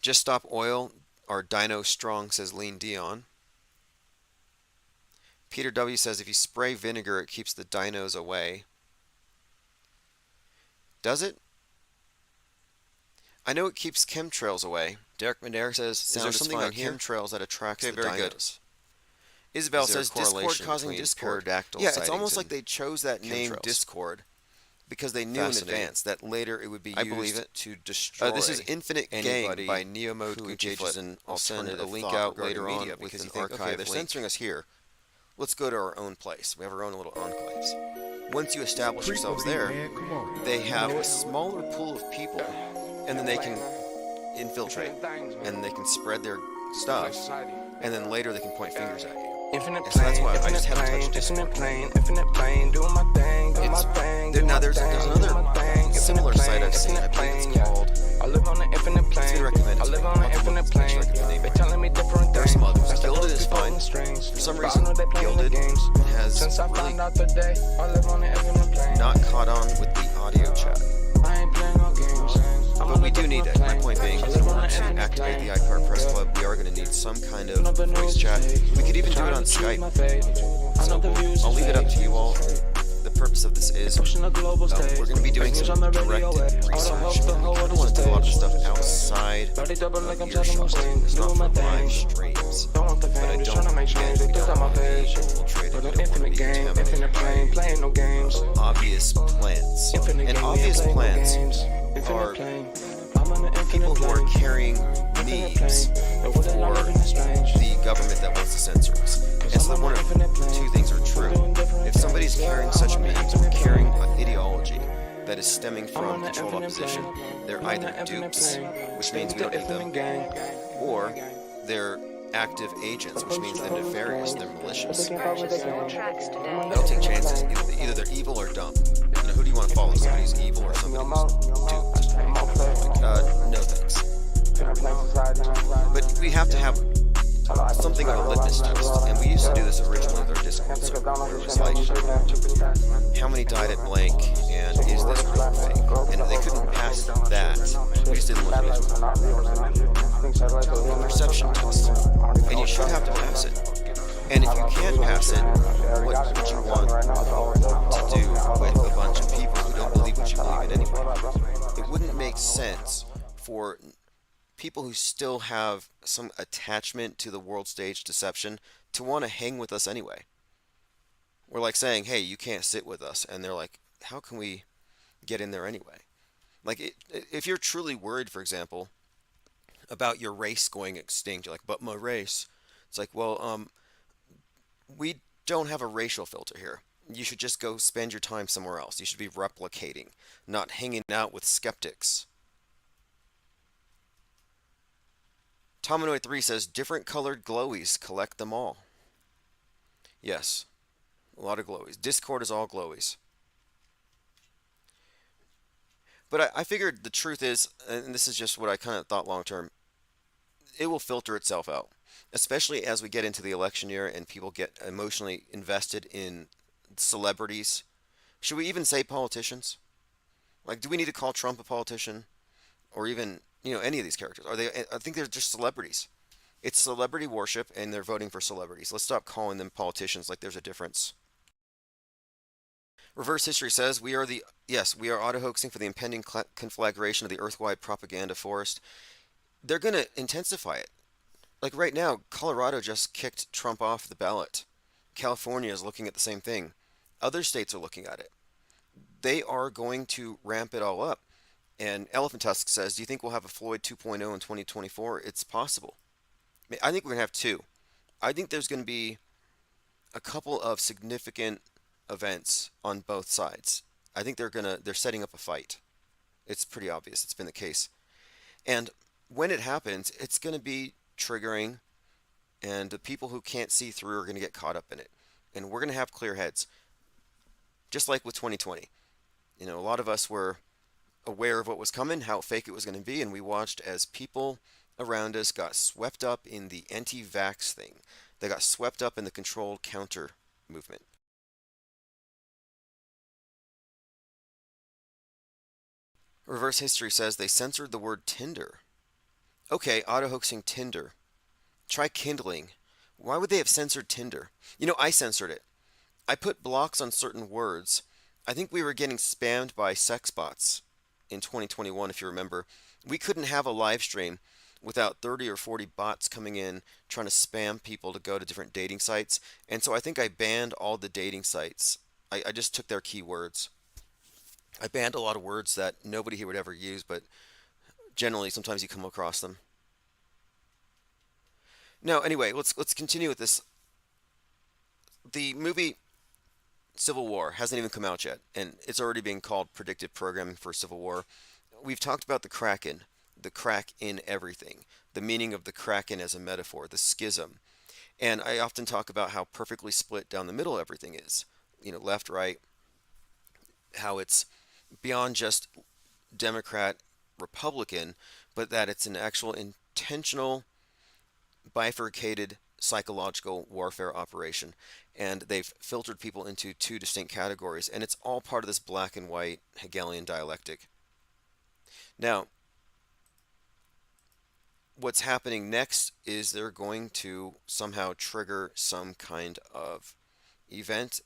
Just stop oil. Our dino strong, says Lean Dion. Peter W. says if you spray vinegar, it keeps the dinos away. Does it? I know it keeps chemtrails away. Derek Madera says, is there something on chemtrails that attracts the dinos? Good. Isabel says Discord causing Discord. Yeah, it's almost like they chose that name Discord because they knew in advance that later it would be used to destroy. This is Infinite Gang by Neomode Gucci, and I'll send a link out later on because you think, okay, they're censoring us here. Let's go to our own place. We have our own little enclaves. Once you establish yourselves there, they have a smaller pool of people, and then they can infiltrate, and they can spread their stuff, and then later they can point fingers at you. Infinite so that's why I just haven't touched it. Infinite plane, doing my thing, doing my thing. Now there's another similar site I've seen. I believe it's called. I live on an infinite plane. I live on an infinite plane. They're telling me different things. There's some others. Gilded is fine. For some reason, Gilded has really not caught on with the audio chat. I ain't playing no games. But we do need it. My point being, in order to activate the iCar Press Club, we are going to need some kind of voice chat. We could even do it on Skype. So I'll leave it up to you all. The purpose of this is we're going to be doing some directed research. I don't want to do a lot of stuff outside of earshot. It's not for live streams. But I don't want to get infiltrated. I don't want to be contaminated by obvious plans. And obvious plans are people who are carrying memes for the government that wants to censor us. And so one of two things are true. If somebody's carrying such memes or carrying an ideology that is stemming from controlled opposition, they're either dupes, which means we don't need them, or they're active agents, which means they're nefarious, they're malicious. I don't take chances. Either they're evil or dumb. You know, who do you want to follow? Somebody who's evil or somebody who's duped? No thanks. But we have to have something of a litmus test, and we used to do this originally with our Discord server, where it was like, how many died at blank, and is this real or fake? And if they couldn't pass that, we just didn't look at it. A perception test, and you should have to pass it. And if you can't pass it, what would you want to do with a bunch of people who don't believe what you believe in anyway? It wouldn't make sense for people who still have some attachment to the world stage deception to want to hang with us anyway. We're like saying, hey, you can't sit with us. And they're like, how can we get in there anyway? Like, if you're truly worried, for example, about your race going extinct, you're like, but my race. It's like, well, we don't have a racial filter here. You should just go spend your time somewhere else. You should be replicating, not hanging out with skeptics. Tomanoid3 says, different colored glowies, collect them all. Yes. A lot of glowies. Discord is all glowies. But I figured the truth is, and this is just what I kind of thought long term, it will filter itself out, especially as we get into the election year and people get emotionally invested in celebrities. Should we even say politicians? Like, do we need to call Trump a politician, or even any of these characters? Are they? I think they're just celebrities. It's celebrity worship, and they're voting for celebrities. Let's stop calling them politicians like there's a difference. Reverse history says we are auto hoaxing for the impending conflagration of the earthwide propaganda forest. They're going to intensify it. Like right now, Colorado just kicked Trump off the ballot. California is looking at the same thing. Other states are looking at it. They are going to ramp it all up. And Elephant Tusk says, do you think we'll have a Floyd 2.0 in 2024? It's possible. I think we're going to have two. I think there's going to be a couple of significant events on both sides. I think they're setting up a fight. It's pretty obvious. It's been the case. And when it happens, it's going to be triggering, and the people who can't see through are going to get caught up in it. And we're going to have clear heads. Just like with 2020. A lot of us were aware of what was coming, how fake it was going to be, and we watched as people around us got swept up in the anti-vax thing. They got swept up in the controlled counter movement. Reverse history says they censored the word Tinder. Okay, auto-hoaxing Tinder. Try kindling. Why would they have censored Tinder? I censored it. I put blocks on certain words. I think we were getting spammed by sex bots in 2021, if you remember. We couldn't have a live stream without 30 or 40 bots coming in trying to spam people to go to different dating sites. And so I think I banned all the dating sites. I just took their keywords. I banned a lot of words that nobody here would ever use, but generally sometimes you come across them. Now, anyway, let's continue with this. The movie Civil War hasn't even come out yet, and it's already being called predictive programming for Civil War. We've talked about the Kraken, the crack in everything, the meaning of the Kraken as a metaphor, the schism. And I often talk about how perfectly split down the middle everything is. Left, right, how it's beyond just Democrat, Republican, but that it's an actual intentional bifurcated psychological warfare operation, and they've filtered people into two distinct categories, and it's all part of this black and white Hegelian dialectic. Now, what's happening next is they're going to somehow trigger some kind of event,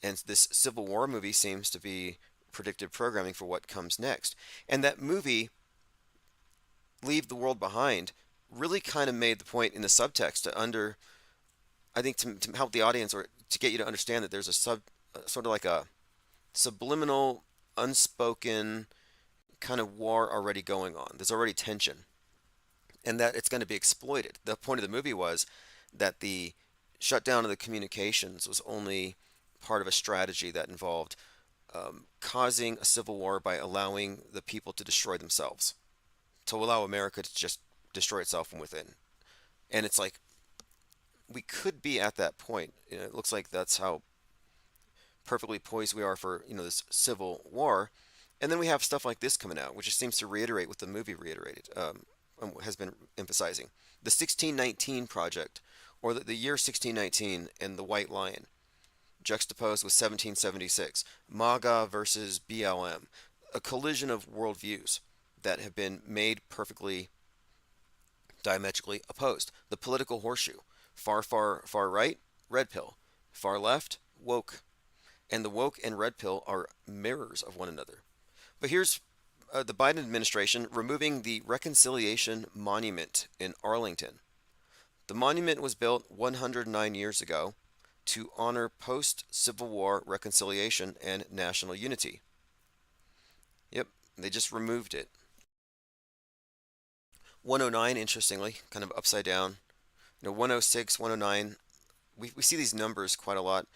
and this Civil War movie seems to be predictive programming for what comes next. And that movie, Leave the World Behind, really kind of made the point in the subtext to help the audience, or to get you to understand that there's a sort of like a subliminal, unspoken kind of war already going on. There's already tension, and that it's going to be exploited. The point of the movie was that the shutdown of the communications was only part of a strategy that involved causing a civil war by allowing the people to destroy themselves, to allow America to just destroy itself from within. And it's like, we could be at that point. It looks like that's how perfectly poised we are for this civil war. And then we have stuff like this coming out, which just seems to reiterate what the movie has been emphasizing. The 1619 Project, or the year 1619 and the White Lion, juxtaposed with 1776, MAGA versus BLM, a collision of worldviews that have been made perfectly diametrically opposed. The political horseshoe, far right, red pill, far left, woke. And the woke and red pill are mirrors of one another. But here's the Biden administration removing the Reconciliation Monument in Arlington. The monument was built 109 years ago to honor post-Civil War reconciliation and national unity. Yep, they just removed it. 109, interestingly, kind of upside down. 106, 109, we see these numbers quite a lot,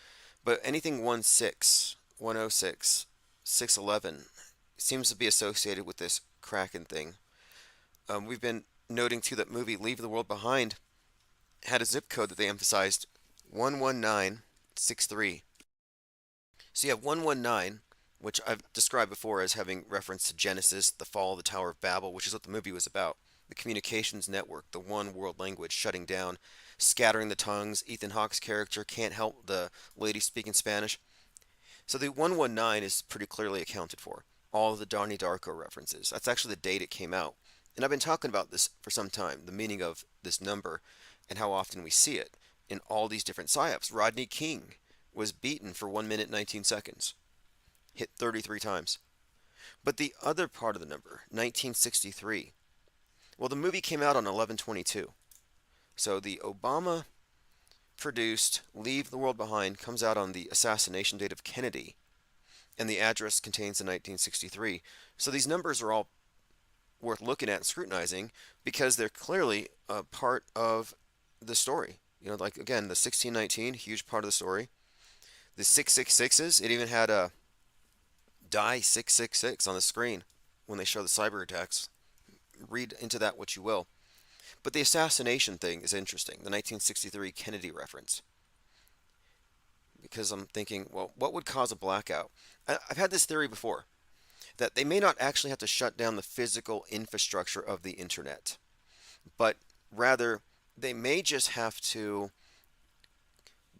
but anything 16, 106, 611 seems to be associated with this Kraken thing. We've been noting too that movie Leave the World Behind had a zip code that they emphasized, 119 1963. So you have 119, which I've described before as having reference to Genesis, the fall of the Tower of Babel, which is what the movie was about. The communications network, the one world language shutting down, scattering the tongues. Ethan Hawke's character can't help the lady speaking Spanish. So the 119 is pretty clearly accounted for. All of the Donnie Darko references. That's actually the date it came out. And I've been talking about this for some time, the meaning of this number and how often we see it in all these different psyops. Rodney King was beaten for 1 minute 19 seconds, hit 33 times. But the other part of the number, 1963, well, the movie came out on 11/22. So the Obama produced Leave the World Behind comes out on the assassination date of Kennedy, and the address contains the 1963. So these numbers are all worth looking at and scrutinizing because they're clearly a part of the story. Like again, the 1619, huge part of the story. The 666s, it even had a die 666 on the screen when they show the cyber attacks. Read into that what you will. But the assassination thing is interesting, the 1963 Kennedy reference. Because I'm thinking, well, what would cause a blackout? I've had this theory before, that they may not actually have to shut down the physical infrastructure of the internet, but rather they may just have to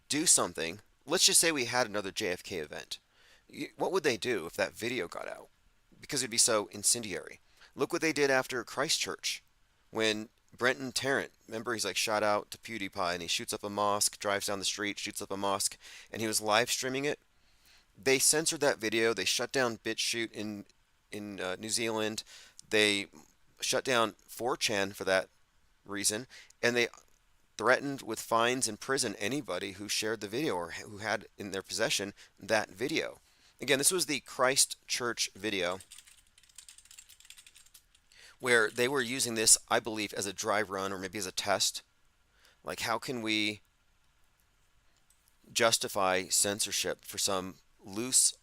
do something. Let's just say we had another JFK event. What would they do if that video got out? Because it'd be so incendiary. Look what they did after Christchurch when Brenton Tarrant, remember, he's like shot out to PewDiePie and he shoots up a mosque, drives down the street, shoots up a mosque, and he was live streaming it. They censored that video. They shut down BitChute in New Zealand. They shut down 4chan for that reason, and they threatened with fines and prison anybody who shared the video or who had in their possession that video. Again, this was the Christchurch video where they were using this, I believe, as a dry run or maybe as a test. Like, how can we justify censorship for some loose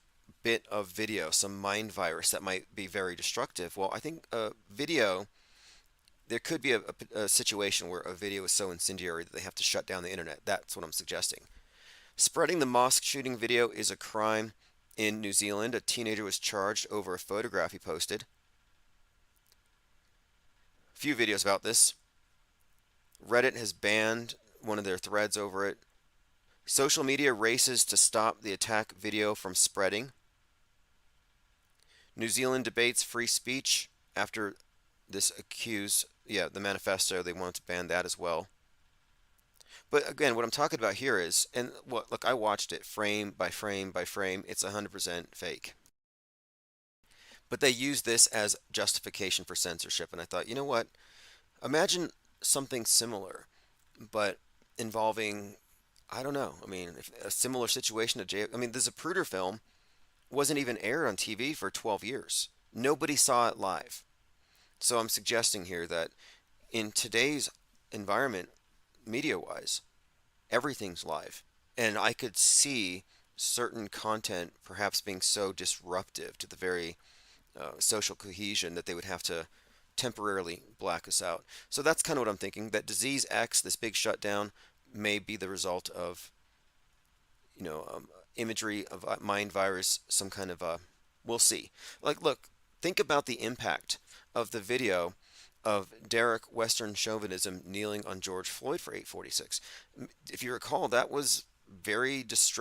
bit of video, some mind virus that might be very destructive? Well, I think video, there could be a situation where a video is so incendiary that they have to shut down the internet. That's what I'm suggesting. Spreading the mosque shooting video is a crime in New Zealand. A teenager was charged over a photograph he posted. Few videos about this. Reddit has banned one of their threads over it. Social media races to stop the attack video from spreading. New Zealand debates free speech after this the manifesto, they want to ban that as well. But again, what I'm talking about here is, and look, I watched it frame by frame by frame. It's 100% fake. But they use this as justification for censorship, and I thought, you know what? Imagine something similar, but involving, I don't know. I mean, a similar situation to the Zapruder film wasn't even aired on TV for 12 years. Nobody saw it live. So I'm suggesting here that in today's environment, media-wise, everything's live. And I could see certain content perhaps being so disruptive to the very social cohesion that they would have to temporarily black us out. So that's kind of what I'm thinking, that Disease X, this big shutdown, may be the result of, imagery of a mind virus, some kind of we'll see. Like, look, think about the impact of the video of Derek Western chauvinism kneeling on George Floyd for 846. If you recall, that was very distressing.